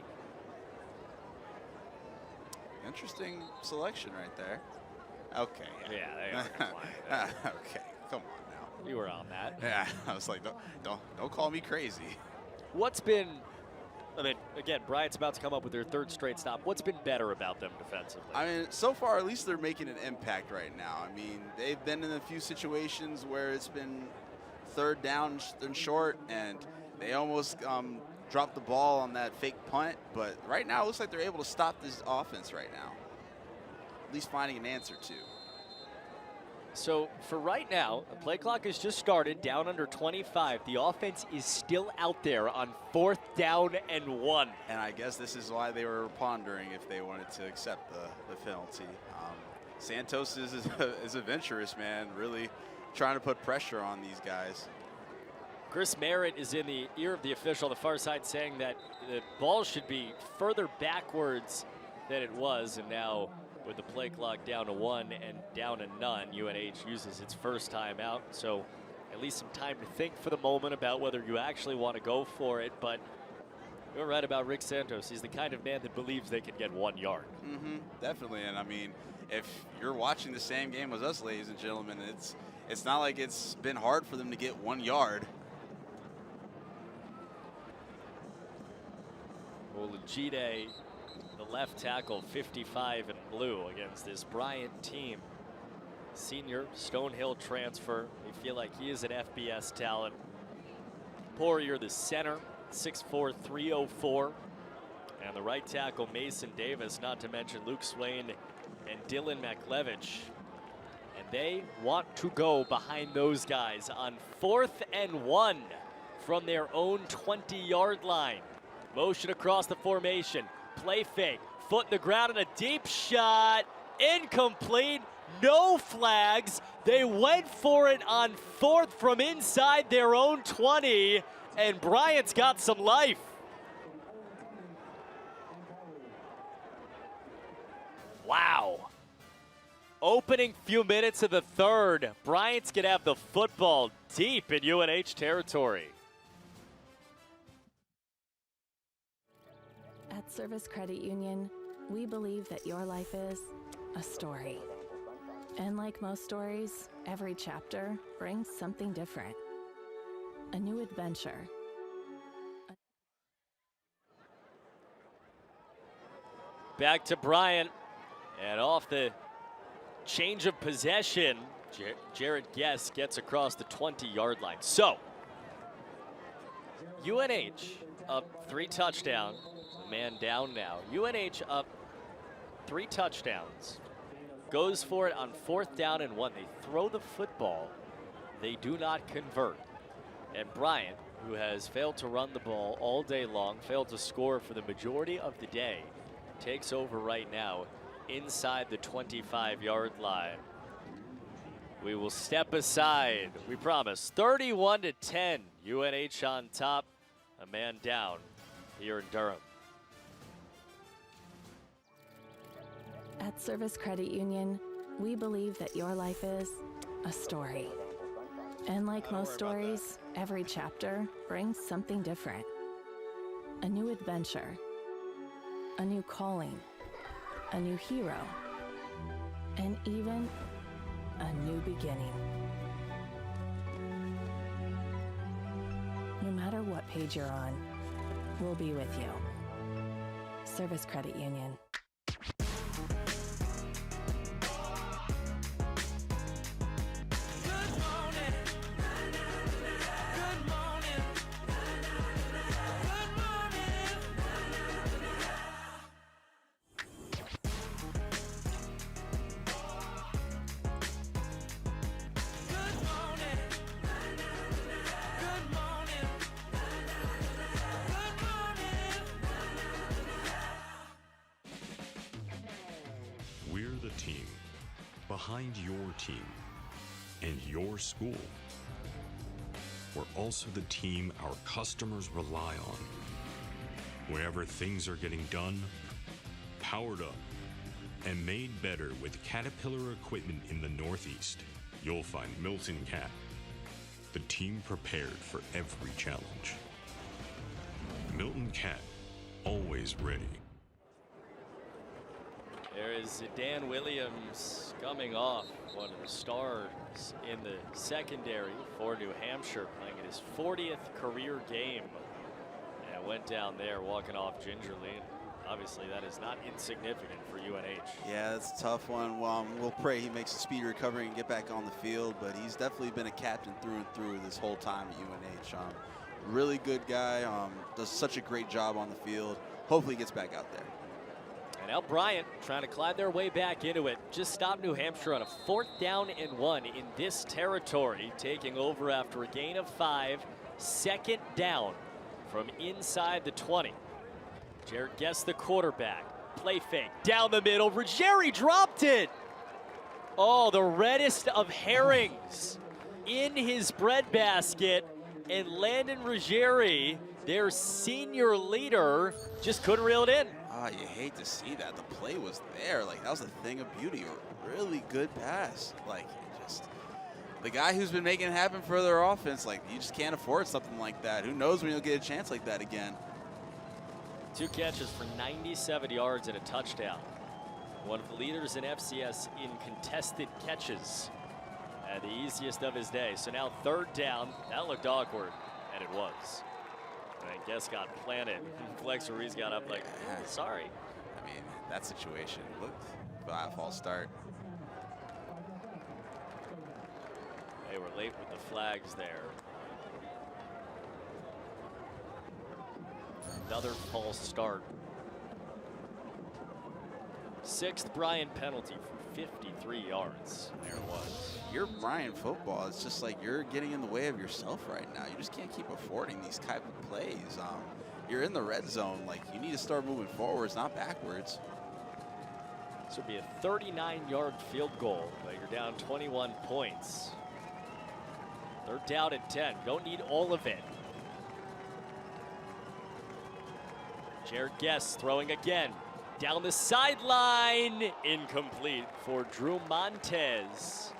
Speaker 1: Interesting selection right there. Okay.
Speaker 2: Yeah, they are declining.
Speaker 1: Okay, come on now.
Speaker 2: You were on that.
Speaker 1: Yeah, I was like, don't call me crazy.
Speaker 2: What's been, I mean, again, Bryant's about to come up with their 3rd straight stop. What's been better about them defensively?
Speaker 1: I mean, so far, at least they're making an impact right now. I mean, they've been in a few situations where it's been 3rd down and short, and they almost dropped the ball on that fake punt. But right now, it looks like they're able to stop this offense right now. At least finding an answer to.
Speaker 2: So for right now, the play clock has just started, down under 25. The offense is still out there on 4th down and 1.
Speaker 1: And I guess this is why they were pondering if they wanted to accept the penalty. Santos is adventurous, man, really trying to put pressure on these guys.
Speaker 2: Chris Merritt is in the ear of the official on the far side saying that the ball should be further backwards than it was, and now with the play clock down to 1 and down to none, UNH uses its first time out. So at least some time to think for the moment about whether you actually want to go for it. But You're right about Rick Santos. He's the kind of man that believes they can get 1 yard.
Speaker 1: Definitely, and I mean, if you're watching the same game as us, ladies and gentlemen, it's not like it's been hard for them to get 1 yard.
Speaker 2: Olajide, the left tackle, 55 in blue against this Bryant team. Senior Stonehill transfer. We feel like he is an FBS talent. Poirier, the center, 6'4", 304. And the right tackle, Mason Davis, not to mention Luke Swain and Dylan McLevich. And they want to go behind those guys on 4th and 1 from their own 20-yard line. Motion across the formation, play fake, foot in the ground and a deep shot, incomplete, no flags. They went for it on 4th from inside their own 20, and Bryant's got some life. Wow. Opening few minutes of the third, Bryant's gonna have the football deep in UNH territory.
Speaker 3: At Service Credit Union, we believe that your life is a story. And like most stories, every chapter brings something different. A new adventure.
Speaker 2: Back to Bryant, and off the change of possession, Jared Guess gets across the 20-yard line. So, UNH up 3 touchdowns. Man down now. UNH up 3 touchdowns. Goes for it on 4th down and 1. They throw the football. They do not convert. And Bryant, who has failed to run the ball all day long, failed to score for the majority of the day, takes over right now inside the 25-yard line. We will step aside, we promise. 31-10, UNH on top. A man down here in Durham.
Speaker 3: At Service Credit Union, we believe that your life is a story. And like most stories, every chapter brings something different. A new adventure, a new calling, a new hero, and even a new beginning. No matter what page you're on, we'll be with you. Service Credit Union.
Speaker 4: We're the team behind your team and your school. We're also the team our customers rely on. Wherever things are getting done, powered up, and made better with Caterpillar equipment in the Northeast, you'll find Milton Cat, the team prepared for every challenge. Milton Cat, always ready.
Speaker 2: There is Dan Williams coming off, one of the stars in the secondary for New Hampshire, playing in his 40th career game. And went down there walking off gingerly. And obviously, that is not insignificant for UNH.
Speaker 1: Yeah, it's a tough one. We'll pray he makes a speedy recovery and get back on the field, but he's definitely been a captain through and through this whole time at UNH. Really good guy, does such a great job on the field. Hopefully he gets back out there.
Speaker 2: And now Bryant trying to climb their way back into it. Just stopped New Hampshire on a 4th down and 1 in this territory, taking over after a gain of 5. 2nd down from inside the 20. Jared Guess, the quarterback. Play fake down the middle. Ruggieri dropped it. Oh, the reddest of herrings in his breadbasket. And Landon Ruggieri, their senior leader, just couldn't reel it in.
Speaker 1: You hate to see that. The play was there. Like, that was a thing of beauty. A really good pass. Like, just the guy who's been making it happen for their offense, like, you just can't afford something like that. Who knows when you'll get a chance like that again.
Speaker 2: 2 catches for 97 yards and a touchdown. One of the leaders in FCS in contested catches. And the easiest of his day. So now 3rd down. That looked awkward, and it was. And Guess got planted. Flex Ruiz got up like, sorry.
Speaker 1: I mean, that situation looked like a false start.
Speaker 2: They were late with the flags there. Another false start. 6th Bryant penalty for 53 yards. There it was.
Speaker 1: You're Bryant football. It's just like you're getting in the way of yourself right now. You just can't keep affording these type of plays. You're in the red zone. Like, you need to start moving forwards, not backwards.
Speaker 2: This would be a 39-yard field goal, but you're down 21 points. 3rd down and 10. Don't need all of it. Jared Guess throwing again. Down the sideline. Incomplete for Drew Montez.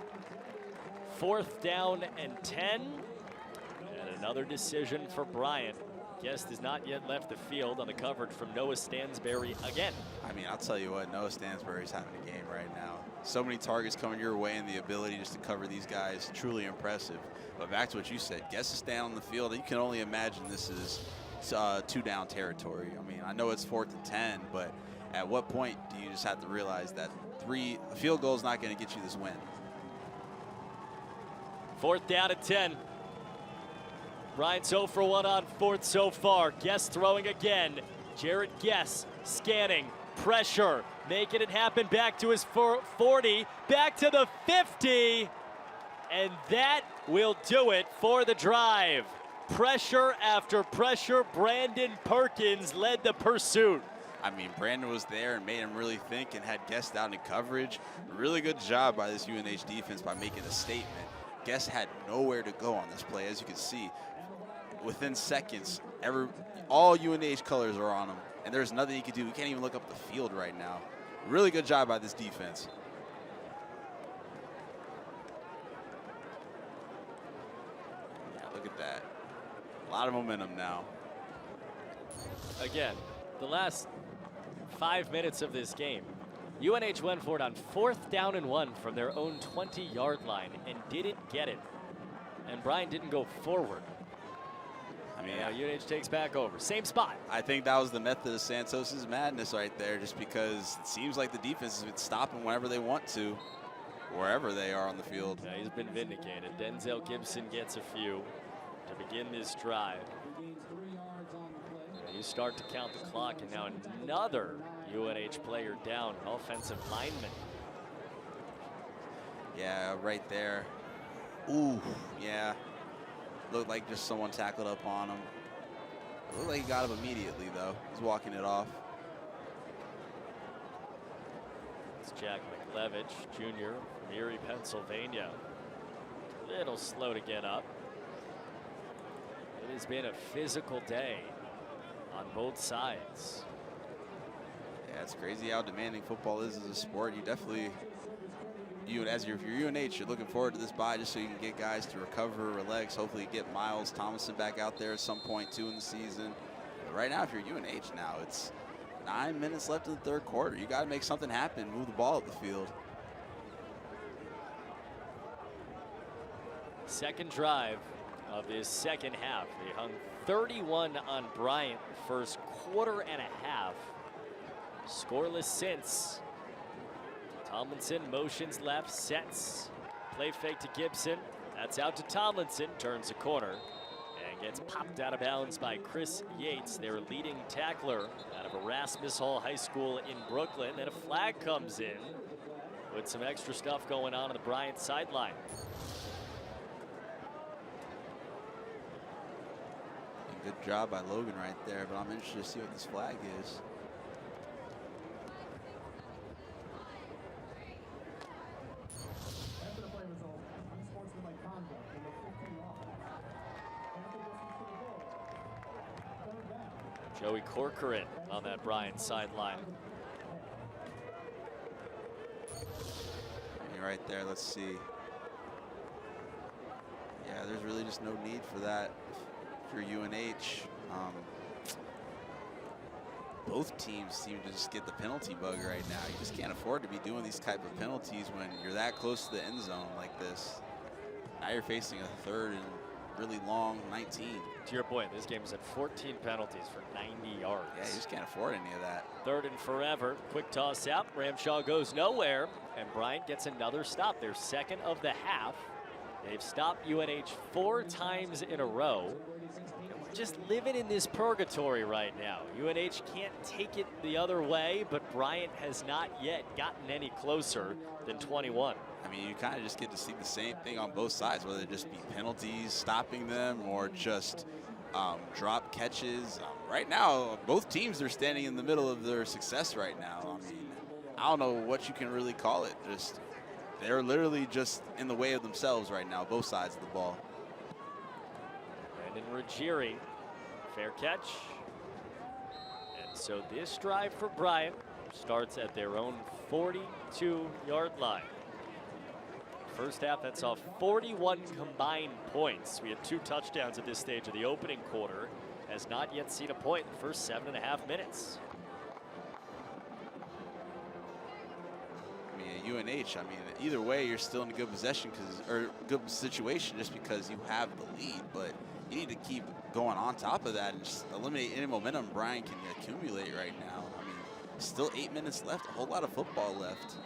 Speaker 2: 4th down and 10. And another decision for Bryant. Guess has not yet left the field on the coverage from Noah Stansberry again.
Speaker 1: I mean, I'll tell you what, Noah Stansberry's having a game right now. So many targets coming your way, and the ability just to cover these guys, truly impressive. But back to what you said, Guess is staying on the field. You can only imagine this is 2-down territory. I mean, I know it's 4th and 10, but at what point do you just have to realize that a field goal is not going to get you this win?
Speaker 2: 4th down and 10. Bryant 0 for 1 on 4th so far. Guess throwing again. Jared Guess scanning, pressure, making it happen back to his 40, back to the 50, and that will do it for the drive. Pressure after pressure. Brandon Perkins led the pursuit.
Speaker 1: I mean, Brandon was there and made him really think and had Guess down in coverage. Really good job by this UNH defense by making a statement. Guess had nowhere to go on this play, as you can see. Within seconds, all UNH colors are on him, and there's nothing he can do. He can't even look up the field right now. Really good job by this defense. Yeah, look at that. A lot of momentum now.
Speaker 2: Again, the last 5 minutes of this game, UNH went for it on 4th down and 1 from their own 20-yard line and didn't get it. And Bryant didn't go forward. I mean, UNH takes back over. Same spot.
Speaker 1: I think that was the method of Santos's madness right there, just because it seems like the defense has been stopping whenever they want to, wherever they are on the field.
Speaker 2: Yeah, he's been vindicated. Denzel Gibson gets a few to begin this drive. You start to count the clock, and now another UNH player down, offensive lineman.
Speaker 1: Yeah, right there. Ooh, yeah. Looked like just someone tackled up on him. Looked like he got him immediately, though. He's walking it off.
Speaker 2: It's Jack McLevich, Jr. from Erie, Pennsylvania. A little slow to get up. It has been a physical day on both sides.
Speaker 1: Yeah, it's crazy how demanding football is as a sport. You definitely, if you're UNH, you're looking forward to this bye just so you can get guys to recover, relax, hopefully get Miles Thomason back out there at some point too in the season. But right now, if you're UNH now, it's 9 minutes left in the 3rd quarter. You got to make something happen, move the ball up the field.
Speaker 2: Second drive of this second half. They hung 31 on Bryant the first quarter and a half. Scoreless since. Tomlinson motions left, sets. Play fake to Gibson. That's out to Tomlinson, turns the corner, and gets popped out of bounds by Chris Yates, their leading tackler out of Erasmus Hall High School in Brooklyn. Then a flag comes in with some extra stuff going on the Bryant sideline.
Speaker 1: Good job by Logan right there, but I'm interested to see what this flag is.
Speaker 2: Joey Corcoran on that Bryant sideline.
Speaker 1: Right there, let's see. Yeah, there's really just no need for that if you're UNH. both teams seem to just get the penalty bug right now. You just can't afford to be doing these type of penalties when you're that close to the end zone like this. Now you're facing a 3rd and really long 19.
Speaker 2: To your point, this game is at 14 penalties for 90 yards.
Speaker 1: Yeah, you just can't afford any of that.
Speaker 2: 3rd and forever. Quick toss out. Ramshaw goes nowhere, and Bryant gets another stop. Their 2nd of the half. They've stopped UNH 4 times in a row. We're just living in this purgatory right now. UNH can't take it the other way, but Bryant has not yet gotten any closer than 21.
Speaker 1: I mean, you kind of just get to see the same thing on both sides, whether it just be penalties stopping them or just drop catches. Right now, both teams are standing in the middle of their success right now. I mean, I don't know what you can really call it. Just they're literally just in the way of themselves right now, both sides of the ball.
Speaker 2: Brandon Ruggieri, fair catch. And so this drive for Bryant starts at their own 42-yard line. First half, that's off 41 combined points. We had 2 touchdowns at this stage of the opening quarter. Has not yet seen a point in the first 7.5 minutes.
Speaker 1: I mean, at UNH, I mean, either way, you're still in a good possession or good situation just because you have the lead. But you need to keep going on top of that and just eliminate any momentum Bryant can accumulate right now. I mean, still 8 minutes left, a whole lot of football left.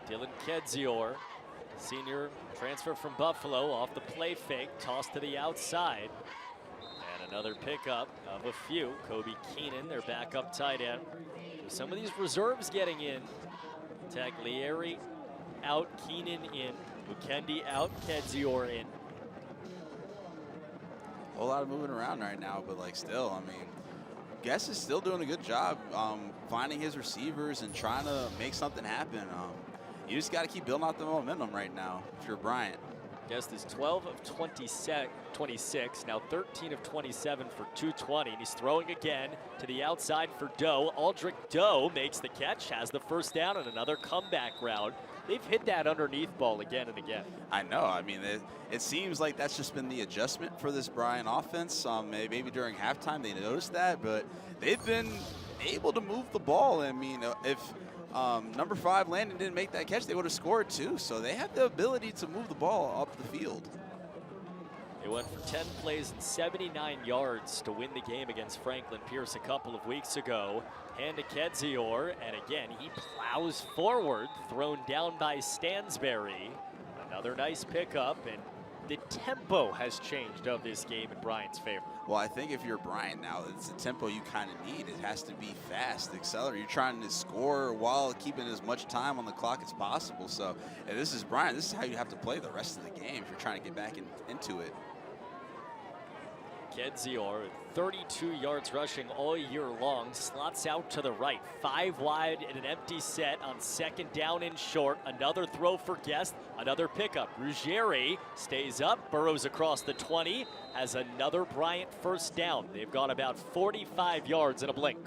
Speaker 2: Dylan Kedzior, senior transfer from Buffalo, off the play fake, tossed to the outside. And another pickup of a few. Kobe Keenan, their backup tight end. Some of these reserves getting in. Taglieri out, Keenan in. Mukendi out, Kedzior in.
Speaker 1: A whole lot of moving around right now, but like still, I mean, Guess is still doing a good job finding his receivers and trying to make something happen. You just got to keep building out the momentum right now if you're Bryant.
Speaker 2: Guest is 12 of 26, now 13 of 27 for 220, and he's throwing again to the outside for Doe. Aldrich Doe makes the catch, has the first down, and another comeback route. They've hit that underneath ball again and again.
Speaker 1: I know. I mean, it seems like that's just been the adjustment for this Bryant offense. Maybe during halftime they noticed that, but they've been able to move the ball. I mean, if number 5 Landon didn't make that catch, they would have scored too. So they have the ability to move the ball up the field.
Speaker 2: They went for 10 plays and 79 yards to win the game against Franklin Pierce a couple of weeks ago. Hand to Kedzior, and again, he plows forward, thrown down by Stansberry. Another nice pickup, and the tempo has changed of this game in Bryant's favor.
Speaker 1: Well, I think if you're Bryant now, it's the tempo you kind of need. It has to be fast, accelerate. You're trying to score while keeping as much time on the clock as possible. So if this is Bryant, this is how you have to play the rest of the game if you're trying to get back into it.
Speaker 2: Kedzior, 32 yards rushing all year long, slots out to the right, 5 wide in an empty set on 2nd down and short. Another throw for Guest, another pickup. Ruggieri stays up, burrows across the 20, has another Bryant first down. They've gone about 45 yards in a blink.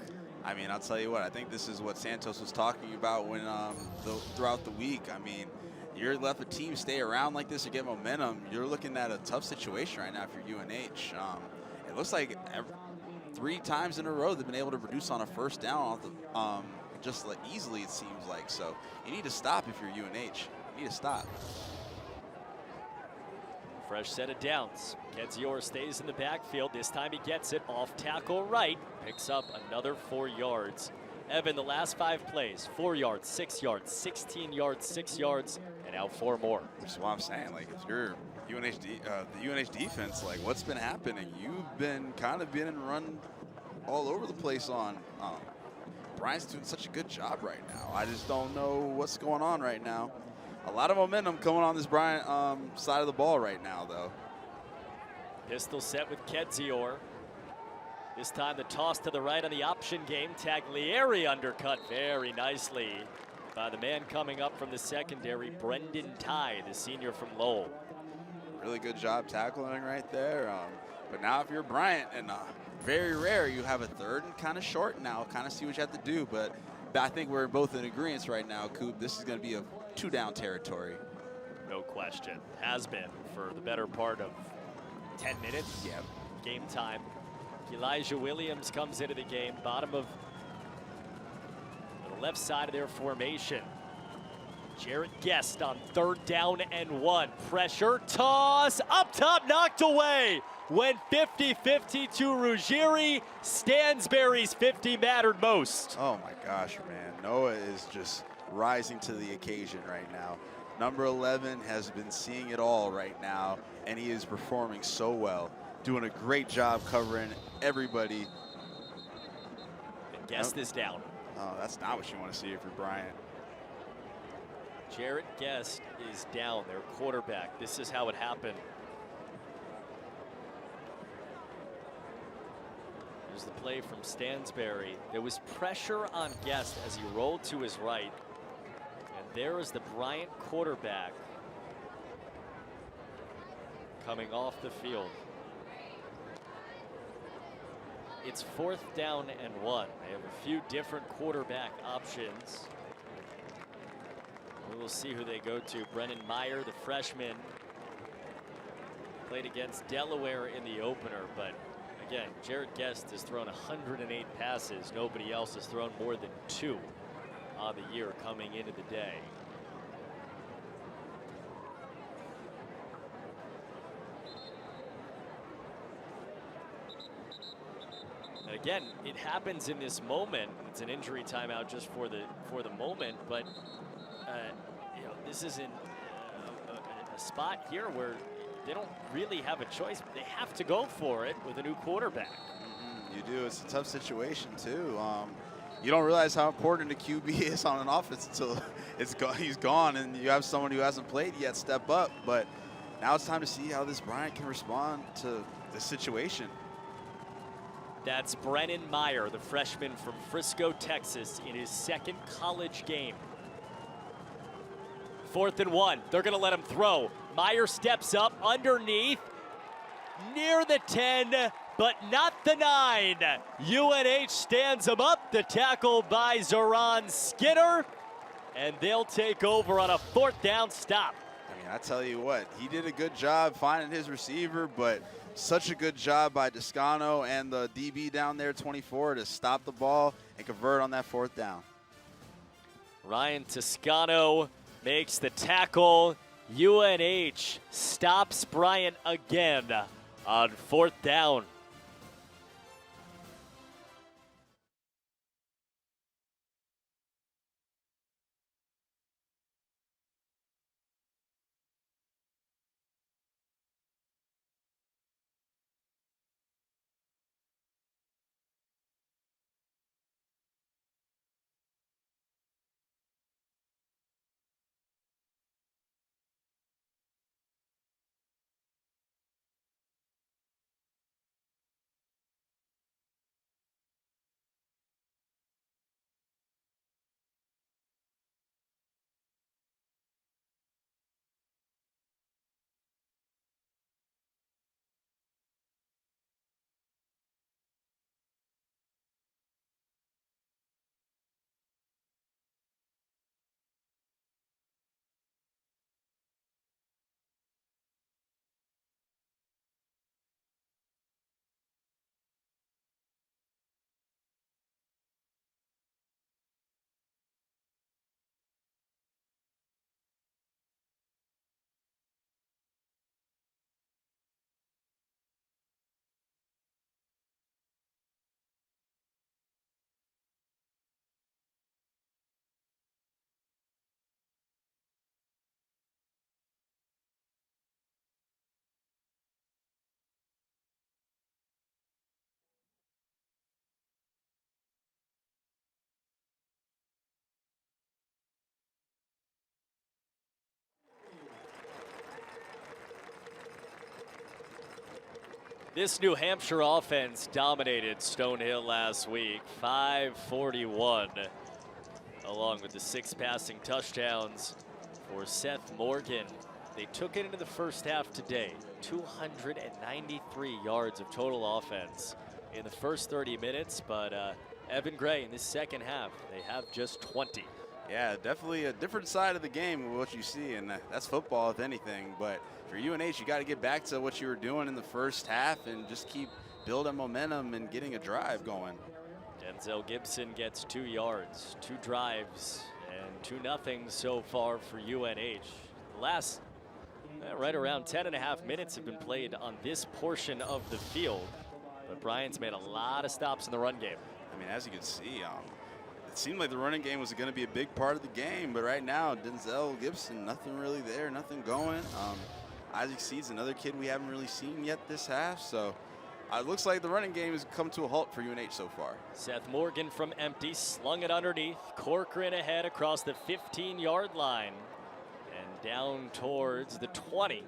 Speaker 1: I mean, I'll tell you what, I think this is what Santos was talking about when throughout the week. I mean, you're let the team stay around like this or get momentum. You're looking at a tough situation right now if you're UNH. It looks like 3 times in a row they've been able to produce on a first down off the, just like easily, it seems like. So you need to stop if you're UNH. You need to stop.
Speaker 2: Fresh set of downs. Kedzior stays in the backfield. This time he gets it off tackle right. Picks up another 4 yards. Evan, the last 5 plays, 4 yards, 6 yards, 16 yards, 6 yards, and now 4 more.
Speaker 1: Which is what I'm saying. Like, if you're the UNH defense, like, what's been happening? You've been kind of being run all over the place on. Bryant's doing such a good job right now. I just don't know what's going on right now. A lot of momentum coming on this Bryant side of the ball right now, though.
Speaker 2: Pistol set with Kedzior. This time the toss to the right on the option game. Taglieri undercut very nicely by the man coming up from the secondary, Brendan Tye, the senior from Lowell.
Speaker 1: Really good job tackling right there. But now if you're Bryant, and very rare, you have a 3rd and kind of short now, kind of see what you have to do. But I think we're both in agreement right now, Coop. This is going to be a 2-down territory.
Speaker 2: No question. Has been for the better part of 10 minutes.
Speaker 1: Yeah.
Speaker 2: Game time. Elijah Williams comes into the game, bottom of the left side of their formation. Jarrett Guest on 3rd down and 1. Pressure, toss, up top, knocked away. Went 50-50 to Ruggieri. Stansberry's 50 mattered most.
Speaker 1: Oh my gosh, man. Noah is just rising to the occasion right now. Number 11 has been seeing it all right now, and he is performing so well. Doing a great job covering everybody.
Speaker 2: And Guest is down.
Speaker 1: Oh, that's not what you want to see if you're Bryant.
Speaker 2: Jarrett Guest is down, their quarterback. This is how it happened. There's the play from Stansberry. There was pressure on Guest as he rolled to his right. And there is the Bryant quarterback coming off the field. It's 4th down and 1. They have a few different quarterback options. We'll see who they go to. Brennan Meyer, the freshman, played against Delaware in the opener, but again, Jarrett Guest has thrown 108 passes. Nobody else has thrown more than 2 on the year coming into the day. And again, it happens in this moment. It's an injury timeout just for the moment, but you know, this isn't a spot here where they don't really have a choice. They have to go for it with a new quarterback.
Speaker 1: You do. It's a tough situation too. You don't realize how important a QB is on an offense until he's gone, and you have someone who hasn't played yet step up. But now it's time to see how this Bryant can respond to the situation.
Speaker 2: That's Brennan Meyer, the freshman from Frisco, Texas, in his 2nd college game. 4th and 1. They're going to let him throw. Meyer steps up underneath, near the 10, but not the 9. UNH stands him up. The tackle by Zoran Skinner, and they'll take over on a 4th down stop.
Speaker 1: I mean, I tell you what, he did a good job finding his receiver, but such a good job by Toscano and the DB down there, 24, to stop the ball and convert on that 4th down.
Speaker 2: Ryan Toscano makes the tackle. UNH stops Bryant again on 4th down. This New Hampshire offense dominated Stonehill last week, 541, along with the 6 passing touchdowns for Seth Morgan. They took it into the first half today, 293 yards of total offense in the first 30 minutes, but Evan Gray in this second half, they have just 20.
Speaker 1: Yeah, definitely a different side of the game with what you see, and that's football if anything. But for UNH, you got to get back to what you were doing in the first half and just keep building momentum and getting a drive going.
Speaker 2: Denzel Gibson gets 2 yards, 2 drives, and 2-0 so far for UNH. The last right around 10.5 minutes have been played on this portion of the field, but Bryant's made a lot of stops in the run game.
Speaker 1: I mean, as you can see, it seemed like the running game was going to be a big part of the game, but right now, Denzel Gibson, nothing really there, nothing going. Isaac Seed's another kid we haven't really seen yet this half, so it looks like the running game has come to a halt for UNH so far.
Speaker 2: Seth Morgan from empty, slung it underneath. Corcoran ahead across the 15-yard line and down towards the 20.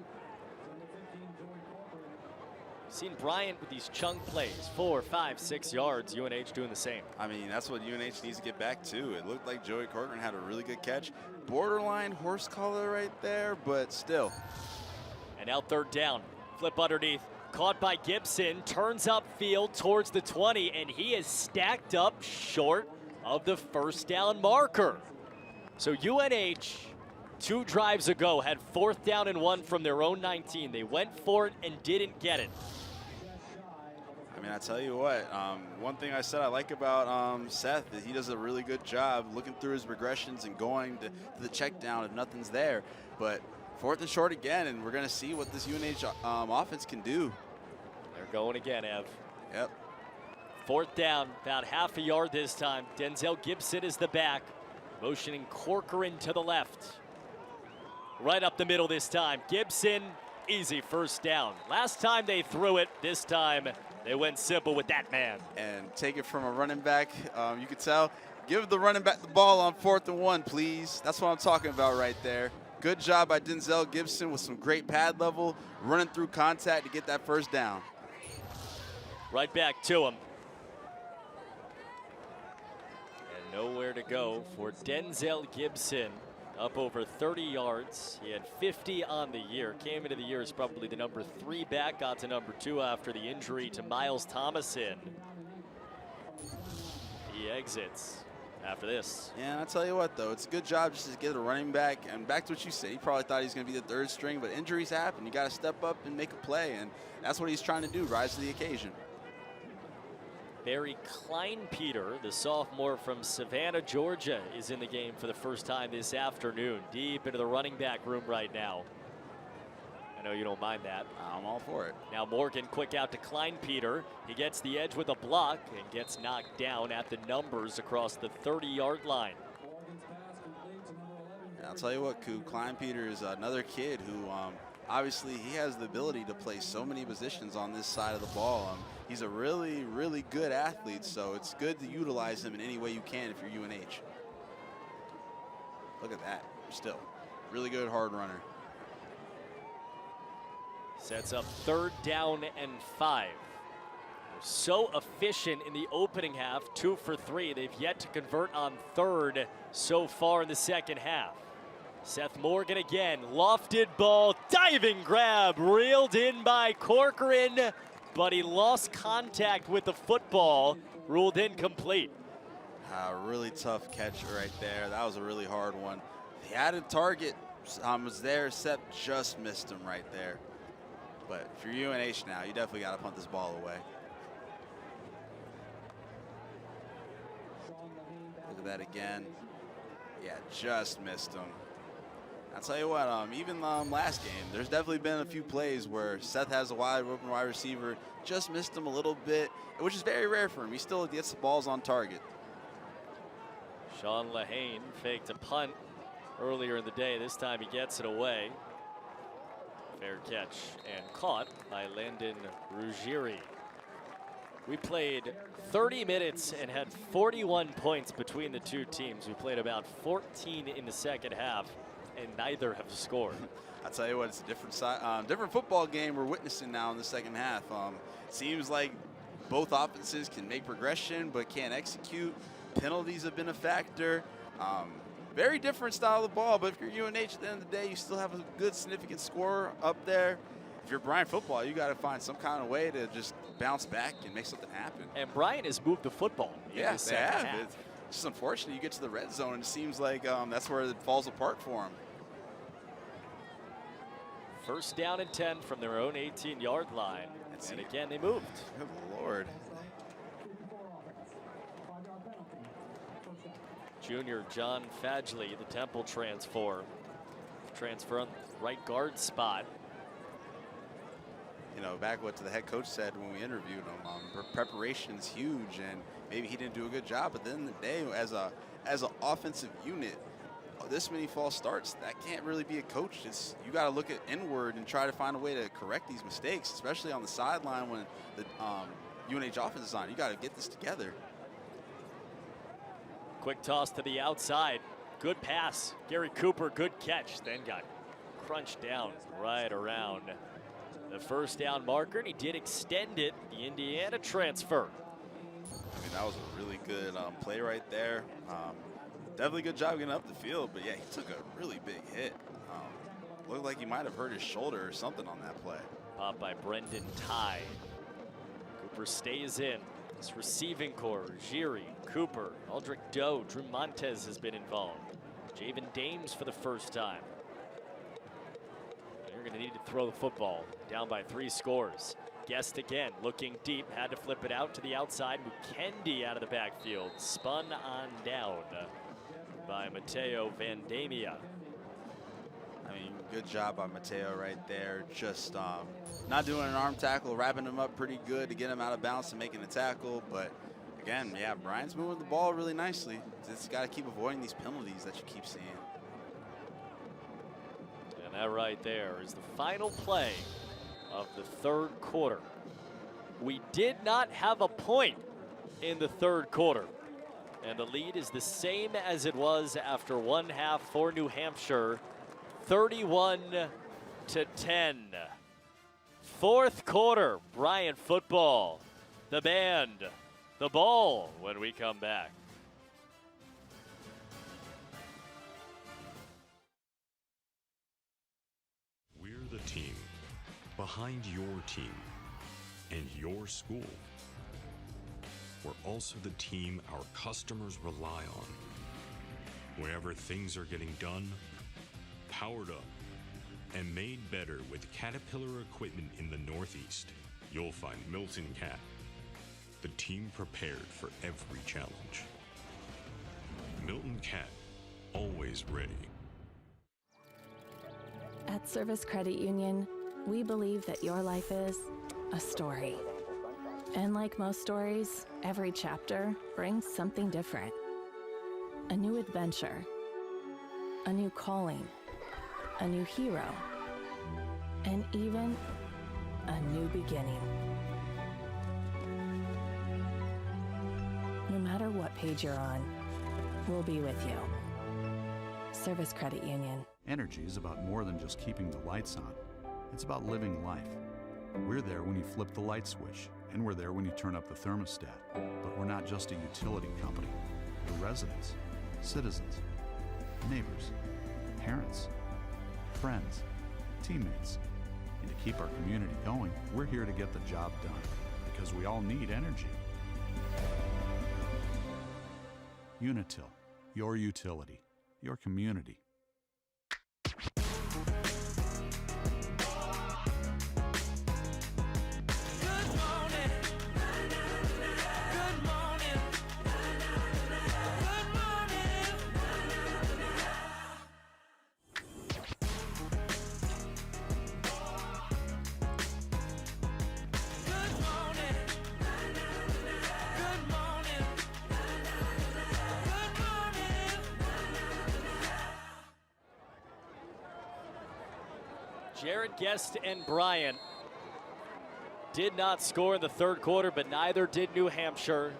Speaker 2: Seen Bryant with these chunk plays, 4, 5, 6 yards. UNH doing the same.
Speaker 1: I mean, that's what UNH needs to get back to. It looked like Joey Corcoran had a really good catch. Borderline horse collar right there, but still.
Speaker 2: And now 3rd down. Flip underneath. Caught by Gibson. Turns upfield towards the 20, and he is stacked up short of the 1st down marker. So UNH, 2 drives ago, had 4th down and 1 from their own 19. They went for it and didn't get it.
Speaker 1: I mean, I tell you what, one thing I said I like about Seth is he does a really good job looking through his regressions and going to the check down if nothing's there. But 4th and short again, and we're going to see what this UNH offense can do.
Speaker 2: They're going again, Ev.
Speaker 1: Yep.
Speaker 2: 4th down, about half a yard this time. Denzel Gibson is the back, motioning Corcoran to the left. Right up the middle this time. Gibson, easy 1st down. Last time they threw it, this time they went simple with that man.
Speaker 1: And take it from a running back. You could tell. Give the running back the ball on 4th and 1, please. That's what I'm talking about right there. Good job by Denzel Gibson with some great pad level, running through contact to get that 1st down.
Speaker 2: Right back to him. And nowhere to go for Denzel Gibson. Up over 30 yards. He had 50 on the year. Came into the year as probably the number 3 back. Got to number 2 after the injury to Miles Thomason. He exits after this.
Speaker 1: Yeah, and I tell you what, though, it's a good job just to get a running back. And back to what you said, he probably thought he was going to be the 3rd string, but injuries happen. You got to step up and make a play, and that's what he's trying to do, rise to the occasion.
Speaker 2: Barry Kleinpeter, the sophomore from Savannah, Georgia, is in the game for the first time this afternoon. Deep into the running back room right now. I know you don't mind that.
Speaker 1: I'm all for it.
Speaker 2: Now Morgan, quick out to Kleinpeter. He gets the edge with a block and gets knocked down at the numbers across the 30-yard line.
Speaker 1: And I'll tell you what, Coop, Kleinpeter is another kid who obviously he has the ability to play so many positions on this side of the ball. He's a really, really good athlete, so it's good to utilize him in any way you can if you're UNH. Look at that, still. Really good hard runner.
Speaker 2: Sets up 3rd down and 5. They're so efficient in the opening half, 2 for 3. They've yet to convert on 3rd so far in the 2nd half. Seth Morgan again, lofted ball, diving grab, reeled in by Corcoran, but he lost contact with the football, ruled incomplete.
Speaker 1: Really tough catch right there. That was a really hard one. The added target was there, Seth just missed him right there. But if you're UNH now, you definitely got to punt this ball away. Look at that again. Yeah, just missed him. I'll tell you what, even last game, there's definitely been a few plays where Seth has a wide open wide receiver, just missed him a little bit, which is very rare for him. He still gets the balls on target.
Speaker 2: Sean Lehane faked a punt earlier in the day. This time he gets it away. Fair catch and caught by Landon Ruggieri. We played 30 minutes and had 41 points between the two teams. We played about 14 in the 2nd half, and neither have scored.
Speaker 1: I'll tell you what, it's a different football game we're witnessing now in the 2nd half. Seems like both offenses can make progression but can't execute. Penalties have been a factor. Very different style of ball, but if you're UNH at the end of the day, you still have a good significant score up there. If you're Bryant football, you got to find some kind of way to just bounce back and make something happen.
Speaker 2: And Bryant has moved the football.
Speaker 1: Yeah, they have. It's just unfortunate you get to the red zone and it seems like that's where it falls apart for them.
Speaker 2: 1st down and 10 from their own 18-yard line. And again, they moved.
Speaker 1: Good Lord.
Speaker 2: Junior John Fadgley, the Temple transfer on the right guard spot.
Speaker 1: You know, back what the head coach said when we interviewed him, preparation's huge, and maybe he didn't do a good job. But at the end of the day, as an offensive unit, this many false starts, that can't really be a coach. You got to look at inward and try to find a way to correct these mistakes, especially on the sideline when the UNH offense is on. You got to get this together.
Speaker 2: Quick toss to the outside. Good pass. Gary Cooper, good catch. Then got crunched down right around the first down marker, and he did extend it. The Indiana transfer.
Speaker 1: I mean, that was a really good play right there. Definitely good job getting up the field, but yeah, he took a really big hit. Looked like he might have hurt his shoulder or something on that play.
Speaker 2: Popped by Brendan Ty. Cooper stays in. This receiving core, Giri, Cooper, Aldrich Doe, Drew Montez has been involved. Javen Dames for the first time. You're going to need to throw the football. Down by 3 scores. Guest again, looking deep, had to flip it out to the outside. Mukendi out of the backfield, spun on down by Mateo Vandamia.
Speaker 1: I mean, good job by Mateo right there. Just not doing an arm tackle, wrapping him up pretty good to get him out of bounds and making a tackle. But again, yeah, Bryant's moving the ball really nicely. Just got to keep avoiding these penalties that you keep seeing.
Speaker 2: And that right there is the final play of the third quarter. We did not have a point in the third quarter. And the lead is the same as it was after one half for New Hampshire, 31-10. Fourth quarter, Bryant football. The band, the ball when we come back.
Speaker 4: We're the team behind your team and your school. We're also the team our customers rely on. Wherever things are getting done, powered up, and made better with Caterpillar equipment in the Northeast, you'll find Milton Cat, the team prepared for every challenge. Milton Cat, always ready.
Speaker 3: At Service Credit Union, we believe that your life is a story. And like most stories, every chapter brings something different. A new adventure, a new calling, a new hero, and even a new beginning. No matter what page you're on, we'll be with you. Service Credit Union.
Speaker 5: Energy is about more than just keeping the lights on. It's about living life. We're there when you flip the light switch, and we're there when you turn up the thermostat. But we're not just a utility company. We're residents, citizens, neighbors, parents, friends, teammates. And to keep our community going, we're here to get the job done, because we all need energy. Unitil, your utility, your community.
Speaker 2: Jared Guest and Bryant did not score in the third quarter, but neither did New Hampshire.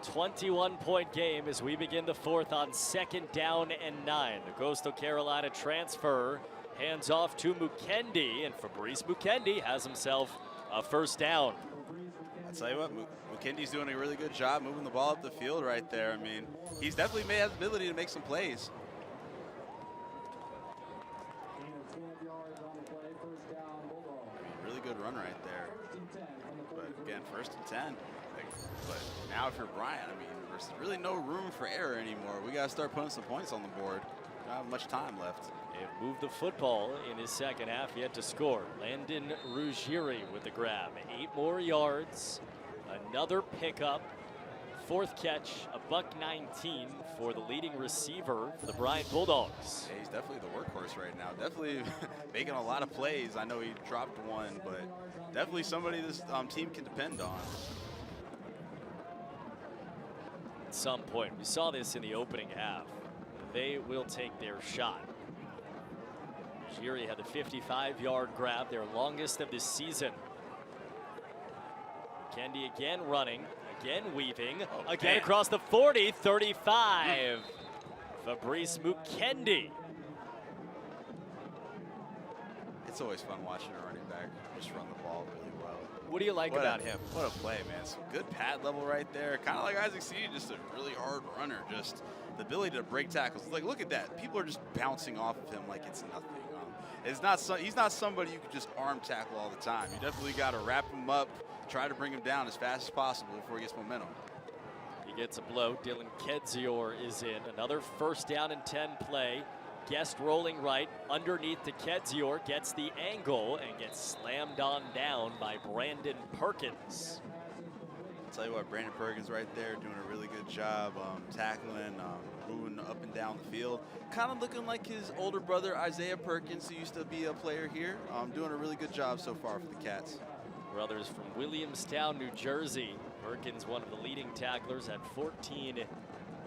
Speaker 2: 21-point game as we begin the fourth on 2nd down and 9. The Coastal Carolina transfer hands off to Mukendi, and Fabrice Mukendi has himself a first down.
Speaker 1: I'll tell you what, Mukendi's doing a really good job moving the ball up the field right there. I mean, he's definitely has the ability to make some plays. Really good run right there. But again, 1st and 10. But now if you're Bryant, I mean, there's really no room for error anymore. We got to start putting some points on the board. Not have much time left.
Speaker 2: They've moved the football in his second half, yet to score. Landon Ruggieri with the grab. 8 more yards, another pickup. 4th catch, a $119 for the leading receiver for the Bryant Bulldogs.
Speaker 1: Yeah, he's definitely the workhorse right now. Definitely making a lot of plays. I know he dropped one, but definitely somebody this team can depend on.
Speaker 2: At some point, we saw this in the opening half. They will take their shot. Ruggieri had the 55-yard grab, their longest of the season. Kendi again running, again weaving, again across the 40, 35. Fabrice Mukendi.
Speaker 1: It's always fun watching a running back just run the ball really well.
Speaker 2: What do you like about him?
Speaker 1: What a play, man. Some good pad level right there. Kind of like Isaac C, just a really hard runner. Just the ability to break tackles. Like, look at that. People are just bouncing off of him like it's nothing. He's not somebody you could just arm tackle all the time. You definitely got to wrap him up, try to bring him down as fast as possible before he gets momentum.
Speaker 2: He gets a blow. Dylan Kedzior is in. Another 1st down and 10 play. Guest rolling right underneath to Kedzior. Gets the angle and gets slammed on down by Brandon Perkins.
Speaker 1: I'll tell you what, Brandon Perkins right there doing a really good job tackling, moving up and down the field. Kind of looking like his older brother, Isaiah Perkins, who used to be a player here. Doing a really good job so far for the Cats.
Speaker 2: Brothers from Williamstown, New Jersey. Perkins, one of the leading tacklers, had 14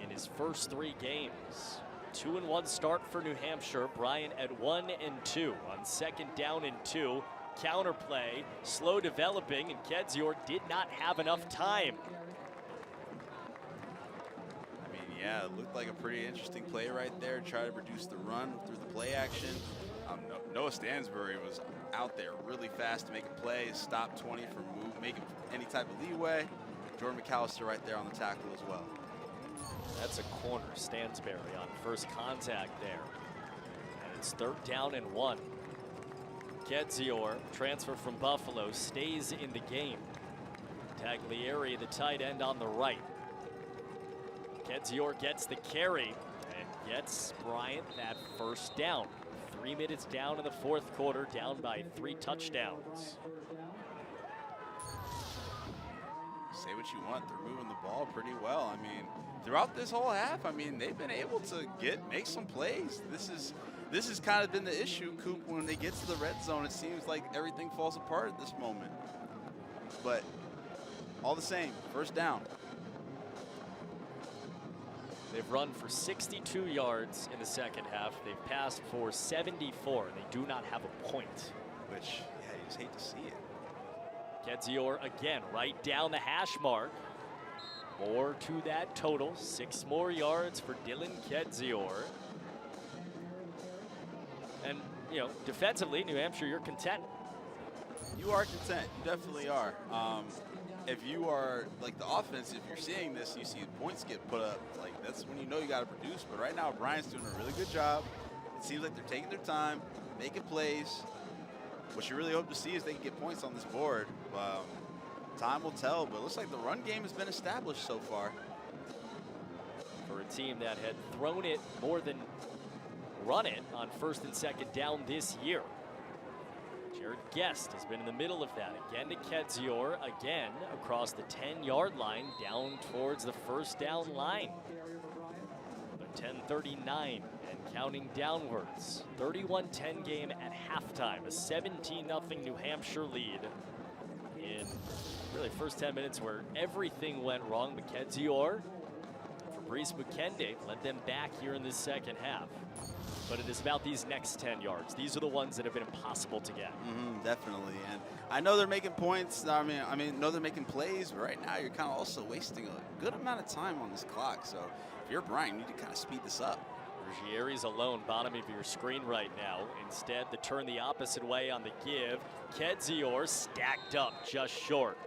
Speaker 2: in his first 3 games. 2-1 start for New Hampshire. Bryant at 1-2 on 2nd down and 2. Counter play, slow developing, and Kedzior did not have enough time.
Speaker 1: I mean, yeah, it looked like a pretty interesting play right there. Try to reduce the run through the play action. Noah Stansbury was out there really fast to make a play, stop 20 from making any type of leeway. Jordan McAllister right there on the tackle as well.
Speaker 2: That's a corner, Stansbury on first contact there. And it's 3rd down and 1. Kedzior, transfer from Buffalo, stays in the game. Taglieri, the tight end, on the right. Kedzior gets the carry and gets Bryant that 1st down. 3 minutes down in the 4th quarter, down by 3 touchdowns.
Speaker 1: Say what you want, they're moving the ball pretty well. I mean, throughout this whole half, I mean, they've been able to make some plays. This has kind of been the issue, Coop. When they get to the red zone, it seems like everything falls apart at this moment. But all the same, 1st down.
Speaker 2: They've run for 62 yards in the second half. They've passed for 74. They do not have a point.
Speaker 1: Which, yeah, you just hate to see it.
Speaker 2: Kedzior again, right down the hash mark. More to that total. 6 more yards for Dylan Kedzior. And, you know, defensively, New Hampshire, you're content.
Speaker 1: You are content. You definitely are. If you are, like, the offense, if you're seeing this, you see points get put up, like, that's when you know you got to produce. But right now, Bryant's doing a really good job. It seems like they're taking their time, making plays. What you really hope to see is they can get points on this board. Time will tell, but it looks like the run game has been established so far.
Speaker 2: For a team that had thrown it more than run it on 1st and 2nd down this year. Jared Guest has been in the middle of that. Again to Kedzior, again across the 10-yard line, down towards the 1st down line. But 10:39 and counting downwards. 31-10 game at halftime. A 17-0 New Hampshire lead in really first 10 minutes where everything went wrong. But Kedzior, Fabrice Mukendi led them back here in this second half. But it is about these next 10 yards. These are the ones that have been impossible to get.
Speaker 1: Definitely, and I know they're making points. I know they're making plays, but right now you're kind of also wasting a good amount of time on this clock. So if you're Bryant, you need to kind of speed this up.
Speaker 2: Ruggieri's alone, bottom of your screen right now. Instead, the turn the opposite way on the give. Kedzior stacked up just short.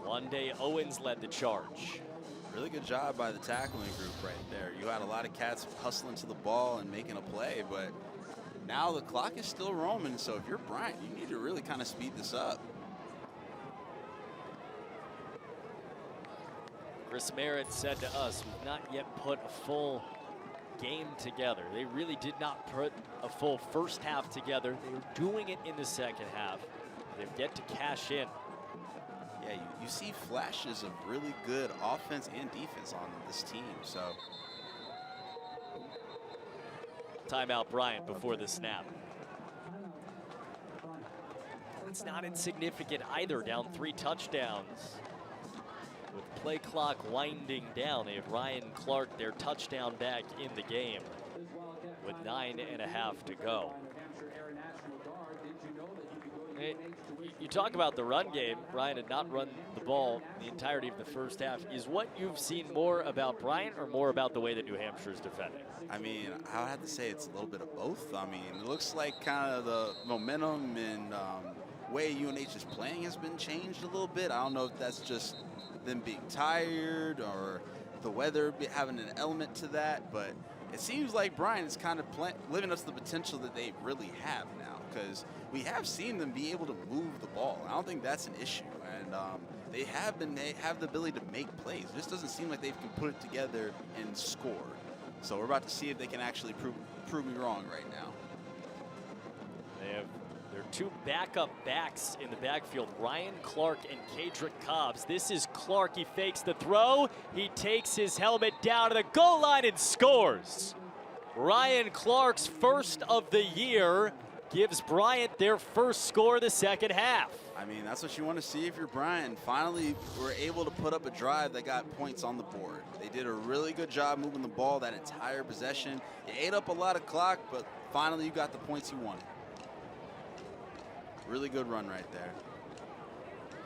Speaker 2: One Day Owens led the charge.
Speaker 1: Really good job by the tackling group right there. You had a lot of Cats hustling to the ball and making a play, but now the clock is still roaming, so if you're Bryant, you need to really kind of speed this up.
Speaker 2: Chris Merritt said to us, we've not yet put a full game together. They really did not put a full first half together. They were doing it in the second half. They've yet to cash in.
Speaker 1: Yeah, you see flashes of really good offense and defense on this team. So
Speaker 2: timeout Bryant before the snap. It's not insignificant either, down 3 touchdowns. With play clock winding down, they have Ryan Clark, their touchdown back in the game with 9.5 to go. You talk about the run game. Bryant had not run the ball the entirety of the first half. Is what you've seen more about Bryant or more about the way that New Hampshire is defending?
Speaker 1: I mean, I would have to say it's a little bit of both. I mean, it looks like kind of the momentum and way UNH is playing has been changed a little bit. I don't know if that's just them being tired or the weather having an element to that, but it seems like Bryant is kind of living up to the potential that they really have now, because we have seen them be able to move the ball. I don't think that's an issue, and they have the ability to make plays. It just doesn't seem like they can put it together and score. So we're about to see if they can actually prove me wrong right now.
Speaker 2: They have their 2 backup backs in the backfield, Ryan Clark and Kadrick Cobbs. This is Clark, he fakes the throw. He takes his helmet down to the goal line and scores. Ryan Clark's first of the year gives Bryant their first score of the second half.
Speaker 1: I mean, that's what you want to see if you're Bryant. Finally, we're able to put up a drive that got points on the board. They did a really good job moving the ball that entire possession. You ate up a lot of clock, but finally you got the points you wanted. Really good run right there.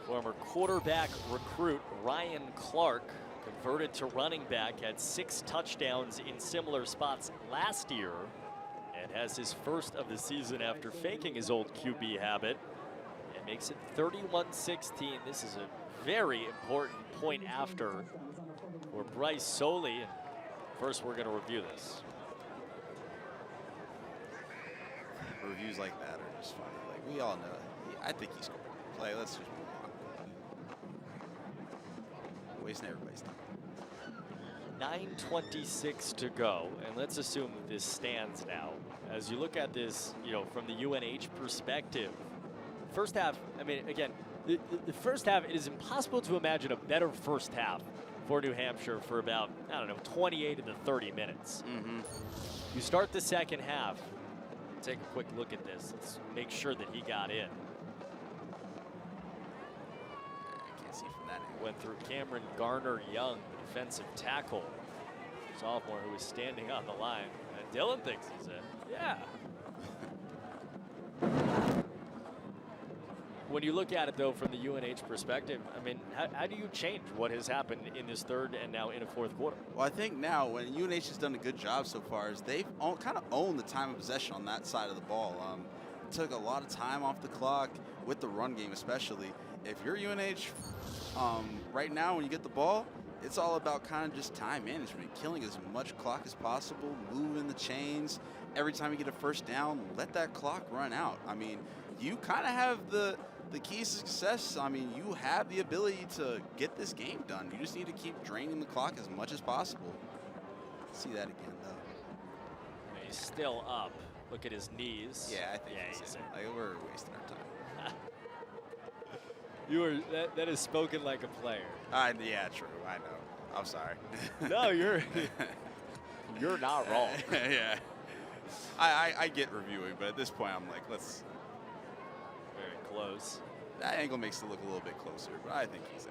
Speaker 2: Former quarterback recruit Ryan Clark converted to running back, had 6 touchdowns in similar spots last year, and has his first of the season after faking his old QB habit, and makes it 31-16. This is a very important point after for Bryce Soley. And first, we're going to review this.
Speaker 1: Reviews like that are just funny. Like, we all know it. I think he scored. Like, let's just move on. Wasting everybody's time.
Speaker 2: 9:26 to go, and let's assume that this stands now. As you look at this, from the UNH perspective, first half, I mean, again, the first half, it is impossible to imagine a better first half for New Hampshire for about, 28 of the 30 minutes. You start the second half. Take a quick look at this. Let's make sure that he got in.
Speaker 1: I can't see from that angle.
Speaker 2: Went through Cameron Garner-Young, the defensive tackle, sophomore who was standing on the line. And Dylan thinks he's in. Yeah. When you look at it, though, from the UNH perspective, I mean, how do you change what has happened in this third and now in a fourth quarter?
Speaker 1: Well, I think now when UNH has done a good job so far is they've kind of owned the time of possession on that side of the ball. Took a lot of time off the clock with the run game especially. If you're UNH right now when you get the ball, it's all about kind of just time management, killing as much clock as possible, moving the chains. Every time you get a first down, let that clock run out. I mean, you kind of have the keys to success. I mean, you have the ability to get this game done. You just need to keep draining the clock as much as possible. See that again, though.
Speaker 2: He's still up. Look at his knees.
Speaker 1: Yeah, I think he's in. Like, we're wasting our time.
Speaker 2: That is spoken like a player.
Speaker 1: Yeah, true. I know. I'm sorry.
Speaker 2: No, you're not wrong.
Speaker 1: Yeah. I get reviewing, but at this point, I'm like, let's.
Speaker 2: Very close.
Speaker 1: That angle makes it look a little bit closer, but I think he's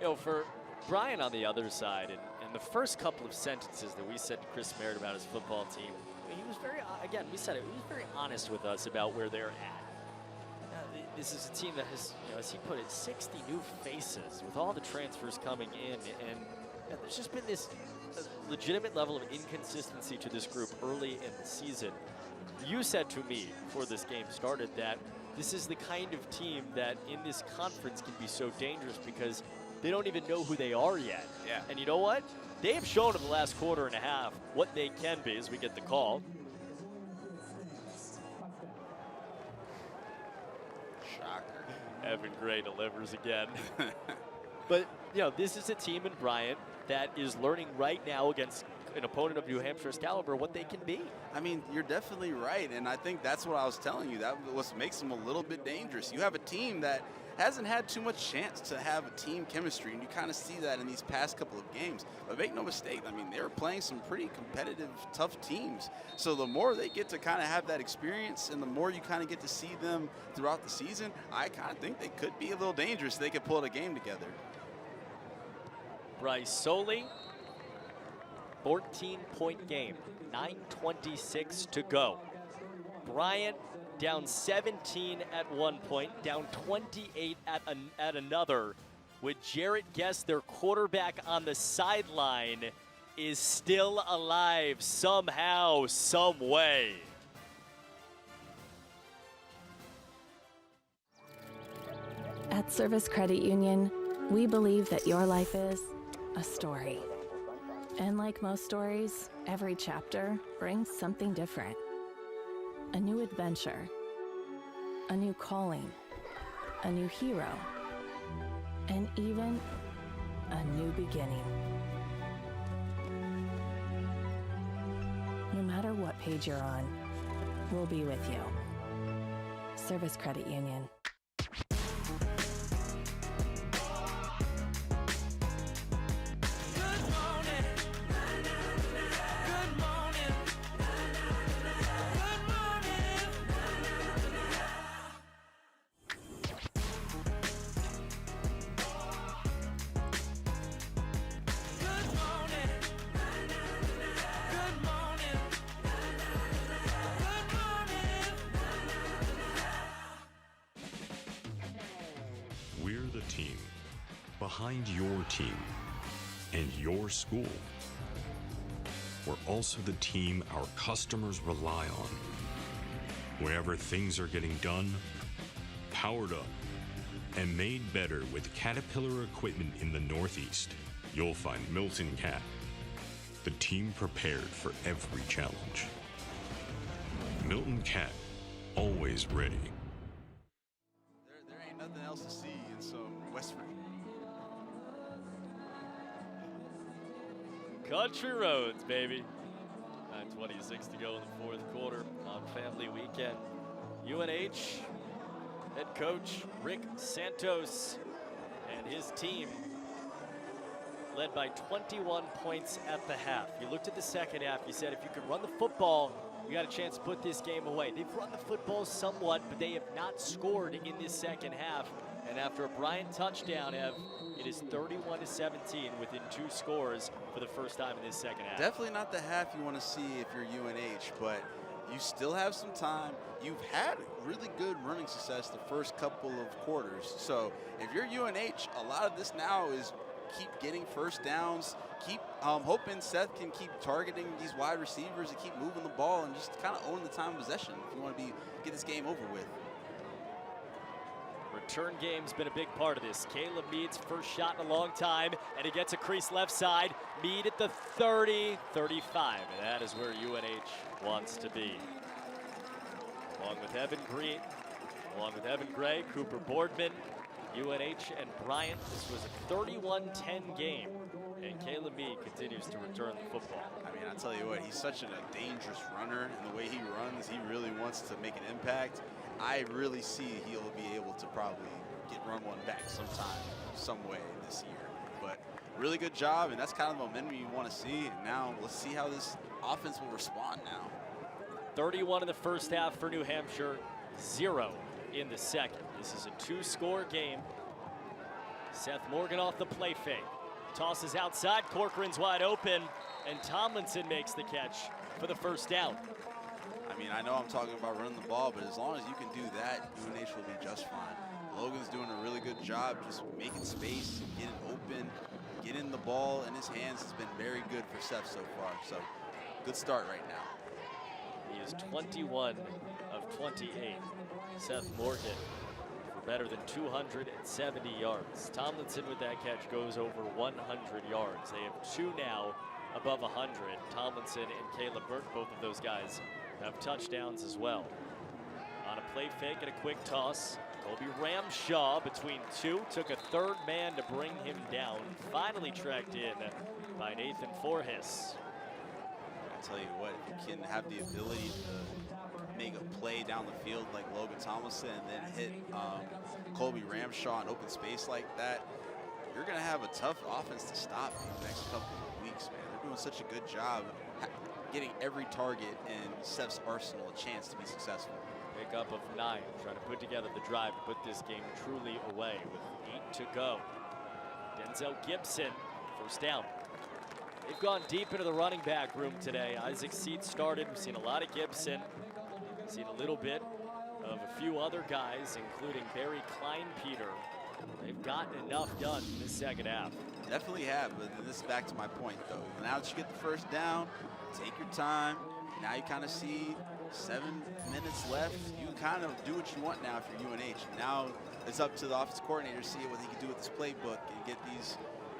Speaker 1: in.
Speaker 2: For Brian on the other side, and the first couple of sentences that we said to Chris Merritt about his football team, he was very, again, we said it, he was very honest with us about where they're at. This is a team that has, as he put it, 60 new faces with all the transfers coming in, and there's just been this legitimate level of inconsistency to this group early in the season. You said to me before this game started that this is the kind of team that in this conference can be so dangerous because they don't even know who they are yet.
Speaker 1: Yeah.
Speaker 2: And you know what? They have shown in the last quarter and a half what they can be as we get the call.
Speaker 1: Shocker.
Speaker 2: Evan Gray delivers again. But, you know, this is a team in Bryant that is learning right now against an opponent of New Hampshire's caliber what they can be.
Speaker 1: I mean, you're definitely right, and I think that's what I was telling you. That what makes them a little bit dangerous. You have a team that hasn't had too much chance to have a team chemistry, and you kind of see that in these past couple of games. But make no mistake, I mean, they were playing some pretty competitive, tough teams. So the more they get to kind of have that experience and the more you kind of get to see them throughout the season, I kind of think they could be a little dangerous. They could pull a game together.
Speaker 2: Bryce Soley, 14-point game, 9:26 to go. Bryant down 17 at one point, down 28 at another, with Jarrett Guest, their quarterback on the sideline, is still alive somehow, some way.
Speaker 3: At Service Credit Union, we believe that your life is a story. And like most stories, every chapter brings something different. A new adventure, a new calling, a new hero, and even a new beginning. No matter what page you're on, we'll be with you. Service Credit Union.
Speaker 4: We're the team behind your team and your school. We're also the team our customers rely on. Wherever things are getting done, powered up, and made better with Caterpillar equipment in the Northeast, you'll find Milton Cat, the team prepared for every challenge. Milton Cat, always ready.
Speaker 1: There ain't nothing else to see in some West Virginia.
Speaker 2: Country roads, baby. 9:26 to go in the fourth quarter on family weekend. UNH head coach Rick Santos and his team led by 21 points at the half. You looked at the second half, you said if you could run the football, you got a chance to put this game away. They've run the football somewhat, but they have not scored in this second half. And after a Bryant touchdown, it is 31-17 within 2 scores for the first time in this second half.
Speaker 1: Definitely not the half you want to see if you're UNH, but you still have some time. You've had really good running success the first couple of quarters. So if you're UNH, a lot of this now is keep getting first downs, keep hoping Seth can keep targeting these wide receivers and keep moving the ball and just kind of own the time of possession if you want to get this game over with.
Speaker 2: Return game's been a big part of this. Caleb Mead's first shot in a long time, and he gets a crease left side. Mead at the 30, 35, and that is where UNH wants to be. Along with Evan Gray, Cooper Boardman, UNH and Bryant. This was a 31-10 game, and Caleb Mead continues to return the football.
Speaker 1: I mean, I'll tell you what, he's such a dangerous runner, and the way he runs, he really wants to make an impact. I really see he'll be able to probably run one back sometime, some way this year. But really good job, and that's kind of the momentum you want to see. And now let's see how this offense will respond now.
Speaker 2: 31 in the first half for New Hampshire, 0 in the second. This is a 2-score game. Seth Morgan off the play fake. Tosses outside, Corcoran's wide open, and Tomlinson makes the catch for the first down.
Speaker 1: I mean, I know I'm talking about running the ball, but as long as you can do that, UNH will be just fine. Logan's doing a really good job just making space, getting open, getting the ball in his hands has been very good for Seth so far. So good start right now.
Speaker 2: He is 21 of 28. Seth Morgan for better than 270 yards. Tomlinson with that catch goes over 100 yards. They have 2 now above 100. Tomlinson and Caleb Burke, both of those guys have touchdowns as well. On a play fake and a quick toss, Colby Ramshaw between two, took a third man to bring him down. Finally tracked in by Nathan Forhis.
Speaker 1: I tell you what, if you can have the ability to make a play down the field like Logan Tomlinson and then hit Colby Ramshaw in open space like that, you're going to have a tough offense to stop in the next couple of weeks, man. They're doing such a good job getting every target in Seth's arsenal a chance to be successful.
Speaker 2: Pickup of 9, trying to put together the drive to put this game truly away with 8 to go. Denzel Gibson, first down. They've gone deep into the running back room today. Isaac Seed started. We've seen a lot of Gibson. We've seen a little bit of a few other guys, including Barry Kleinpeter. They've gotten enough done in the second half.
Speaker 1: Definitely have, but this is back to my point, though. Now that you get the first down, take your time. Now you kind of see 7 minutes left. You kind of do what you want now if you're UNH. Now it's up to the offensive coordinator to see what he can do with this playbook and get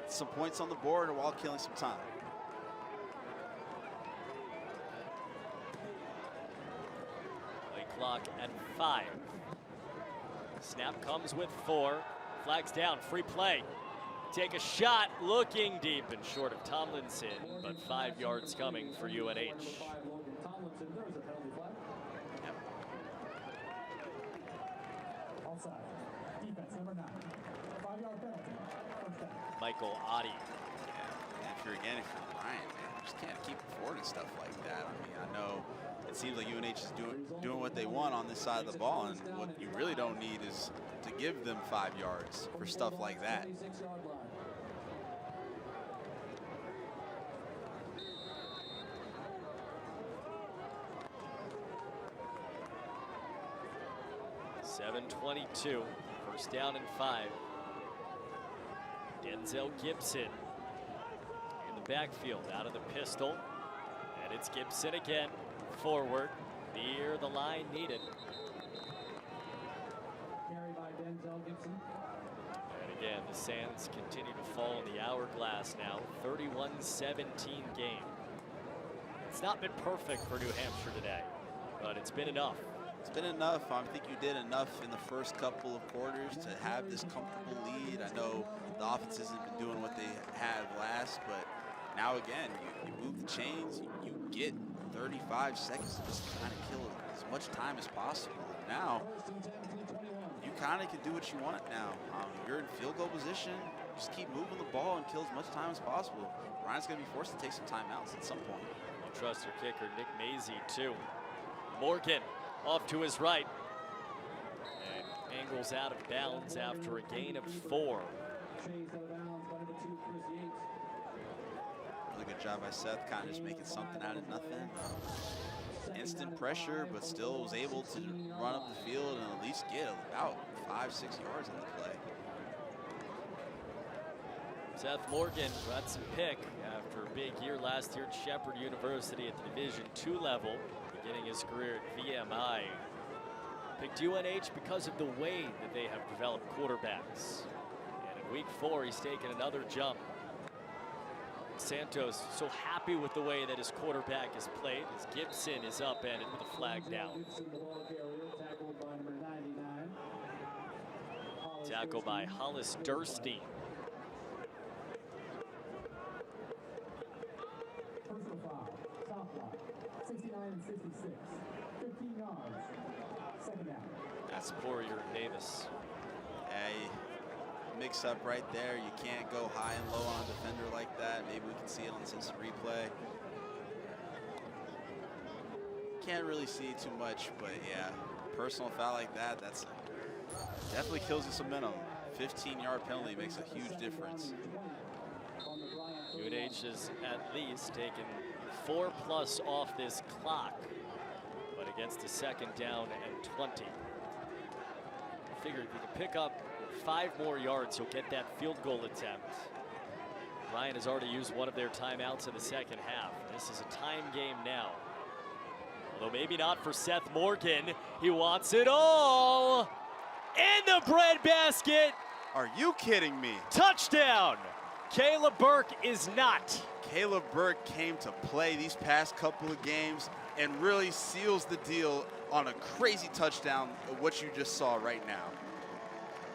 Speaker 1: some points on the board while killing some time.
Speaker 2: Play clock at 5. Snap comes with 4. Flags down, free play. Take a shot, looking deep and short of Tomlinson, but 5 yards coming for UNH. Michael Oddie.
Speaker 1: Yeah, if you're Bryant, man, you just can't keep affording stuff like that. I mean, I know it seems like UNH is doing what they want on this side of the ball, and what you really don't need is to give them 5 yards for stuff like that.
Speaker 2: .722, first down and 5. Denzel Gibson in the backfield, out of the pistol, and it's Gibson again, forward, near the line needed. And again, the sands continue to fall in the hourglass now. 31-17 game. It's not been perfect for New Hampshire today, but it's been enough.
Speaker 1: It's been enough. I think you did enough in the first couple of quarters to have this comfortable lead. I know the offense hasn't been doing what they had last, but now again, you move the chains, you get 35 seconds to just kind of kill as much time as possible. Now, you kind of can do what you want now. You're in field goal position, just keep moving the ball and kill as much time as possible. Ryan's going to be forced to take some timeouts at some point.
Speaker 2: I'll trust your kicker, Nick Mazie, too. Morgan off to his right and angles out of bounds after a gain of 4.
Speaker 1: Really good job by Seth, kind of just making something out of nothing. Instant pressure, but still was able to run up the field and at least get about 5-6 yards in the play.
Speaker 2: Seth Morgan got some pick after a big year last year at Shepherd University at the Division II level, beginning his career at VMI. Picked UNH because of the way that they have developed quarterbacks. And in week 4, he's taken another jump. Santos so happy with the way that his quarterback is played as Gibson is upended with a flag down. Tackle by Hollis Durstein. That's Poirier Davis.
Speaker 1: A mix up right there. You can't go high and low on a defender like that. Maybe we can see it on the instant replay. Can't really see too much, but yeah, personal foul like that, that's definitely kills you some momentum. 15-yard penalty makes a huge difference.
Speaker 2: UNH has at least taken 4+ off this clock, but against a second down and 20. Figured if he can pick up 5 more yards, he'll get that field goal attempt. Bryant has already used one of their timeouts in the second half. This is a time game now. Although maybe not for Seth Morgan. He wants it all in the breadbasket.
Speaker 1: Are you kidding me?
Speaker 2: Touchdown. Caleb Burke is not.
Speaker 1: Caleb Burke came to play these past couple of games and really seals the deal on a crazy touchdown of what you just saw right now.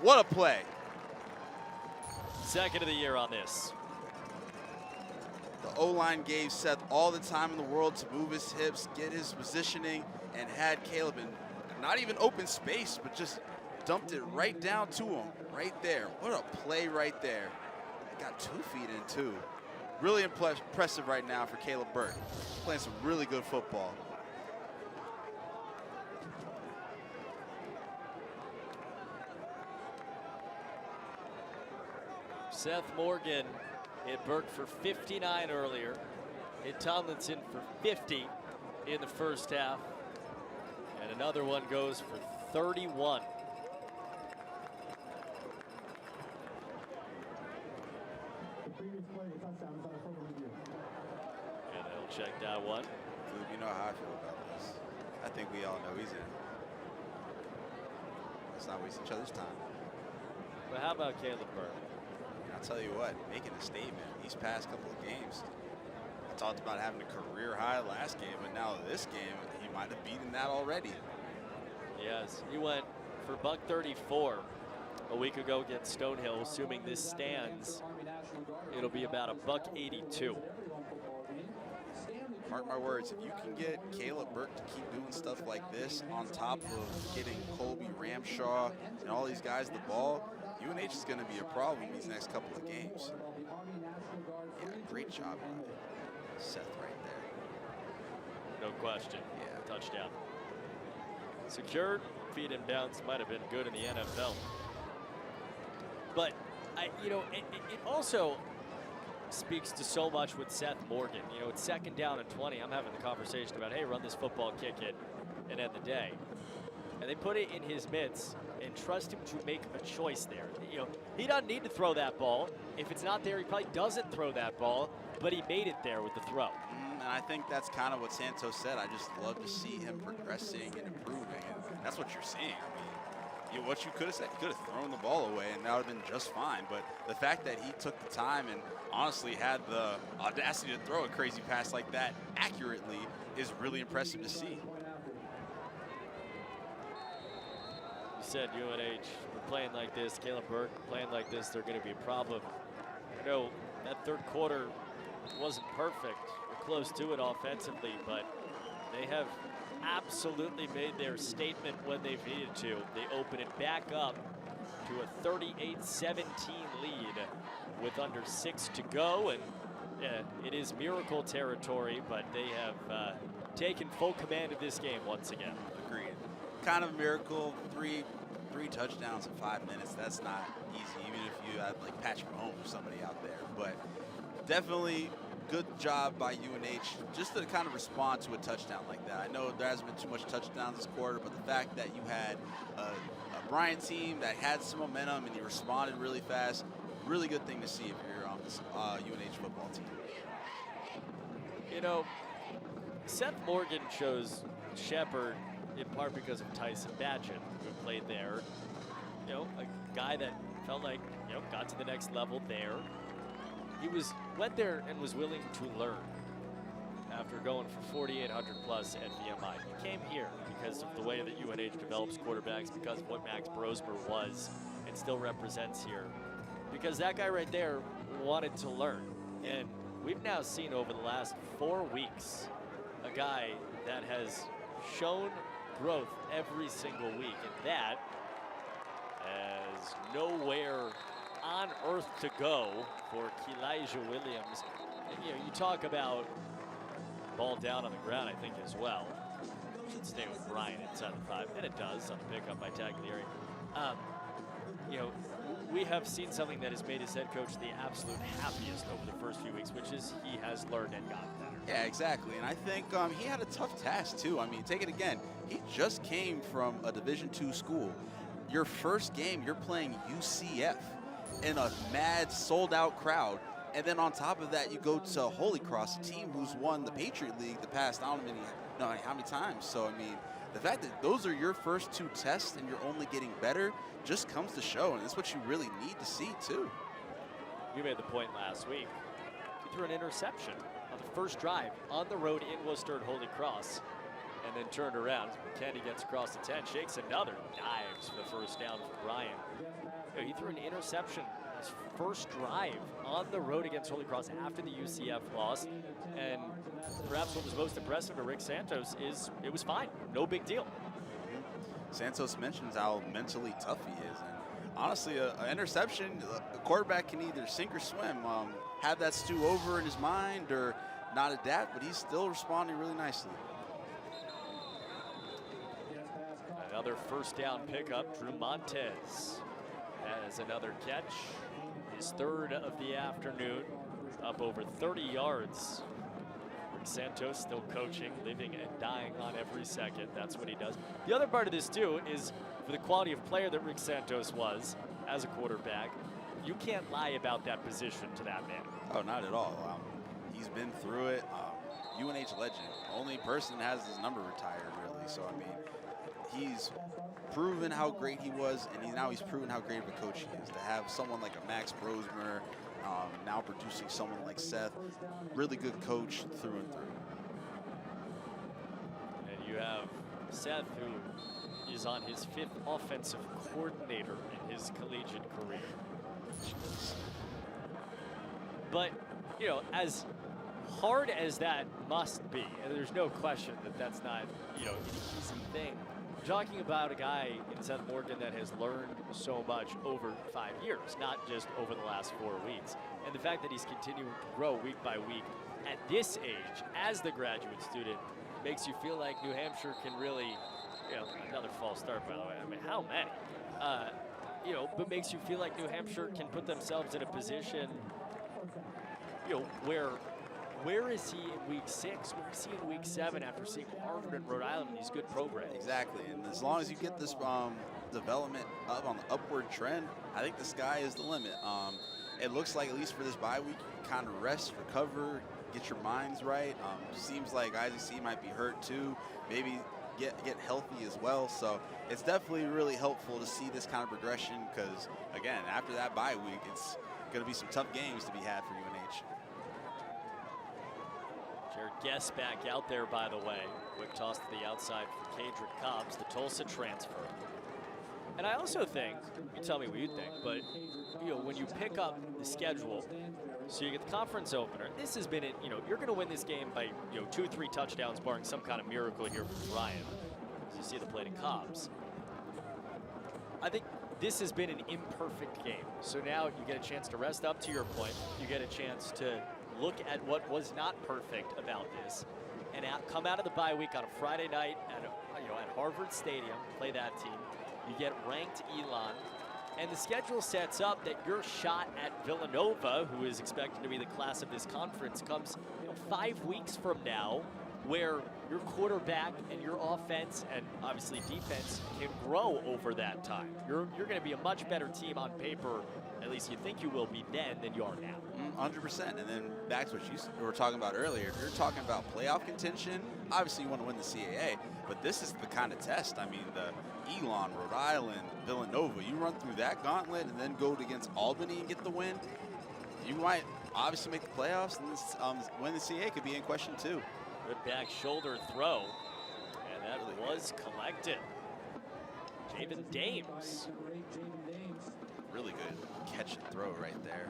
Speaker 1: What a play.
Speaker 2: Second of the year on this.
Speaker 1: The O-line gave Seth all the time in the world to move his hips, get his positioning, and had Caleb in not even open space, but just dumped it right down to him, right there. What a play right there. Got 2 feet in, too. Really impressive right now for Caleb Burke. Playing some really good football.
Speaker 2: Seth Morgan hit Burke for 59 earlier. Hit Tomlinson for 50 in the first half. And another one goes for 31. And they'll check that one.
Speaker 1: Dude, you know how I feel about this. I think we all know he's in. Let's not waste each other's time.
Speaker 2: But how about Caleb Burke?
Speaker 1: I'll tell you what, making a statement these past couple of games. I talked about having a career high last game, but now this game, he might have beaten that already.
Speaker 2: Yes, he went for $134 a week ago against Stonehill. Assuming this stands, it'll be about $182.
Speaker 1: Mark my words, if you can get Caleb Burke to keep doing stuff like this on top of getting Colby Ramshaw and all these guys the ball, UNH is going to be a problem these next couple of games. Yeah, great job by Seth right there.
Speaker 2: No question. Yeah. Touchdown. Secured, feet and bounce might have been good in the NFL. But, it also speaks to so much with Seth Morgan. It's 2nd down and 20. I'm having the conversation about, hey, run this football, kick it, and end the day. And they put it in his midst and trust him to make a choice there. He doesn't need to throw that ball. If it's not there, he probably doesn't throw that ball, but he made it there with the throw.
Speaker 1: And I think that's kind of what Santos said. I just love to see him progressing and improving, and that's what you're seeing. I mean, what you could have said, you could have thrown the ball away, and that would have been just fine. But the fact that he took the time and honestly had the audacity to throw a crazy pass like that accurately is really impressive to see.
Speaker 2: You said UNH, we're playing like this, Caleb Burke playing like this, they're going to be a problem. That third quarter wasn't perfect. We're close to it offensively, but they have absolutely made their statement when they've needed to. They open it back up to a 38-17 lead with under 6 to go, and it is miracle territory, but they have taken full command of this game once again.
Speaker 1: Agreed. Kind of a miracle. Three touchdowns in 5 minutes. That's not easy, even if you had like Patrick Mahomes or somebody out there. But definitely good job by UNH just to kind of respond to a touchdown like that. I know there hasn't been too much touchdowns this quarter, but the fact that you had a Bryant team that had some momentum and you responded really fast, really good thing to see if you're on this UNH football team.
Speaker 2: Seth Morgan chose Shepherd in part because of Tyson Batchin, who played there. A guy that felt like, got to the next level there. He went there and was willing to learn after going for 4,800 plus at VMI. He came here because of the way that UNH develops quarterbacks, because of what Max Brosmer was and still represents here. Because that guy right there wanted to learn. And we've now seen over the last 4 weeks a guy that has shown growth every single week, and that has nowhere on earth to go for Elijah Williams. And, you talk about ball down on the ground, I think, as well. Should stay with Bryant inside the 5, and it does on the pickup by Tagliari. We have seen something that has made his head coach the absolute happiest over the first few weeks, which is he has learned and gotten better.
Speaker 1: Yeah, exactly. And I think he had a tough task, too. I mean, take it again. He just came from a Division II school. Your first game, you're playing UCF in a mad, sold-out crowd. And then on top of that, you go to Holy Cross, a team who's won the Patriot League the past, I don't know how many times. So, I mean, the fact that those are your first 2 tests and you're only getting better just comes to show, and that's what you really need to see, too.
Speaker 2: You made the point last week. He threw an interception on the first drive on the road in Worcester at Holy Cross, and then turned around. McKendy gets across the 10, shakes another, dives for the first down for Bryant. he threw an interception his first drive on the road against Holy Cross after the UCF loss. And perhaps what was most impressive to Rick Santos is it was fine. No big deal.
Speaker 1: Santos mentions how mentally tough he is. And honestly, an interception, a quarterback can either sink or swim. Have that stew over in his mind or not adapt, but he's still responding really nicely.
Speaker 2: Another first down pickup. Drew Montez has another catch. His third of the afternoon, up over 30 yards. Rick Santos still coaching, living and dying on every second. That's what he does. The other part of this, too, is for the quality of player that Rick Santos was as a quarterback, you can't lie about that position to that man.
Speaker 1: Oh, not at all. He's been through it. UNH legend. Only person has his number retired, really. So, I mean, he's proven how great he was, and now he's proven how great of a coach he is. To have someone like a Max Brosmer, now producing someone like Seth, really good coach through and through.
Speaker 2: And you have Seth, who is on his 5th offensive coordinator in his collegiate career. But, you know, as hard as that must be, and there's no question that that's not, you know, an easy thing. We're talking about a guy in Seth Morgan that has learned so much over 5 years, not just over the last 4 weeks. And the fact that he's continuing to grow week by week at this age as the graduate student makes you feel like New Hampshire can really, you know, another false start, by the way. I mean, how many? You know, but makes you feel like New Hampshire can put themselves in a position, you know, where is he in week 6? Where is he in week 7 after seeing Harvard and Rhode Island in these good programs?
Speaker 1: Exactly, and as long as you get this development up on the upward trend, I think the sky is the limit. It looks like, at least for this bye week, you kind of rest, recover, get your minds right. Seems like IZC might be hurt too, maybe get healthy as well. So it's definitely really helpful to see this kind of progression because, again, after that bye week, it's going to be some tough games to be had for UNH.
Speaker 2: Jared Guest back out there, by the way. Quick toss to the outside for Kadrick Cobbs, the Tulsa transfer. And I also think, you tell me what you think, but you know, when you pick up the schedule, so you get the conference opener, this has been, you know, you're going to win this game by, you know, 2-3 touchdowns, barring some kind of miracle here from Bryant, as you see the play to Cobbs. I think this has been an imperfect game. So now you get a chance to rest up, to your point. You get a chance to look at what was not perfect about this and come out of the bye week on a Friday night at, at Harvard Stadium, play that team. You get ranked Elon, and the schedule sets up that your shot at Villanova, who is expected to be the class of this conference, comes 5 weeks from now, where your quarterback and your offense and obviously defense can grow over that time. You're going to be a much better team on paper, at least you think you will be then, than you are now.
Speaker 1: 100%. And then back to what you were talking about earlier. If you're talking about playoff contention, obviously you want to win the CAA, but this is the kind of test. I mean, the Elon, Rhode Island, Villanova, you run through that gauntlet and then go against Albany and get the win, you might obviously make the playoffs, and this, win the CAA could be in question too.
Speaker 2: Good back shoulder throw, and that was collected. Javen Dames.
Speaker 1: Really good catch and throw right there.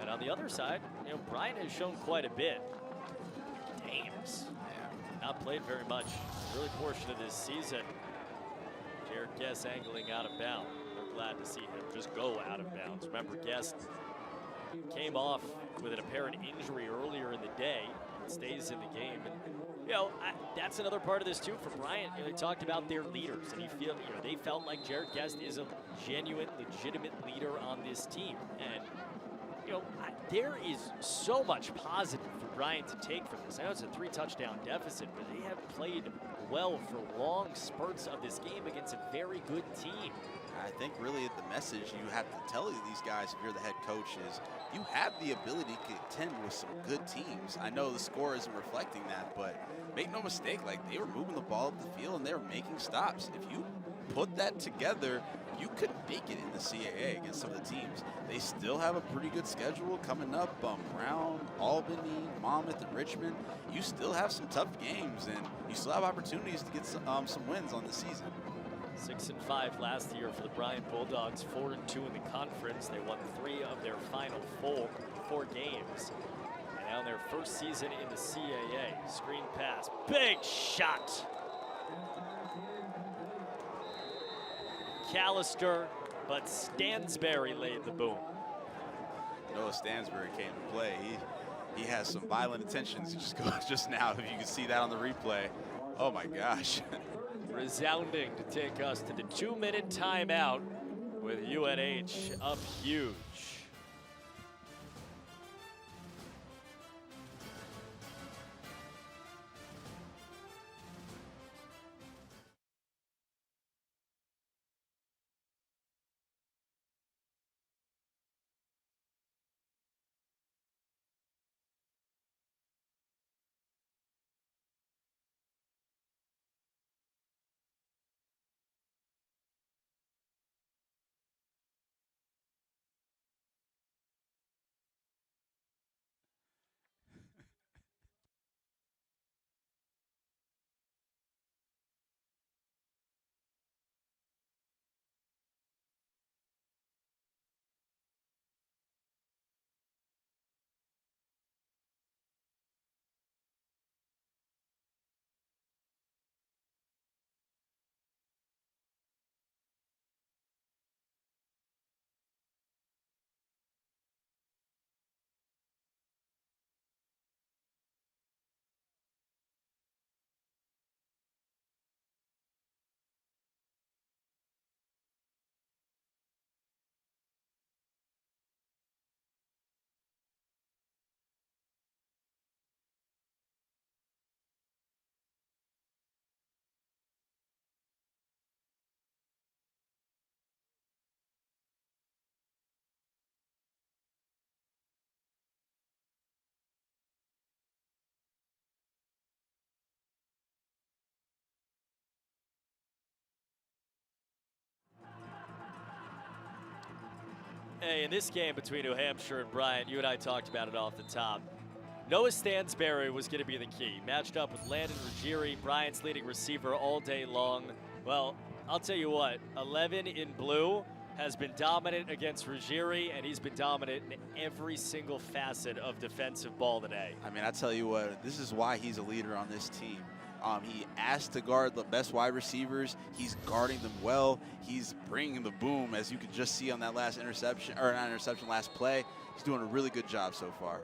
Speaker 2: And on the other side, Bryant has shown quite a bit. Dames, not played very much early portion of this season. Jared Guest angling out of bounds. We're glad to see him just go out of bounds. Remember, Guest came off with an apparent injury earlier in the day. Stays in the game. And, that's another part of this too for Bryant. They talked about their leaders, and they felt like Jared Guest is a genuine, legitimate leader on this team. And there is so much positive for Bryant to take from this. I know it's a 3-touchdown deficit, but they have played well for long spurts of this game against a very good team.
Speaker 1: I think really the message you have to tell these guys if you're the head coach is you have the ability to contend with some good teams. I know the score isn't reflecting that, but make no mistake, like they were moving the ball up the field and they were making stops. If you put that together, you could make it in the CAA against some of the teams. They still have a pretty good schedule coming up. Brown, Albany, Monmouth, and Richmond. You still have some tough games, and you still have opportunities to get some wins on the season.
Speaker 2: 6-5 last year for the Bryant Bulldogs, 4-2 in the conference. They won 3 of their final four games. And now in their first season in the CAA. Screen pass, big shot. Callister, but Stansberry laid the boom.
Speaker 1: Noah Stansberry came to play. He has some violent intentions. Just now, if you can see that on the replay. Oh my gosh.
Speaker 2: Resounding to take us to the 2-minute timeout with UNH up huge. Hey, in this game between New Hampshire and Bryant, you and I talked about it off the top. Noah Stansberry was going to be the key. Matched up with Landon Ruggieri, Bryant's leading receiver all day long. Well, I'll tell you what, 11 in blue has been dominant against Ruggieri, and he's been dominant in every single facet of defensive ball today.
Speaker 1: I mean, I tell you what, this is why he's a leader on this team. He asked to guard the best wide receivers. He's guarding them well. He's bringing the boom, as you could just see on that last interception, or not interception, last play. He's doing a really good job so far.